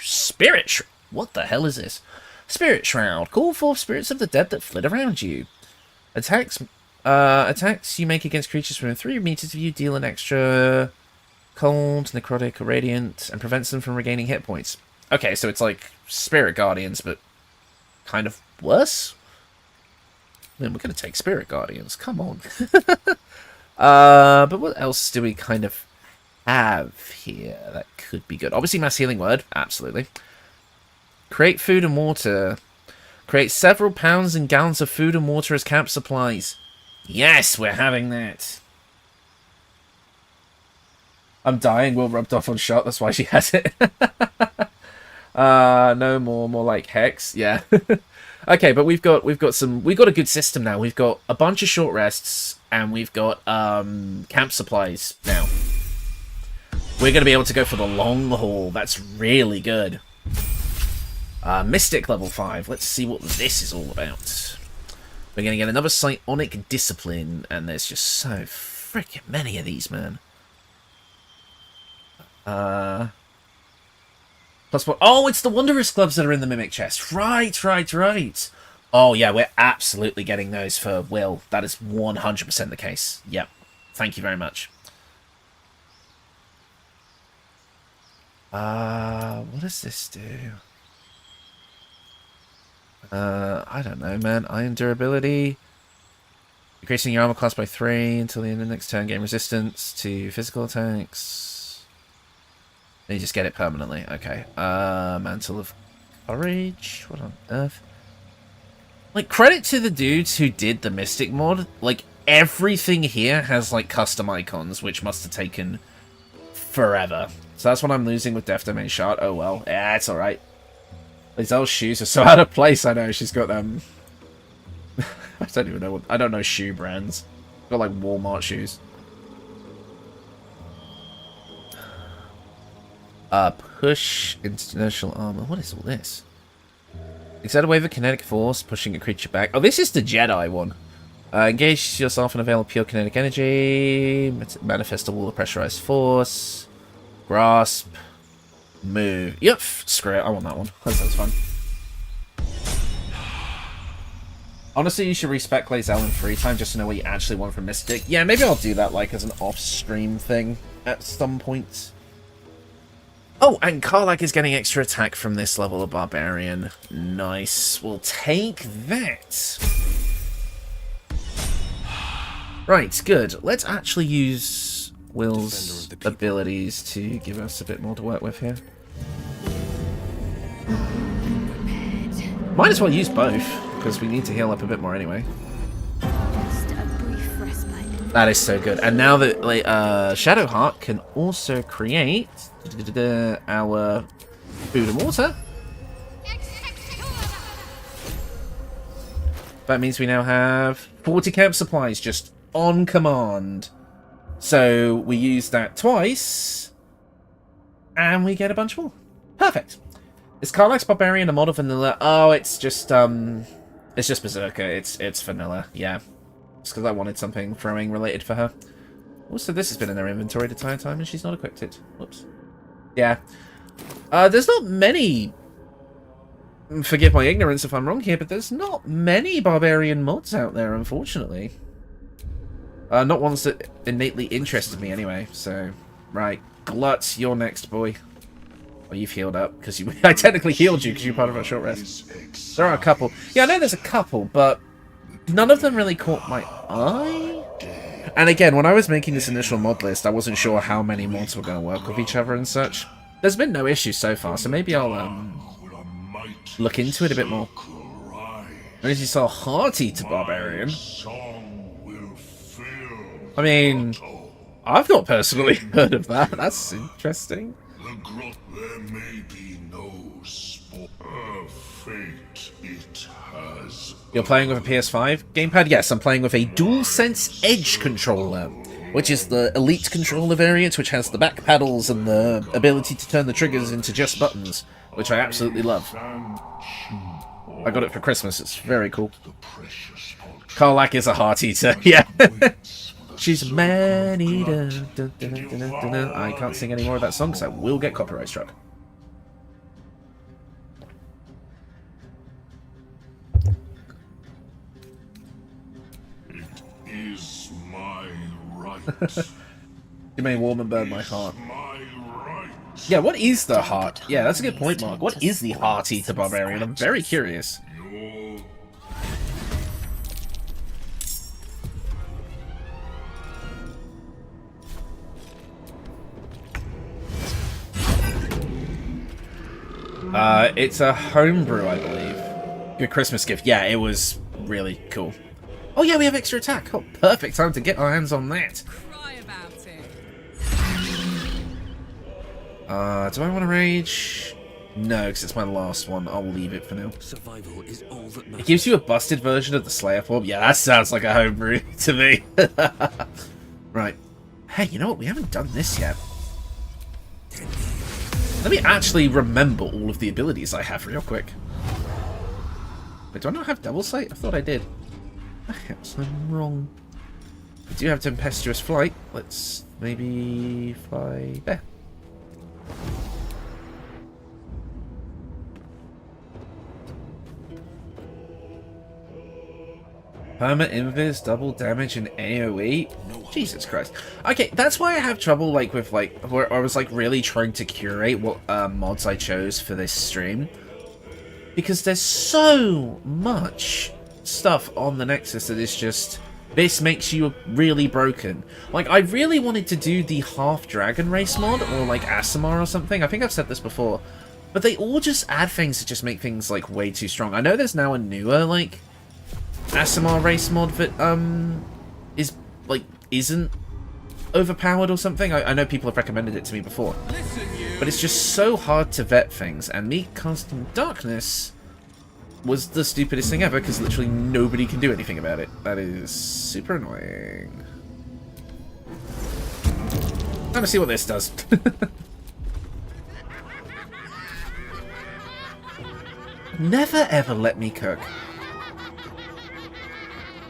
Spirit Shroud. What the hell is this? Spirit Shroud. Call forth spirits of the dead that fled around you. Attacks you make against creatures within 3 meters of you deal an extra cold, necrotic, or radiant, and prevents them from regaining hit points. Okay, so it's like Spirit Guardians, but kind of worse? I mean, we're going to take Spirit Guardians. Come on. But what else do we kind of have here that could be good? Obviously, Mass Healing Word. Absolutely. Create food and water. Create several pounds and gallons of food and water as camp supplies. Yes, we're having that. I'm dying. Will rubbed off on shot. That's why she has it. No more like Hex. Yeah. Okay, but we've got a good system now. We've got a bunch of short rests, and we've got camp supplies now. We're going to be able to go for the long haul. That's really good. Mystic level 5. Let's see what this is all about. We're going to get another psionic discipline, and there's just so freaking many of these, man. Plus what? Oh, it's the Wondrous Gloves that are in the Mimic chest. Right. Oh, yeah, we're absolutely getting those for Will. That is 100% the case. Yep. Thank you very much. What does this do? I don't know, man. Iron durability. Increasing your armor class by 3 until the end of the next turn. Gain resistance to physical attacks. And you just get it permanently. Okay. Mantle of Courage. What on earth? Like, credit to the dudes who did the Mystic mod. Like, everything here has, like, custom icons, which must have taken forever. So that's what I'm losing with Death Domain Shard. Oh, well. Yeah, it's alright. Lizelle's shoes are so out of place. I know she's got them. I don't even know what. I don't know shoe brands. Got like Walmart shoes. Push international armor. What is all this? Exert a wave of kinetic force, pushing a creature back. Oh, this is the Jedi one. Engage yourself in a veil of pure kinetic energy. Manifest a wall of pressurized force. Grasp. Move. Yep, screw it. I want that one. That sounds fun. Honestly, you should respec Lae'zel in free time just to know what you actually want from Mystic. Yeah, maybe I'll do that like as an off-stream thing at some point. Oh, and Karlach is getting extra attack from this level of Barbarian. Nice. We'll take that. Right, good. Let's actually use Will's abilities to give us a bit more to work with here. Might as well use both, because we need to heal up a bit more anyway. Just a brief respite. That is so good. And now that Shadowheart can also create our food and water. That means we now have 40 camp supplies just on command. So we use that twice, and we get a bunch more. Perfect. Is Karlach's Barbarian a mod of vanilla? Oh, it's just Berserker. It's vanilla. Yeah, just because I wanted something throwing related for her. Also, this has been in her inventory the entire time, and she's not equipped it. Whoops. Yeah. There's not many. Forgive my ignorance if I'm wrong here, but there's not many Barbarian mods out there, unfortunately. Not ones that innately interested me anyway, so... Right, Glut, you're next, boy. Well, you've healed up, because I technically healed you because you're part of a short rest. There are a couple. Yeah, I know there's a couple, but none of them really caught my eye. And again, when I was making this initial mod list, I wasn't sure how many mods were going to work with each other and such. There's been no issues so far, so maybe I'll look into it a bit more. As you saw, Hearty to Barbarian. I mean, I've not personally heard of that. That's interesting. There may be no spore. Fate it has. You're playing with a PS5 gamepad? Yes, I'm playing with a DualSense Edge controller, which is the Elite controller variant, which has the back paddles and the ability to turn the triggers into just buttons, which I absolutely love. I got it for Christmas. It's very cool. Karlak is a heart eater. Yeah. She's a man-eater. I can't sing any more of that song because I will get copyright struck. It is my right. You may warm and burn my heart. My right. Yeah, what is the heart? Yeah, that's a good point, Mark. What is the heart eater barbarian? I'm very curious. It's a homebrew, I believe. Good Christmas gift. Yeah, it was really cool. Oh yeah, we have extra attack. Oh, perfect time to get our hands on that. Cry about it. Do I want to rage? No, because it's my last one. I'll leave it for now. Survival is all that matters. It gives you a busted version of the Slayer form. Yeah, that sounds like a homebrew to me. Right. Hey, you know what? We haven't done this yet. Let me actually remember all of the abilities I have real quick. Wait, do I not have double sight? I thought I did. Perhaps I'm wrong. I do have tempestuous flight. Let's maybe fly there. Perma invis, double damage, and AoE. Jesus Christ. Okay, that's why I have trouble with where I was really trying to curate what mods I chose for this stream, because there's so much stuff on the Nexus that is just, this makes you really broken. Like, I really wanted to do the half dragon race mod, or Aasimar or something. I think I've said this before, but they all just add things that just make things way too strong. I know there's now a newer Aasimar race mod that isn't overpowered or something. I know people have recommended it to me before, but it's just so hard to vet things, and me casting darkness was the stupidest thing ever because literally nobody can do anything about it. That is super annoying. I'm gonna see what this does. Never ever let me cook.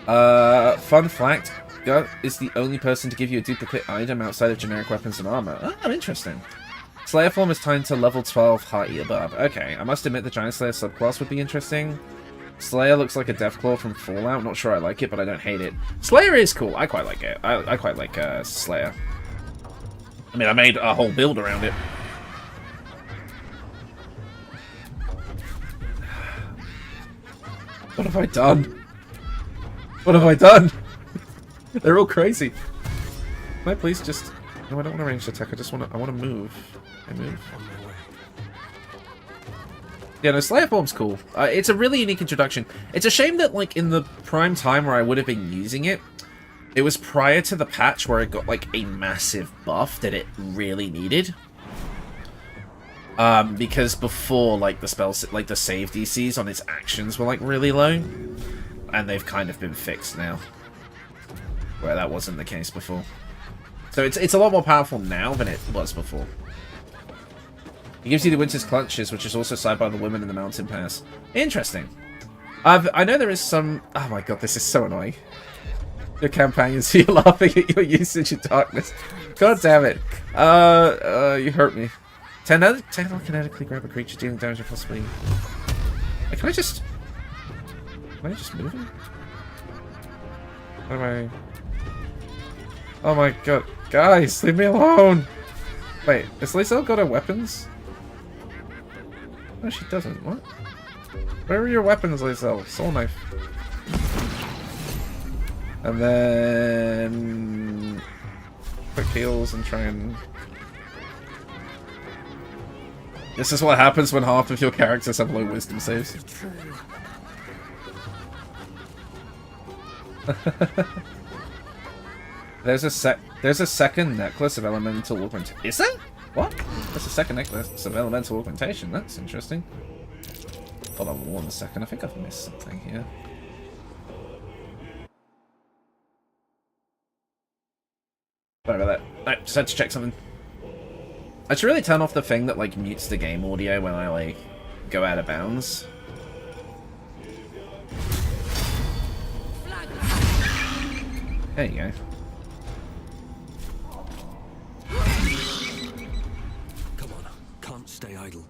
Fun fact, Gut is the only person to give you a duplicate item outside of generic weapons and armor. Oh, interesting. Slayer form is timed to level 12 Hearty above. Okay, I must admit the Giant Slayer subclass would be interesting. Slayer looks like a Deathclaw from Fallout. Not sure I like it, but I don't hate it. Slayer is cool. I quite like it. I quite like Slayer. I mean, I made a whole build around it. What have I done? What have I done? They're all crazy. Can I please just... No, I don't want to ranged attack. I want to move. I move. Yeah, no, Slayer form's cool. It's a really unique introduction. It's a shame that, in the prime time where I would have been using it, it was prior to the patch where it got, a massive buff that it really needed. Because before, the spells, the save DCs on its actions were, really low. And they've kind of been fixed now, where that wasn't the case before. So it's a lot more powerful now than it was before. It gives you the Winter's Clutches, which is also side by the Women in the Mountain Pass. Interesting. I know there is some... Oh my god, this is so annoying. Your companions, you're laughing at your usage of darkness. God damn it. You hurt me. Telekinetically grab a creature dealing damage or possibly... Can I just move him? What am I... Oh my god. Guys, leave me alone! Wait, has Lizelle got her weapons? No, she doesn't. What? Where are your weapons, Lizelle? Soul knife. And then... quick heals and try and... This is what happens when half of your characters have low wisdom saves. There's a second necklace of elemental augmentation. Is there? What? There's a second necklace of elemental augmentation. That's interesting. Hold on 1 second. I think I've missed something here. Sorry about that. No, just had to check something. I should really turn off the thing that like mutes the game audio when I like go out of bounds. There you go. Come on, can't stay idle.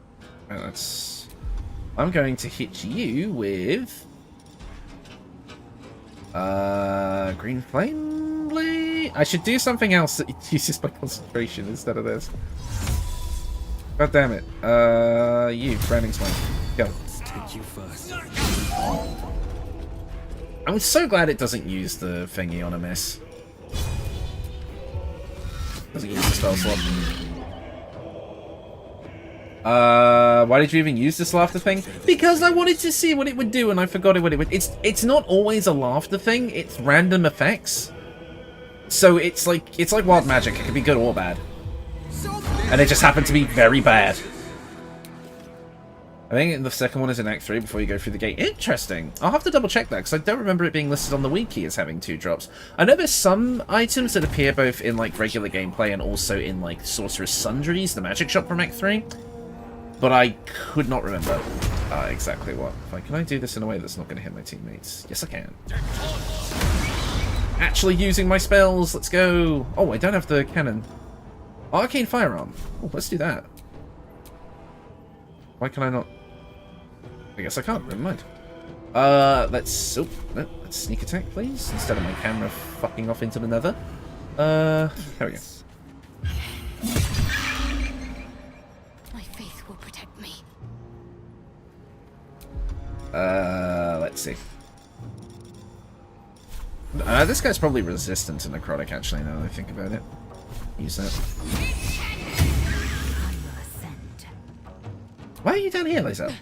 Oh, that's. I'm going to hit you with green flame blade. I should do something else that uses my concentration instead of this. God damn it. You, branding smite. Go. Let's take you first. I'm so glad it doesn't use the thingy on a miss. Doesn't use the spell slot. Why did you even use this laughter thing? Because I wanted to see what it would do and I forgot what it would. It's not always a laughter thing, it's random effects. So it's like wild magic, it can be good or bad. And it just happened to be very bad. I think the second one is in Act 3 before you go through the gate. Interesting. I'll have to double check that because I don't remember it being listed on the wiki as having 2 drops. I know there's some items that appear both in like regular gameplay and also in like Sorcerer's Sundries, the magic shop from Act 3. But I could not remember exactly what. Like, can I do this in a way that's not going to hit my teammates? Yes, I can. Actually using my spells. Let's go. Oh, I don't have the cannon. Arcane firearm. Oh, let's do that. Why can I not? I guess I can't. Never mind. Let's. Oh, no, let's sneak attack, please, instead of my camera fucking off into the nether. There we go. My faith will protect me. Let's see. This guy's probably resistant to necrotic, actually, now that I think about it. Use that. Why are you down here, Lisa?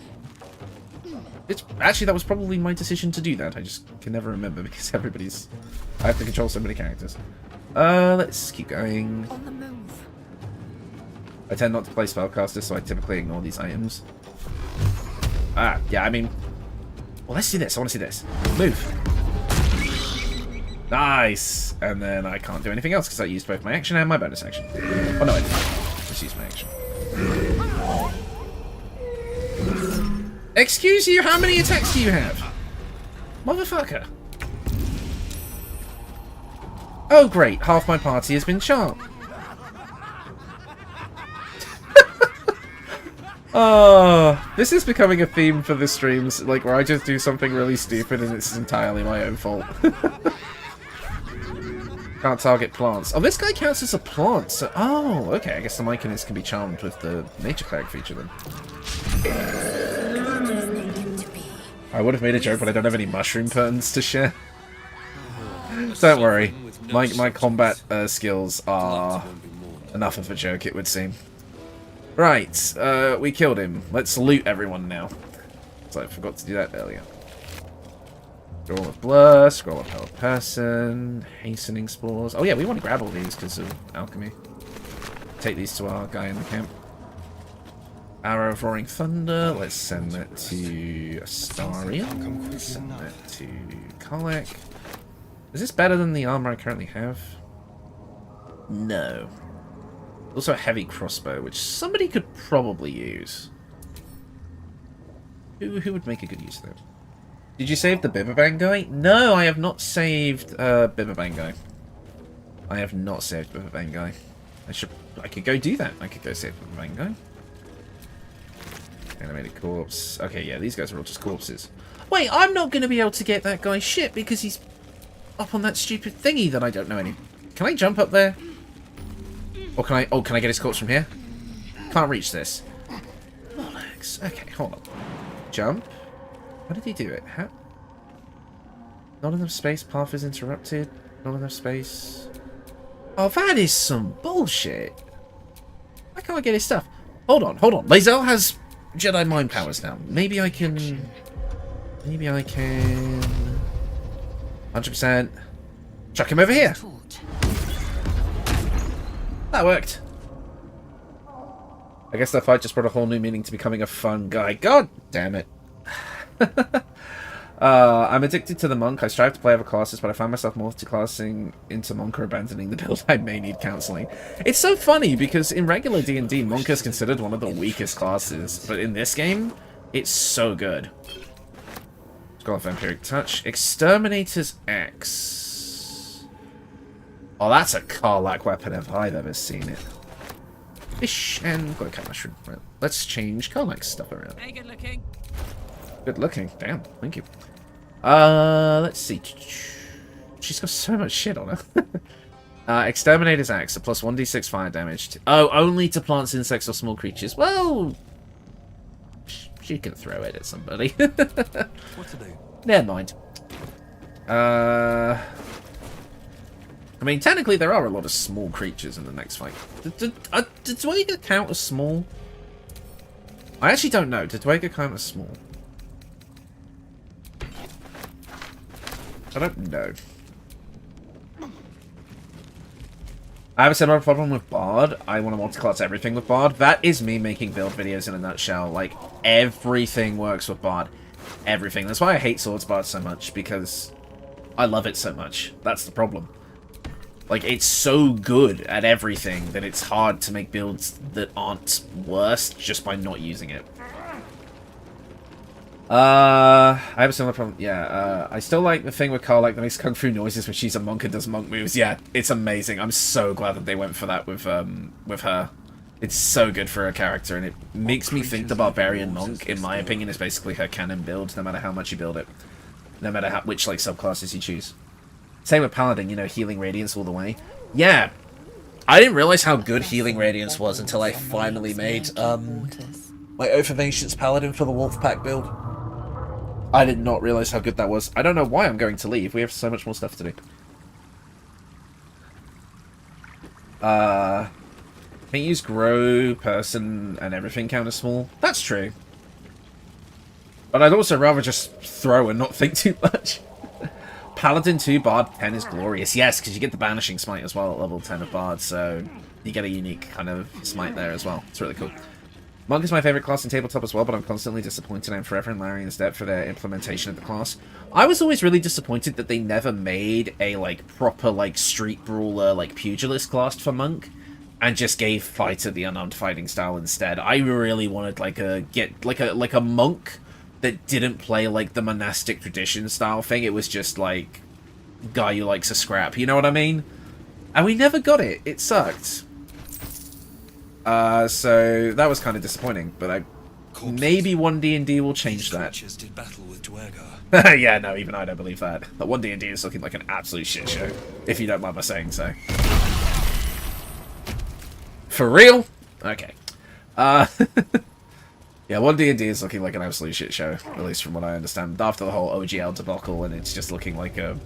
It's actually, that was probably my decision to do that. I just can never remember because everybody's. I have to control so many characters. Let's keep going. On the move. I tend not to play spellcasters, so I typically ignore these items. Yeah, I mean. Well, let's do this. I want to see this. Move. Nice! And then I can't do anything else because I used both my action and my bonus action. Oh no, I didn't. Just use my action. Excuse you, how many attacks do you have? Motherfucker. Oh great, half my party has been charmed. Oh, this is becoming a theme for the streams, like where I just do something really stupid and it's entirely my own fault. Can't target plants. Oh, this guy counts as a plant, so... Oh, okay, I guess the Myconist can be charmed with the Nature Cleric feature then. I would have made a joke, but I don't have any mushroom perns to share. Don't worry, my combat skills are enough of a joke, it would seem. Right, we killed him. Let's loot everyone now. So I forgot to do that earlier. Scroll of Blur, Scroll of Power Person, Hastening Spores. Oh yeah, we want to grab all these because of Alchemy. Take these to our guy in the camp. Arrow of Roaring Thunder. Let's send that to Astarion. Let's send that to Cleric. Is this better than the armor I currently have? No. Also a heavy crossbow, which somebody could probably use. Who would make a good use of that? Did you save the Bibberbang guy? No, I have not saved Bibberbang guy. I have not saved Bibberbang guy. I could go do that. I could go save Bibberbang guy. Animated corpse. Okay, yeah, these guys are all just corpses. Wait, I'm not going to be able to get that guy's shit because he's up on that stupid thingy that I don't know any Can I jump up there? Or can I... Oh, can I get his corpse from here? Can't reach this. Bollocks. Okay, hold on. Jump. How did he do it? How... Not enough space. Path is interrupted. Not enough space. Oh, that is some bullshit. Why can't I get his stuff? Hold on, hold on. Lae'zel has Jedi mind powers now. Maybe I can... Maybe I can... 100%. Chuck him over here. That worked. I guess that fight just brought a whole new meaning to becoming a fun guy. God damn it. I'm addicted to the monk. I strive to play other classes, but I find myself multiclassing into monk or abandoning the build. I may need counseling. It's so funny because in regular D&D, monk is considered one of the weakest classes, but in this game, it's so good. Skull of Vampiric Touch. Exterminator's Axe. Oh, that's a Karlach weapon if I've ever seen it. Fish and Glowcat Mushroom. Right, let's change Karlach's stuff around. Hey, good looking. Good looking. Damn, thank you. Let's see. She's got so much shit on her. Exterminator's Axe, a plus 1d6 fire damage. Oh, only to plants, insects, or small creatures. Well, she can throw it at somebody. What to do? Never mind. I mean, technically there are a lot of small creatures in the next fight. Did Dwayga count as small? I actually don't know. Did Dwayga count as small? I don't know. I have a similar problem with Bard. I want to multiclass everything with Bard. That is me making build videos in a nutshell. Like, everything works with Bard. Everything. That's why I hate Swords Bard so much, because I love it so much. That's the problem. Like, it's so good at everything that it's hard to make builds that aren't worse just by not using it. I have a similar problem. Yeah, I still like the thing with Karlach that makes kung fu noises when she's a monk and does monk moves. Yeah, it's amazing. I'm so glad that they went for that with her. It's so good for her character, and it makes me think the Barbarian Monk, in my opinion, is basically her canon build, no matter how much you build it. No matter which, like, subclasses you choose. Same with Paladin, you know, Healing Radiance all the way. Yeah, I didn't realize how good Healing Radiance was until I finally made, my Oath of Ancients Paladin for the Wolfpack build. I did not realize how good that was. I don't know why I'm going to leave. We have so much more stuff to do. Can't use grow, person, and everything count as small? That's true. But I'd also rather just throw and not think too much. Paladin 2, Bard 10 is glorious. Yes, because you get the Banishing Smite as well at level 10 of Bard, so you get a unique kind of smite there as well. It's really cool. Monk is my favorite class in tabletop as well, but I'm constantly disappointed I'm forever in Larian's debt for their implementation of the class. I was always really disappointed that they never made a, like, proper, like, street brawler, like, pugilist class for Monk, and just gave Fighter the unarmed fighting style instead. I really wanted, like, a monk that didn't play, like, the monastic tradition style thing. It was just, like, guy who likes a scrap, you know what I mean? And we never got it. It sucked. So that was kind of disappointing, but maybe 1D&D will change that. Did battle with Yeah, no, even I don't believe that. But 1D&D is looking like an absolute shit show, if you don't mind my saying so. For real? Okay. Yeah, 1D&D is looking like an absolute shit show, at least from what I understand. After the whole OGL debacle, and it's just looking like a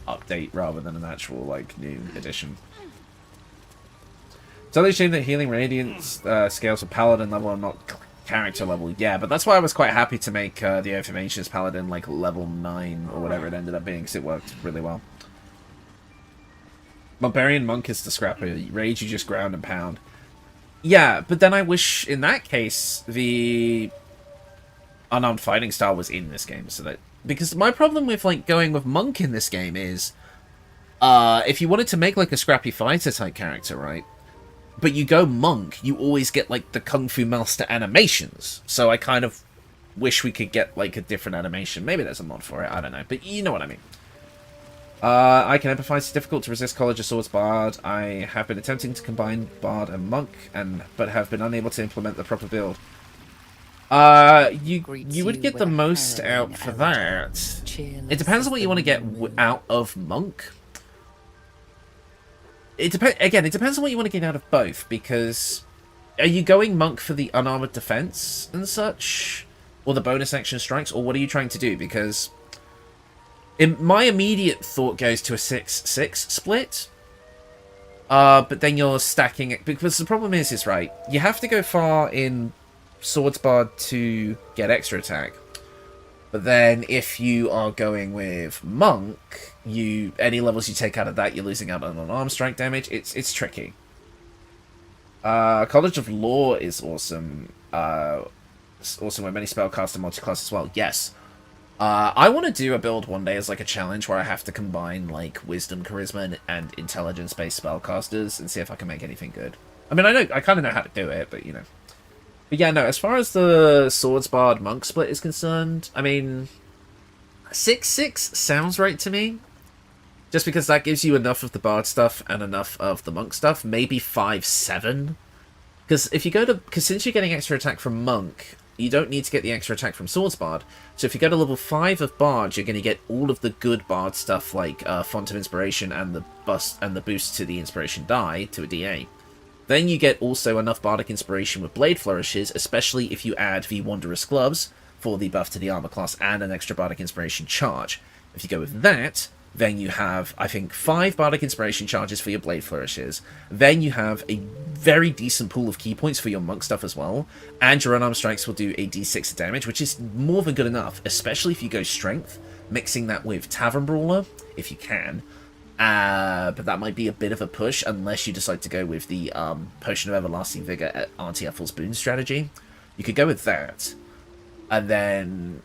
update rather than an actual, like, new edition. It's only a shame that Healing Radiance scales for Paladin level and not character level. Yeah, but that's why I was quite happy to make the Oath of Ancients Paladin like level 9 or whatever it ended up being, because it worked really well. Barbarian Monk is the scrapper. Rage, you just ground and pound. Yeah, but then I wish in that case the unarmed fighting style was in this game, so that, because my problem with like going with Monk in this game is if you wanted to make like a scrappy fighter type character, right? But you go Monk, you always get, like, the Kung Fu Master animations. So I kind of wish we could get, like, a different animation. Maybe there's a mod for it, I don't know. But you know what I mean. I can empathize. It's difficult to resist College of Swords Bard. I have been attempting to combine Bard and Monk, but have been unable to implement the proper build. You would get the most out for that. It depends on what you want to get out of Monk. it depends on what you want to get out of both, because are you going monk for the unarmored defense and such, or the bonus action strikes, or what are you trying to do? Because my immediate thought goes to a 6-6 split, but then you're stacking it, because the problem is right, you have to go far in Swordsbard to get extra attack. But then if you are going with monk, any levels you take out of that, you're losing out on arm strike damage. It's tricky. College of Law is awesome. It's awesome with many spellcasts and multiclass as well. Yes. I want to do a build one day as like a challenge where I have to combine like wisdom, charisma, and intelligence-based spellcasters and see if I can make anything good. I mean, I kind of know how to do it, but you know. But yeah, no, as far as the Swordsbard monk split is concerned, I mean, 6-6 sounds right to me. Just because that gives you enough of the bard stuff and enough of the monk stuff. Maybe 5-7. Because if you go to, because since you're getting extra attack from monk, you don't need to get the extra attack from Swordsbard. So if you go to level 5 of bard, you're going to get all of the good bard stuff like Font of Inspiration and the boost to the inspiration die to a DA. Then you get also enough bardic inspiration with blade flourishes, especially if you add the Wanderer's Gloves for the buff to the armor class and an extra bardic inspiration charge. If you go with that, then you have, I think, 5 bardic inspiration charges for your blade flourishes. Then you have a very decent pool of key points for your monk stuff as well. And your unarmed strikes will do a d6 damage, which is more than good enough, especially if you go strength, mixing that with Tavern Brawler, if you can. But that might be a bit of a push unless you decide to go with the Potion of Everlasting Vigor at Auntie Ethel's Boon strategy. You could go with that. And then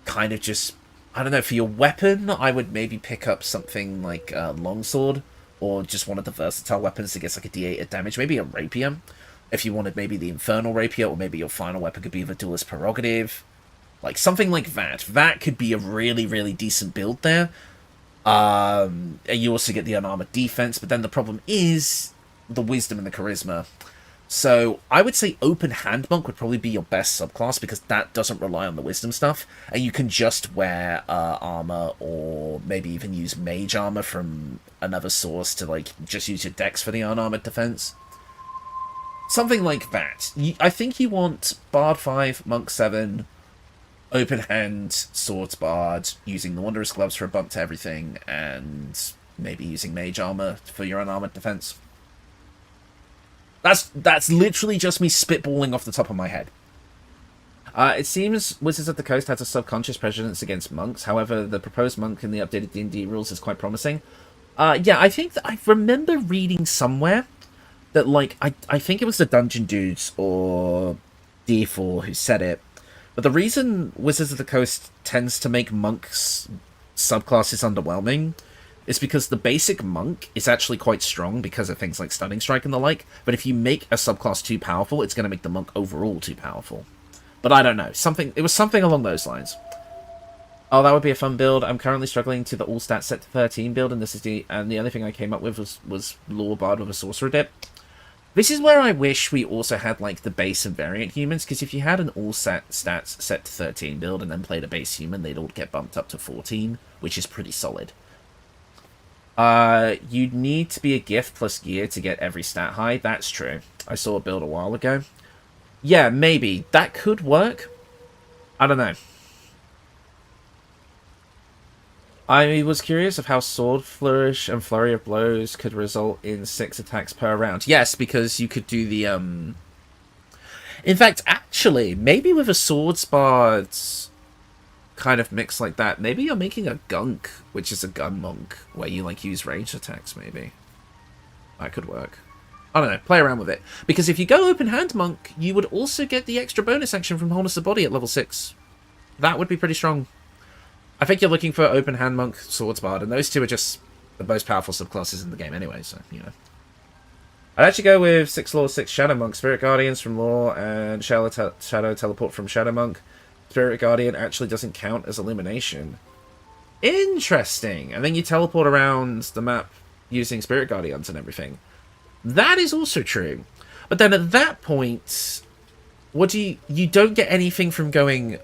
kind of just, I don't know, for your weapon, I would maybe pick up something like Longsword, or just one of the versatile weapons that gets like a d8 of damage. Maybe a Rapier, if you wanted maybe the Infernal Rapier, or maybe your final weapon could be the Duelist Prerogative. Like something like that. That could be a really, really decent build there. And you also get the unarmored defense, but then the problem is the wisdom and the charisma. So I would say open hand monk would probably be your best subclass, because that doesn't rely on the wisdom stuff, and you can just wear armor, or maybe even use mage armor from another source to like just use your dex for the unarmored defense. Something like that. I think you want Bard 5, Monk 7, open hand, Swordsbard, using the Wanderer's Gloves for a bump to everything, and maybe using mage armor for your unarmored defense. That's literally just me spitballing off the top of my head. It seems Wizards of the Coast has a subconscious prejudice against monks. However, the proposed monk in the updated D&D rules is quite promising. Yeah, I think that I remember reading somewhere that, like, I think it was the Dungeon Dudes or D4 who said it. But the reason Wizards of the Coast tends to make monks subclasses underwhelming is because the basic monk is actually quite strong because of things like Stunning Strike and the like, but if you make a subclass too powerful, it's going to make the monk overall too powerful. But I don't know. It was something along those lines. Oh, that would be a fun build. I'm currently struggling to the all-stat set to 13 build, and the only thing I came up with was Lore Bard with a Sorcerer dip. This is where I wish we also had, like, the base and variant humans, because if you had an all-stats set to 13 build and then played a base human, they'd all get bumped up to 14, which is pretty solid. You'd need to be a gift plus gear to get every stat high. That's true. I saw a build a while ago. Yeah, maybe. That could work. I don't know. I was curious of how Sword Flourish and Flurry of Blows could result in 6 attacks per round. Yes, because you could do the, In fact, actually, maybe with a Swordsbard kind of mix like that, maybe you're making a Gunk, which is a gun monk, where you, like, use range attacks, maybe. That could work. I don't know, play around with it. Because if you go open hand monk, you would also get the extra bonus action from Wholeness of Body at level 6. That would be pretty strong. I think you're looking for open hand monk, Swordsbard, and those two are just the most powerful subclasses in the game anyway, so, you know. I'd actually go with 6 Lore, 6 Shadow Monk, Spirit Guardians from Lore, and Shadow Teleport from Shadow Monk. Spirit Guardian actually doesn't count as Illumination. Interesting! And then you teleport around the map using Spirit Guardians and everything. That is also true. But then at that point, what do you don't get anything from going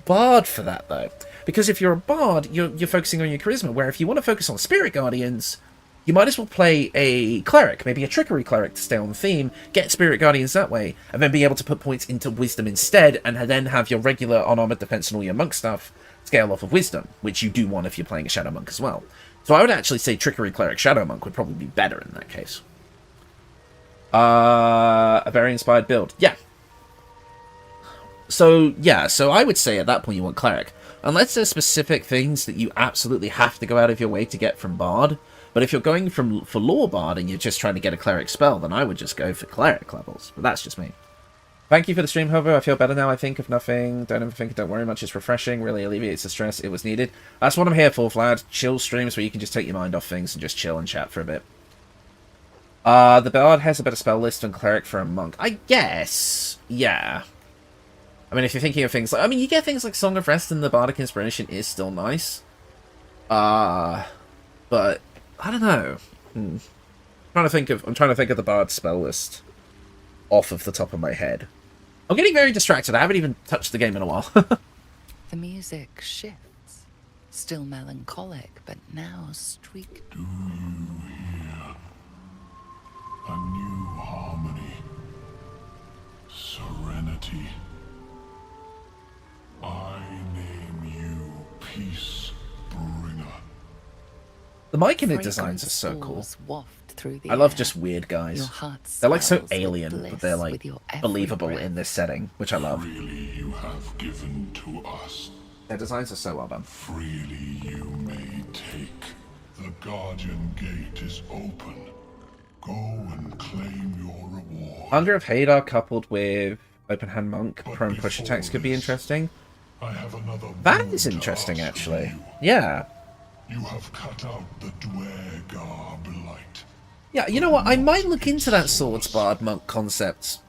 Bard for that, though. Because if you're a Bard, you're focusing on your charisma, where if you want to focus on Spirit Guardians, you might as well play a cleric, maybe a trickery cleric to stay on theme, get spirit guardians that way, and then be able to put points into wisdom instead, and then have your regular unarmored defense and all your monk stuff scale off of wisdom, which you do want if you're playing a shadow monk as well. So I would actually say trickery cleric shadow monk would probably be better in that case. A very inspired build. Yeah. So I would say at that point you want cleric. Unless there's specific things that you absolutely have to go out of your way to get from bard. But if you're going for lore bard and you're just trying to get a cleric spell, then I would just go for cleric levels. But that's just me. Thank you for the stream, however. I feel better now, I think, of nothing. Don't overthink it, don't worry much. It's refreshing, really alleviates the stress. It was needed. That's what I'm here for, Vlad. Chill streams where you can just take your mind off things and just chill and chat for a bit. The bard has a better spell list than cleric for a monk. I guess. Yeah. I mean, if you're thinking of things like... I mean, you get things like Song of Rest and the Bardic Inspiration is still nice. But, I don't know. I'm trying to think of the bard spell list off of the top of my head. I'm getting very distracted. I haven't even touched the game in a while. The music shifts. Still melancholic, but now streaked. Do you hear a new harmony? Serenity. I name you Peace Bringer. The Myconid designs are so cool. I love just weird guys. They're like so alien, but they're like believable in this setting, which I love. Freely you have given to us. Their designs are so well done. Freely you may take. The Guardian Gate is open. Go and claim your reward. Hunger of Hadar coupled with Open Hand Monk prone push attacks could be interesting. I have another That is interesting, actually. Yeah. You have cut out the Dwergar blight. Yeah, you know what? I might look into that Swords Bard Monk concept.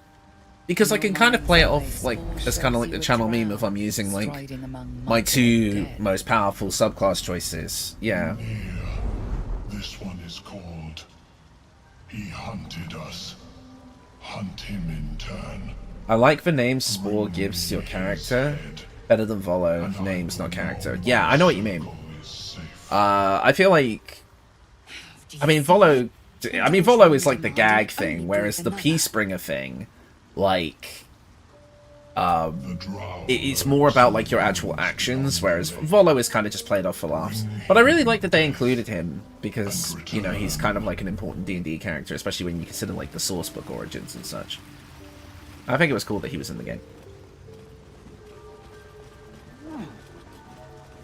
Because I can kind of play it off like as kind of like the channel meme if I'm using like my two most powerful subclass choices. Yeah. This one is called He Hunted Us. Hunt him in turn. I like the name Spore gives your character. Better than Volo. Name's not character. Yeah, I know what you mean. I feel like... I mean, Volo is like the gag thing, whereas the Peacebringer thing, like... it's more about like your actual actions, whereas Volo is kind of just played off for laughs. But I really like that they included him, because, you know, he's kind of like an important D&D character, especially when you consider like the source book origins and such. I think it was cool that he was in the game.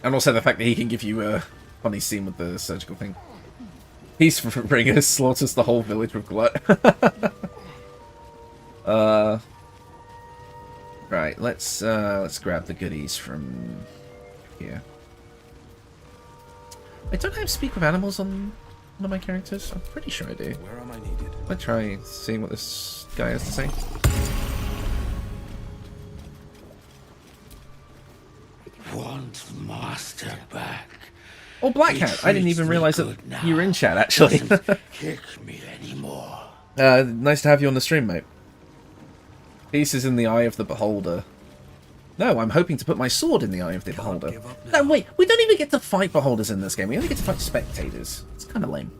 And also the fact that he can give you a funny scene with the surgical thing. Peacebringer slaughters the whole village with glut. Right, let's grab the goodies from here. I don't have Speak with Animals on one of my characters. I'm pretty sure I do. Where am I needed? Let's try seeing what this guy has to say. Want master back. Oh, Black Hat! I didn't even realize that you were in chat, actually. Kick me anymore. Nice to have you on the stream, mate. Peace is in the eye of the beholder. No, I'm hoping to put my sword in the eye of the beholder. No, wait, we don't even get to fight beholders in this game. We only get to fight spectators. It's kind of lame.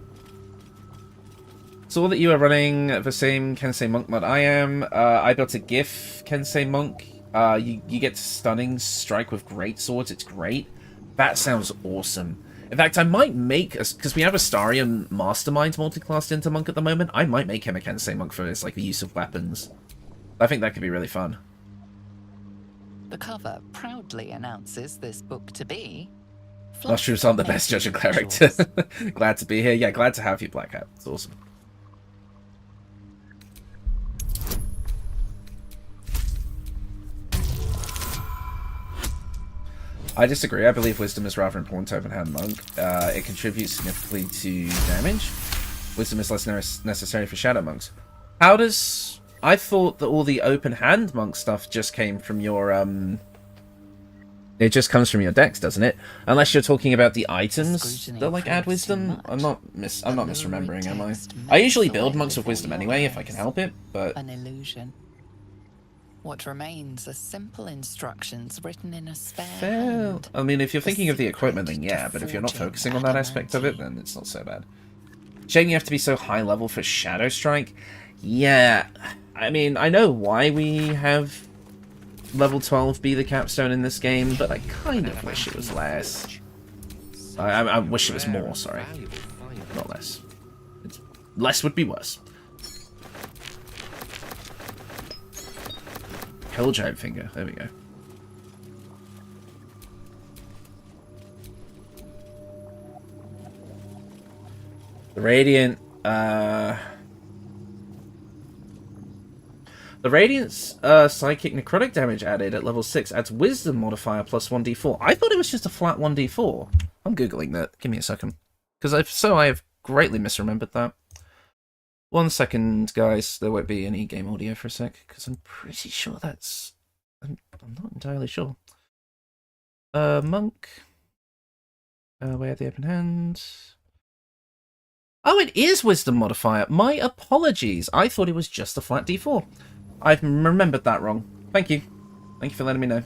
Saw that you are running the same Kensei Monk mod I am. I built a GIF Kensei Monk. You get Stunning Strike with Great Swords. It's great. That sounds awesome. In fact, I might make, because we have Astarian Mastermind multiclassed into Monk at the moment, I might make him a Kensei Monk for his like the use of weapons. I think that could be really fun. The cover proudly announces this book to be... Mushrooms aren't the best judge of Cleric. Glad to be here. Yeah, glad to have you, Black Hat. It's awesome. I disagree. I believe Wisdom is rather important to Open Hand Monk. It contributes significantly to damage. Wisdom is less necessary for Shadow Monks. How does... I thought that all the Open Hand Monk stuff just came from your, It just comes from your decks, doesn't it? Unless you're talking about the items that, like, add Wisdom. I'm not misremembering, am I? I usually build Monks with Wisdom anyway, if I can help it, but... An illusion. What remains are simple instructions written in a spare hand. I mean, if you're thinking of the equipment, then yeah, but if you're not focusing on that aspect of it, then it's not so bad. Shame you have to be so high level for Shadow Strike. Yeah, I mean, I know why we have level 12 be the capstone in this game, but I kind of wish it was less. I wish it was more, sorry. Not less. Less would be worse. Hell Giant Finger, there we go. The Radiant, the Radiant's psychic necrotic damage added at level 6 adds wisdom modifier plus 1d4. I thought it was just a flat 1d4. I'm googling that. Give me a second. Because if so, I have greatly misremembered that. 1 second, guys. There won't be any game audio for a sec, because I'm pretty sure that's... I'm not entirely sure. Monk. Way at the open hand. Oh, it is wisdom modifier. My apologies. I thought it was just a flat d4. I've remembered that wrong. Thank you. Thank you for letting me know.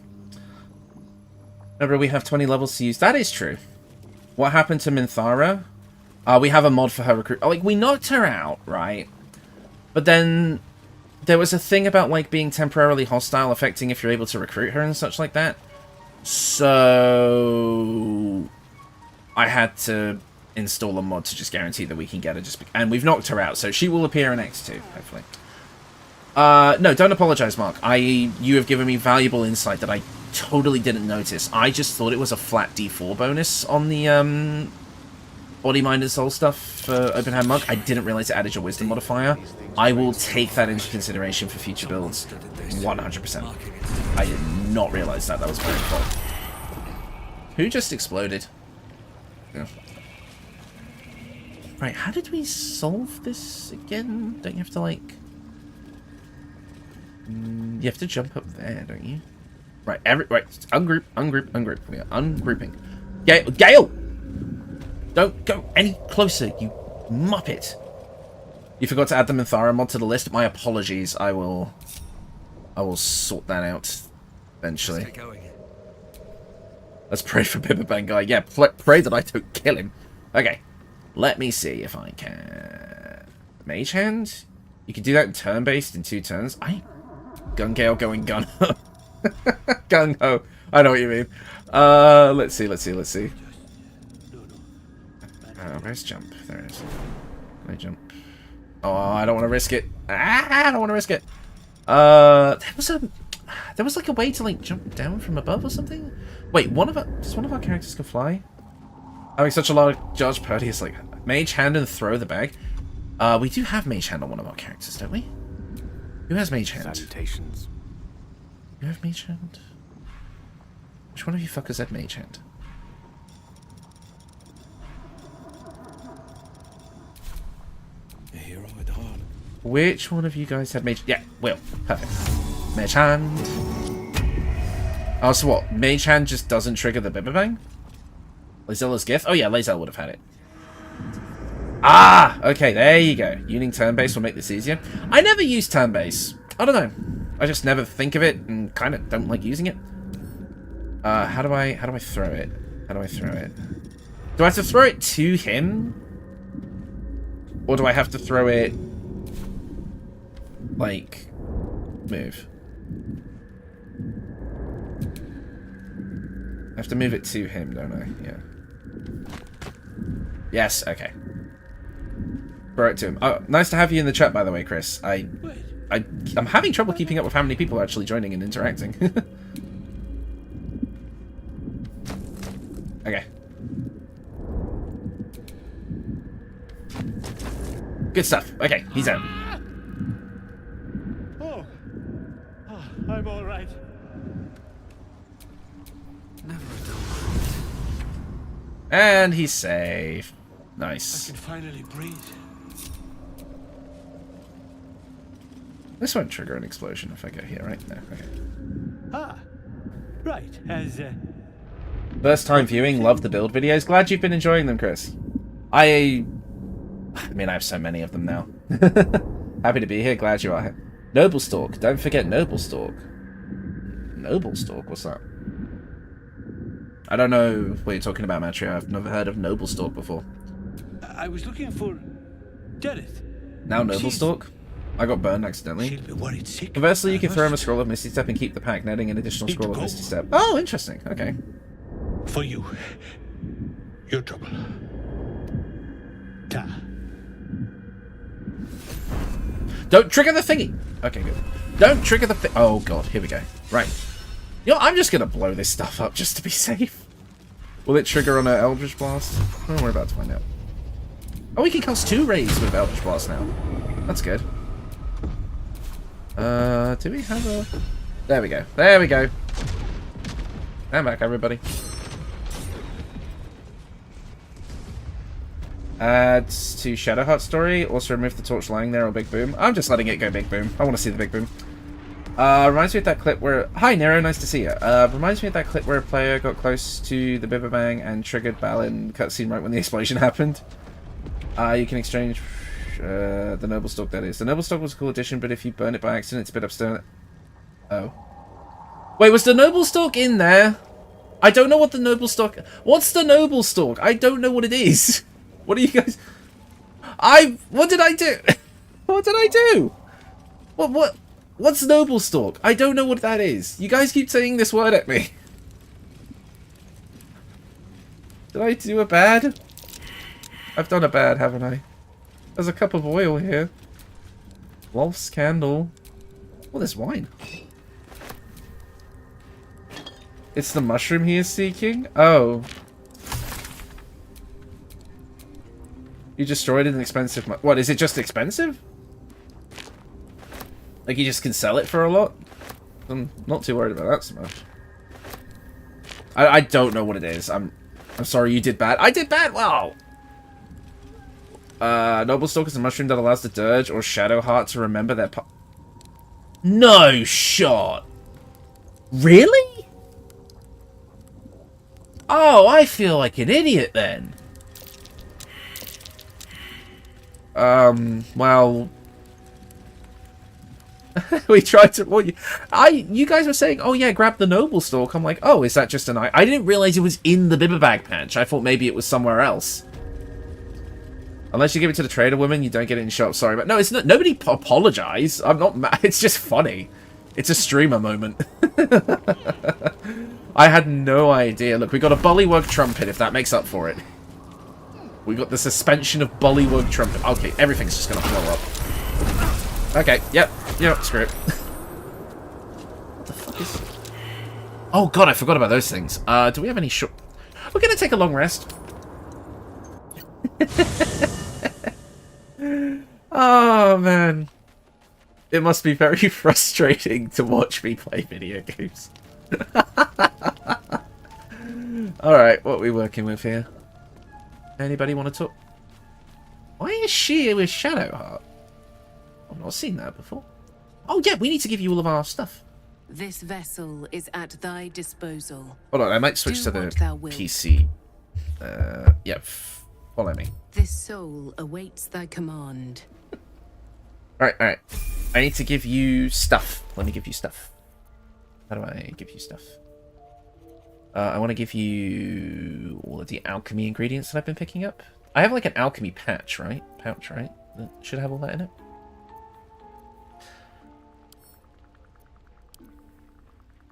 Remember, we have 20 levels to use. That is true. What happened to Minthara? We have a mod for her recruit. Like, we knocked her out, right? But then there was a thing about, like, being temporarily hostile affecting if you're able to recruit her and such like that. So I had to install a mod to just guarantee that we can get her. And we've knocked her out, so she will appear in X2, hopefully. No, don't apologize, Mark. You have given me valuable insight that I totally didn't notice. I just thought it was a flat D4 bonus on the body, mind, and soul stuff for Open Hand Monk. I didn't realize it added your wisdom modifier. I will take that into consideration for future builds. 100%. I did not realize that. That was my own fault. Who just exploded? Yeah. Right, how did we solve this again? Don't you have to, like... You have to jump up there, don't you? Right, right, ungroup, ungroup, ungroup. We are ungrouping. Gale! Don't go any closer, you muppet. You forgot to add the Minthara mod to the list. My apologies. I will sort that out eventually. Let's pray for Bibabang guy. Yeah, pray that I don't kill him. Okay. Let me see if I can... Mage Hand? You can do that in turn-based in 2 turns. Gun Gale going gun-ho. Gung-ho. I know what you mean. Let's see. Where's jump? There it is. Can I jump? Oh, I don't want to risk it. I don't want to risk it. There was like a way to like jump down from above or something? Wait, does one of our characters can fly? Having such a lot of Judge Purdy is like Mage Hand and throw the bag. We do have Mage Hand on one of our characters, don't we? Who has Mage Hand? Salutations. You have Mage Hand? Which one of you fuckers had Mage Hand? A hero at heart. Which one of you guys had Mage... Yeah, Will. Perfect. Mage Hand. Oh, so what? Mage Hand just doesn't trigger the Bibabang? Lazella's Gift? Oh yeah, Lazella would have had it. Ah! Okay, there you go. Using turn-based will make this easier. I never use turn-based. I don't know. I just never think of it and kind of don't like using it. How do I throw it? How do I throw it? Do I have to throw it to him? Or do I have to throw it... like... move? I have to move it to him, don't I? Yeah. Yes, okay. Throw it to him. Oh, nice to have you in the chat, by the way, Chris. I'm having trouble keeping up with how many people are actually joining and interacting. Okay. Good stuff. Okay, he's out. Oh, I'm all right. Never a dull And he's safe. Nice. I can finally breathe. This won't trigger an explosion if I go here, right? No, okay. Ah, right. As First time viewing, love the build videos. Glad you've been enjoying them, Chris. I mean, I have so many of them now. Happy to be here, glad you are here. Noblestalk, don't forget Noblestalk. Noblestalk, what's that? I don't know what you're talking about, Matrio. I've never heard of Noblestalk before. I was looking for Get it? Now Noblestalk. I got burned accidentally. She'll be worried sick. Conversely, you can throw him a scroll of Misty Step and keep the pack, netting an additional scroll of Misty Step. Oh, interesting. Okay. For you. Your trouble. Ta. Don't trigger the thingy! Okay, good. Don't trigger the thing. Oh god, here we go. Right. You know, I'm just gonna blow this stuff up just to be safe. Will it trigger on an Eldritch Blast? Oh, we're about to find out. Oh, we can cast 2 rays with Eldritch Blast now. That's good. Do we have a... There we go. There we go. I'm back, everybody. Add to Shadowheart story. Also remove the torch lying there or big boom. I'm just letting it go big boom. I want to see the big boom. Reminds me of that clip where... Hi, Nero. Nice to see you. Reminds me of that clip where a player got close to the Bibberbang and triggered Baelen cutscene right when the explosion happened. You can exchange... the Noblestalk, that is. The Noblestalk was a cool addition, but if you burn it by accident, it's a bit upstairs. Oh. Wait, was the Noblestalk in there? I don't know what the Noblestalk... What's the Noblestalk? I don't know what it is. What are you guys... What did I do? What did I do? What's Noblestalk? I don't know what that is. You guys keep saying this word at me. Did I do a bad? I've done a bad, haven't I? There's a cup of oil here. Wolf's candle. Oh, there's wine. It's the mushroom he is seeking? Oh. You destroyed an expensive... What, is it just expensive? Like, you just can sell it for a lot? I'm not too worried about that so much. I don't know what it is. I'm sorry you did bad. I did bad! Wow! Noblestalk is a mushroom that allows the Dirge or Shadowheart to remember their No shot! Really? Oh, I feel like an idiot then. Well... we tried to... Well, you guys were saying, oh yeah, grab the Noblestalk. I'm like, oh, is that just an... I didn't realize it was in the Bibberbag patch. I thought maybe it was somewhere else. Unless you give it to the trader woman, you don't get it in shop. Sorry, but no, it's not... Nobody apologize. I'm not mad. It's just funny. It's a streamer moment. I had no idea. Look, we got a Bullywug Trumpet, if that makes up for it. We got the suspension of Bullywug Trumpet. Okay, everything's just gonna blow up. Okay, yep. Screw it. What the fuck is... Oh god, I forgot about those things. Do we have any short... We're gonna take a long rest. Oh, man. It must be very frustrating to watch me play video games. Alright, what are we working with here? Anybody want to talk? Why is she with Shadowheart? I've not seen that before. Oh yeah, we need to give you all of our stuff. This vessel is at thy disposal. Hold on, I might switch to the PC. Yeah, follow me. This soul awaits thy command. Alright. I need to give you stuff. Let me give you stuff. How do I give you stuff? I want to give you all of the alchemy ingredients that I've been picking up. I have like an alchemy patch, right? Pouch, right? That should have all that in it.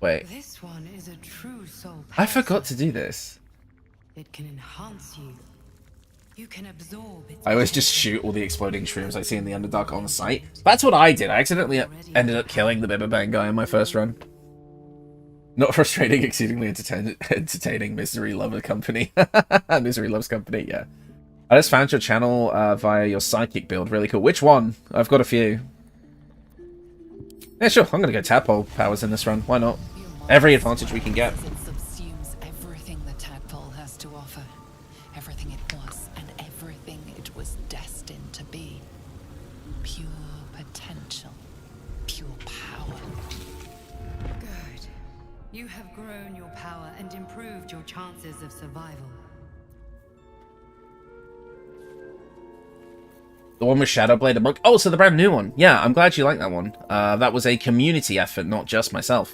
Wait. This one is a true soul. I forgot to do this. It can enhance you. You can absorb its... I always just shoot all the exploding shrooms I see in the Underdark on the site. That's what I did. I accidentally ended up killing the Bibberbang guy in my first run. Not frustrating, exceedingly entertaining. Misery Lover Company. Misery Loves Company, yeah. I just found your channel via your psychic build. Really cool. Which one? I've got a few. Yeah, sure. I'm going to go Tadpole powers in this run. Why not? Every advantage we can get. It subsumes everything the Tadpole has to offer. Everything it was and everything it was destined to be. Pure potential. Pure power. Good. You have grown your power and improved your chances of survival. The one with Shadowblade and Monk. Oh, so the brand new one. Yeah, I'm glad you like that one. That was a community effort, not just myself.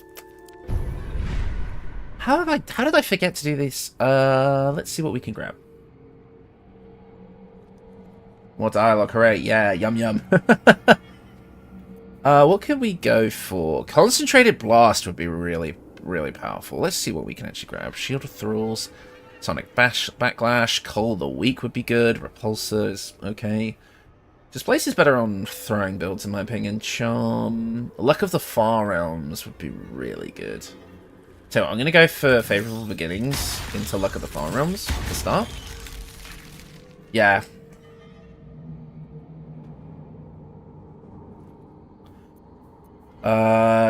How did I forget to do this? Let's see what we can grab. More dialogue, hooray. Yeah, yum yum. What can we go for? Concentrated Blast would be really, really powerful. Let's see what we can actually grab. Shield of Thralls, Sonic Backlash, Cull of the Weak would be good. Repulsor is okay. Displace is better on throwing builds, in my opinion. Charm. Luck of the Far Realms would be really good. So I'm going to go for Favorable Beginnings into Luck of the Far Realms to start. Yeah.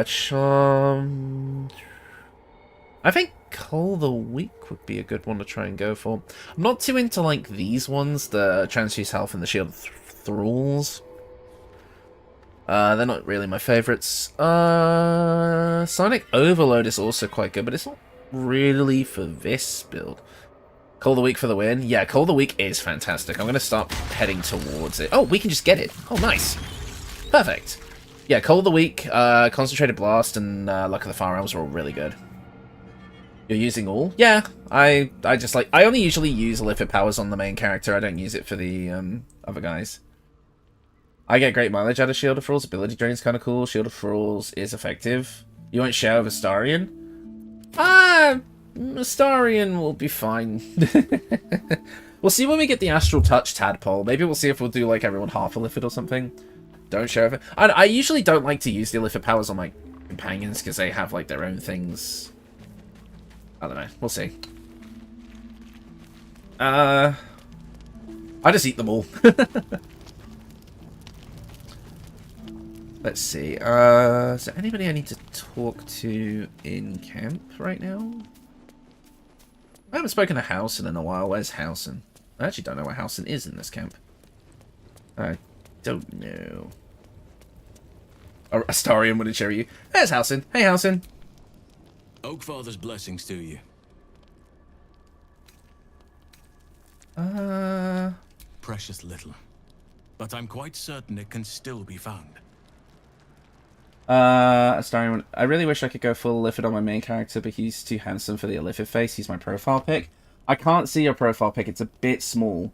Charm. I think Cull the Weak would be a good one to try and go for. I'm not too into like these ones, the Transfuse Health and the Shield of Thralls. They're not really my favourites. Sonic Overload is also quite good, but it's not really for this build. Cull the Weak for the win. Yeah, Cull the Weak is fantastic. I'm going to start heading towards it. Oh, we can just get it. Oh, nice. Perfect. Yeah, Cull the Weak, Concentrated Blast, and Luck of the Firearms are all really good. You're using all? Yeah, I just like... I only usually use Illithid Powers on the main character. I don't use it for the other guys. I get great mileage out of Shield of Thralls. Ability Drain's kind of cool. Shield of Thralls is effective. You won't share with Astarion? Astarion will be fine. We'll see when we get the Astral Touch Tadpole. Maybe we'll see if we'll do like everyone half Illithid or something. Don't share with it. I usually don't like to use the Illithid Powers on my companions because they have like their own things. I don't know. We'll see. I just eat them all. Let's see. Is there anybody I need to talk to in camp right now? I haven't spoken to Housen in a while. Where's Housen? I actually don't know where Housen is in this camp. I don't know. Astarion wouldn't share you. There's Housen. Hey, Housen. Oakfather's blessings to you. Precious little. But I'm quite certain it can still be found. Astarion, I really wish I could go full Illithid on my main character, but he's too handsome for the Illithid face. He's my profile pick. I can't see your profile pick. It's a bit small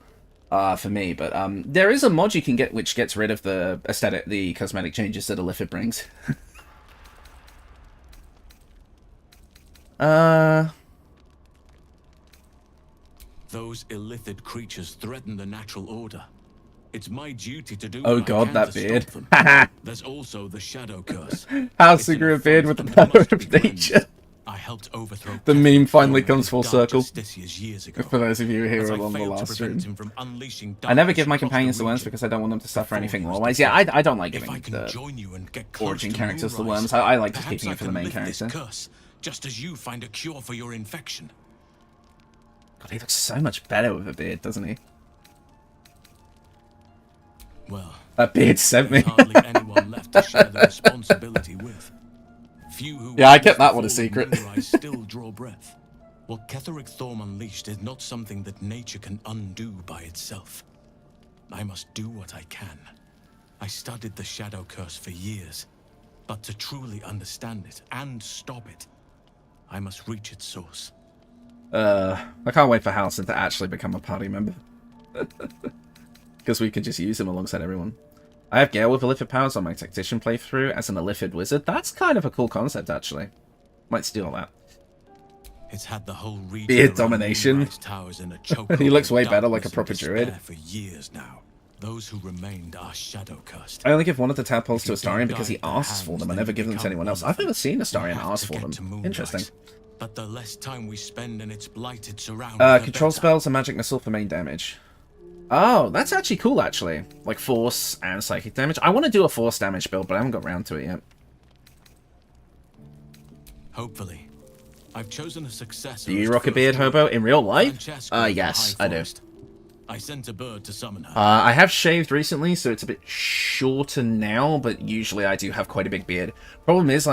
for me, but there is a mod you can get which gets rid of the aesthetic, the cosmetic changes that Illithid brings. Those illithid creatures threaten the natural order. It's my duty to do. Oh god, that beard. There's also the shadow curse. House grew a beard with the power of nature. I helped overthrow the meme finally comes full circle. Years ago, for those of you here along the last stream. I never give my companions the worms because I don't want them to suffer anything lore-wise. Yeah, I don't like giving the origin characters the worms. I like just keeping it for the main character. Curse, just as you find a cure for your infection. God, he looks so much better with a beard, doesn't he? Well, that beard sent me. Hardly anyone left to share the responsibility with. Few who yeah, I kept that one a secret. Still draw breath. What Ketheric Thorm unleashed is not something that nature can undo by itself. I must do what I can. I studied the Shadow Curse for years, but to truly understand it and stop it, I must reach its source. I can't wait for Housen to actually become a party member. Because we could just use him alongside everyone. I have Gale with Illithid powers on my Tactician playthrough as an Illithid wizard. That's kind of a cool concept, actually. Might steal that. It's had the whole region beard domination. He looks way better like a proper druid. For years now. Those who remained are shadow cursed. I only give one of the tadpoles to Astarion because he asks for them. I never give them to anyone else. I've never seen Astarion ask for them. Interesting. But the less time we spend in its blighted surroundings, control spells and magic missile for main damage. Oh, that's actually cool, actually. Like force and psychic damage. I want to do a force damage build, but I haven't got around to it yet. Hopefully. I've chosen a successor. Do you rock a beard, Hobo, in real life? Yes, I do. I sent a bird to summon her. I have shaved recently, so it's a bit shorter now, but usually I do have quite a big beard. Problem is,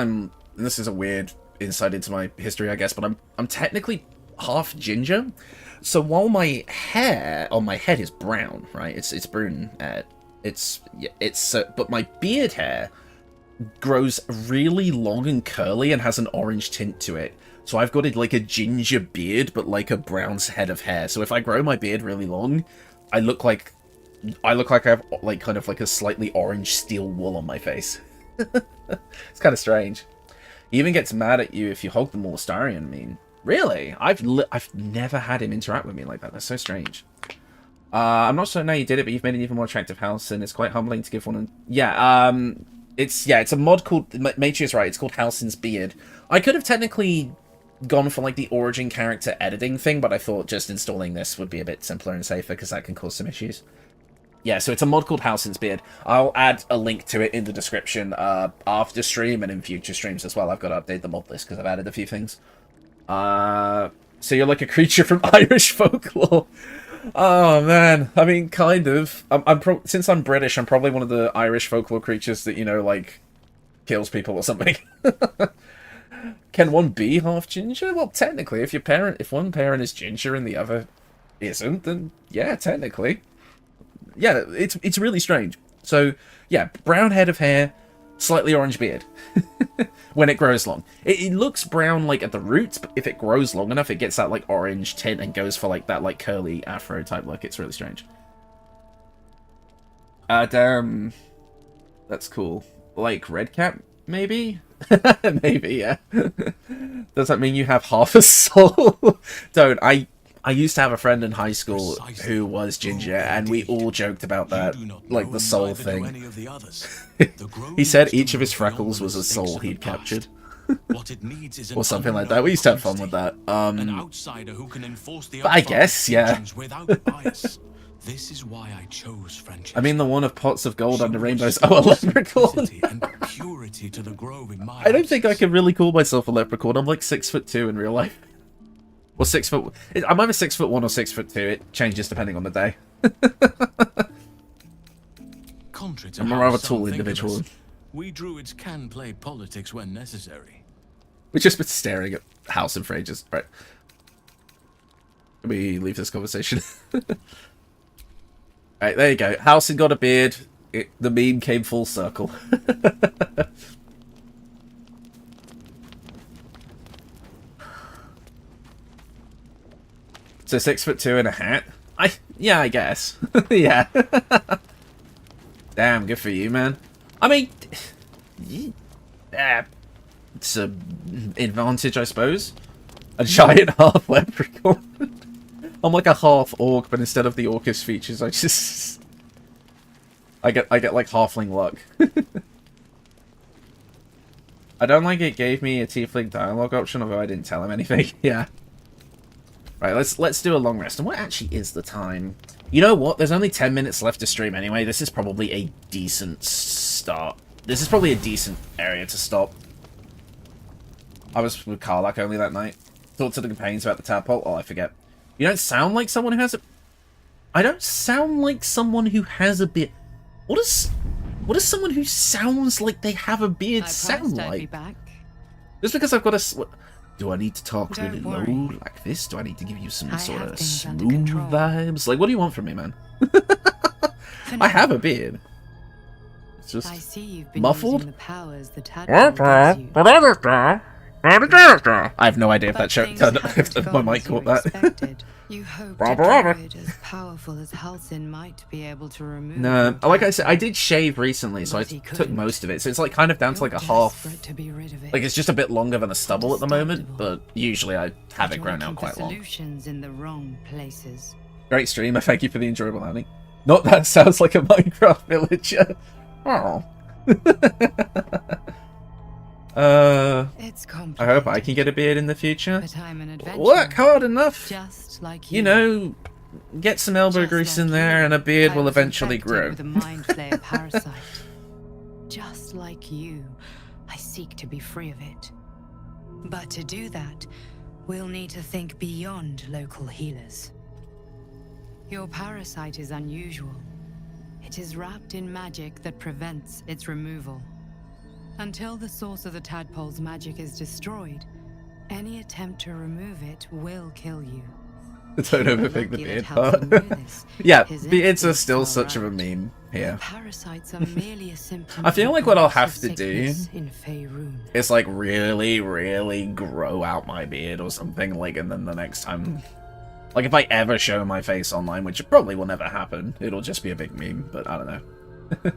this is a weird insight into my history, I guess, but I'm technically half ginger. So while my hair on my head is brown, right? It's brune. But my beard hair grows really long and curly and has an orange tint to it. So I've got like a ginger beard, but like a brown head of hair. So if I grow my beard really long, I look like I look like I have like kind of like a slightly orange steel wool on my face. It's kind of strange. He even gets mad at you if you hog the Molastarian meme. Really? I've never had him interact with me like that. That's so strange. I'm not sure now you did it, but you've made an even more attractive house, and it's quite humbling to give one. It's a mod called Matrius, right? It's called Halsin's Beard. I could have technically gone for like the origin character editing thing, but I thought just installing this would be a bit simpler and safer because that can cause some issues. Yeah, so it's a mod called Halsin's Beard. I'll add a link to it in the description after stream and in future streams as well. I've got to update the mod list because I've added a few things. So you're like a creature from Irish folklore. Oh man, I mean, kind of. Since I'm British, I'm probably one of the Irish folklore creatures that, you know, like kills people or something. Can one be half ginger? Well, technically, if one parent is ginger and the other isn't, then yeah, technically. Yeah, it's really strange. So, yeah, brown head of hair, slightly orange beard. When it grows long. It looks brown, like, at the roots, but if it grows long enough, it gets that, like, orange tint and goes for, like, that, like, curly afro type look. It's really strange. Damn. That's cool. Like, red cap, maybe? Maybe, yeah. Does that mean you have half a soul? Don't. I used to have a friend in high school who was ginger, and we all joked about that, like the soul thing. He said each of his freckles was a soul he'd captured. Or something like that. We used to have fun with that. But I guess, yeah. This is why I chose friendship. I mean, the one of pots of gold under rainbows. Oh, a leprechaun. I don't think I can really call myself a leprechaun. I'm like 6'2" in real life. Or 6 foot. I'm either 6'1" or 6'2". It changes depending on the day. I'm a rather tall individual. We druids can play politics when necessary. We've just been staring at House and Frages. Right. Can we leave this conversation? Right, there you go. House and got a beard. The meme came full circle. So 6'2" in a hat? Yeah, I guess. Yeah. Damn, good for you, man. I mean, it's an advantage, I suppose. A giant half leprechaun. I'm like a half orc, but instead of the orcish features, I get like halfling luck. I don't like it gave me a tiefling dialogue option, although I didn't tell him anything. Yeah. Right, let's do a long rest. And what actually is the time? You know what? There's only 10 minutes left to stream anyway. This is probably a decent start. This is probably a decent area to stop. I was with Karlak only that night. Talked to the companions about the tadpole. Oh, I forget. You don't sound like someone who has a... I don't sound like someone who has a beard. What does someone who sounds like they have a beard sound like? Be back. Just because I've got a... Do I need to talk really low like this? Do I need to give you some sort of smooth vibes? Like, what do you want from me, man? I have a beard. It's just I see you've been muffled. The powers the I have no idea if that show, if my mic caught that. You hope a druid as powerful as Halsin might be able to remove. No, like I said, I did shave recently, so I took most of it. So it's like kind of down to like a half. Like it's just a bit longer than a stubble at the moment, but usually I have it grown out quite long. Solutions in the wrong places. Great streamer, thank you for the enjoyable outing. Not that sounds like a Minecraft villager. Oh. I hope I can get a beard in the future. Work hard enough. Just like you know, get some elbow grease in there and a beard will eventually grow. With a mind flayer parasite. Just like you, I seek to be free of it. But to do that, we'll need to think beyond local healers. Your parasite is unusual. It is wrapped in magic that prevents its removal. Until the source of the tadpole's magic is destroyed, any attempt to remove it will kill you. Don't overthink the beard part. Yeah, beards are still such of a meme here. Parasites are merely a symptom. I feel like what I'll have to do is like really, really grow out my beard or something, like, and then the next time Like, if I ever show my face online, which probably will never happen, it'll just be a big meme, but I don't know.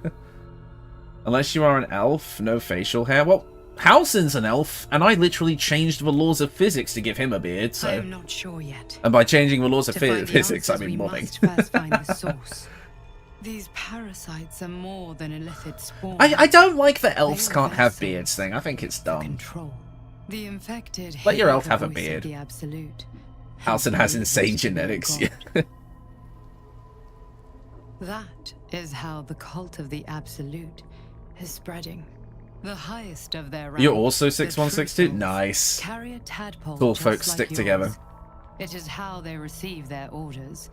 Unless you are an elf, no facial hair. Well, Halsin's an elf, and I literally changed the laws of physics to give him a beard, so... I'm not sure yet. And by changing the laws of physics, I mean modding. We must first find the source. These parasites are more than illicit spawn. I don't like the elves can't have beards thing. I think it's dumb. Control. The infected Let your elf hear have a the voice of beard. the absolute. Halsin has insane genetics. Yeah. That is how the cult of the absolute is spreading. The highest of their rank, You're also the 6162? true Nice. carry a tadpole Cool just folks like stick yours. together. It is how they receive their orders.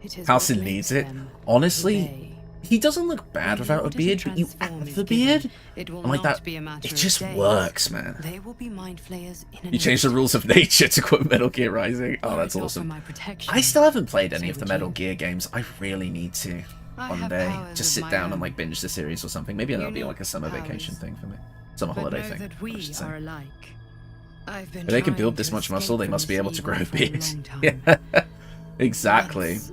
It is Halsin what needs makes it. them Honestly, obey. he doesn't look bad without a beard, but you add the beard, It will I'm like not that. be a matter It of just days. works, man. They will be mind flayers in an You changed the rules of nature to quote Metal Gear Rising. Oh, that's Offer awesome. my protection. I still haven't played any So of the would Metal you. Gear games. I really need to I one have day. powers Just of sit my down and own. like binge the series or something. Maybe that'll be like a summer Unique vacation powers. thing for me. Summer But holiday know thing. that I we should say. are alike. I've been If they can trying build this to much muscle, escape they from must be this able to evil grow for a beards. long time. Yeah, exactly. Once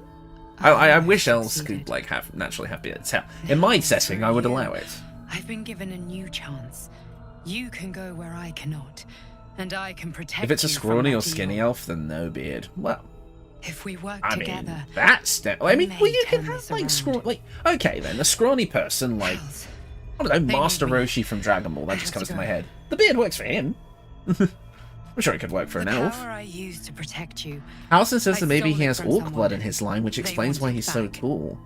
I wish elves could like have naturally have beards. Hell, in my setting, I would allow it. I've been given a new chance. You can go where I cannot, and I can protect If it's a you from scrawny that or skinny evil. elf, then no beard. Well, If we work I together, mean, that's I mean, may well, you can turn have this like around. scrawny, like okay then, a scrawny person like I don't know, They Master need me. Roshi from Dragon Ball. That I just have comes to to my go. head. The beard works for him. I'm sure it could work for an the elf. power I use to protect you. Halsin says I that maybe stole he it has from orc someone. blood in his line, which They explains want why it he's so back. cool.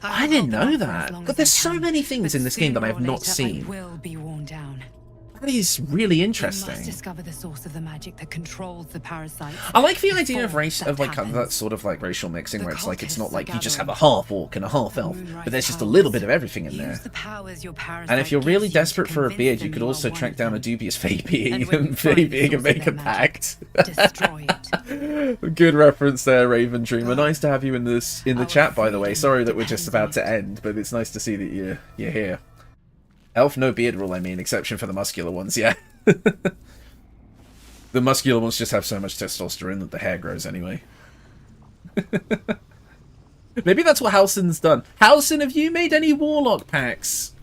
I I will didn't hold know off for as that. long But as there's I so can, many things but in this game that I sooner have or not later seen. I will be worn down. That is really You must interesting. discover the source of the magic that controls the parasites. I like the idea of before race that of like happens. that sort of like racial mixing, The where it's like it's not cultists like are you just have a gathering. half orc and a half elf, Moonrise but there's just a powers. little bit of everything in Use there. the powers your parasite And if you're gives really you to desperate for a convince beard, them you could are also one track of down a them. dubious fake being And when you and find fake the being and source of make a their pact. Destroy it. Good reference there, Raven Dreamer. Nice to have you in the Our chat, by the way. freedom Sorry that we're just depends about on to it. end, but it's nice to see that you're here. Elf no beard rule, I mean, exception for the muscular ones, yeah. The muscular ones just have so much testosterone that the hair grows anyway. Maybe that's what Halsin's done. Halsin, have you made any Warlock packs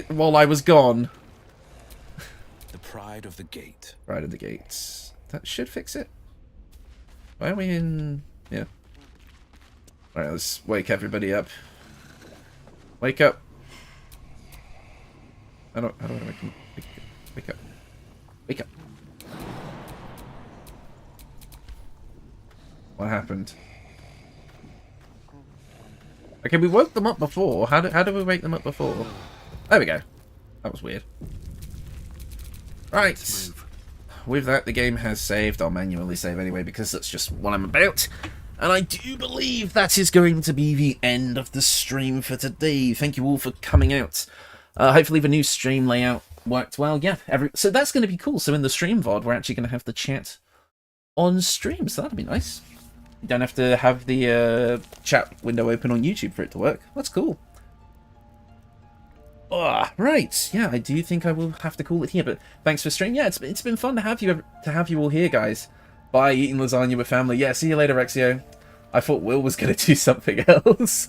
while I was gone? The pride of the gate. Pride of the gates. That should fix it. Why are we in... Yeah. Alright, let's wake everybody up. Wake up. I don't want to wake them. Wake up. Wake up. What happened? Okay, we woke them up before. How did we wake them up before? There we go. That was weird. Right. With that, the game has saved. I'll manually save anyway because that's just what I'm about. And I do believe that is going to be the end of the stream for today. Thank you all for coming out. Hopefully the new stream layout worked well. Yeah, so that's going to be cool. So in the stream VOD, we're actually going to have the chat on stream. So that'll be nice. You don't have to have the chat window open on YouTube for it to work. That's cool. Right. Yeah, I do think I will have to call it here. But thanks for streaming. Yeah, it's been fun to have you all here, guys. Bye, eating lasagna with family. Yeah, see you later, Rexio. I thought Will was going to do something else.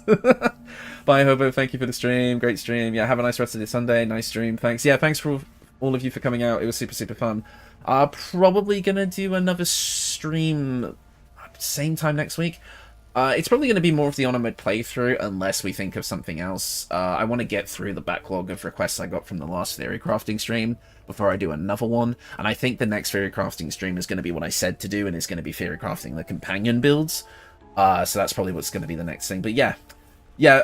Bye, Hobo. Thank you for the stream. Great stream. Yeah, have a nice rest of the Sunday. Nice stream. Thanks. Yeah, thanks for all of you for coming out. It was super, super fun. Probably going to do another stream same time next week. It's probably going to be more of the on-mode playthrough unless we think of something else. I want to get through the backlog of requests I got from the last theory crafting stream before I do another one. And I think the next theory crafting stream is going to be what I said to do, and it's going to be theory crafting the companion builds. So that's probably what's going to be the next thing. But yeah,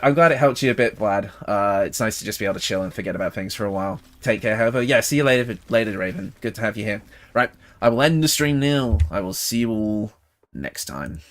I'm glad it helped you a bit, Vlad. It's nice to just be able to chill and forget about things for a while. Take care, however. Yeah, see you later, Raven. Good to have you here. Right, I will end the stream now. I will see you all next time.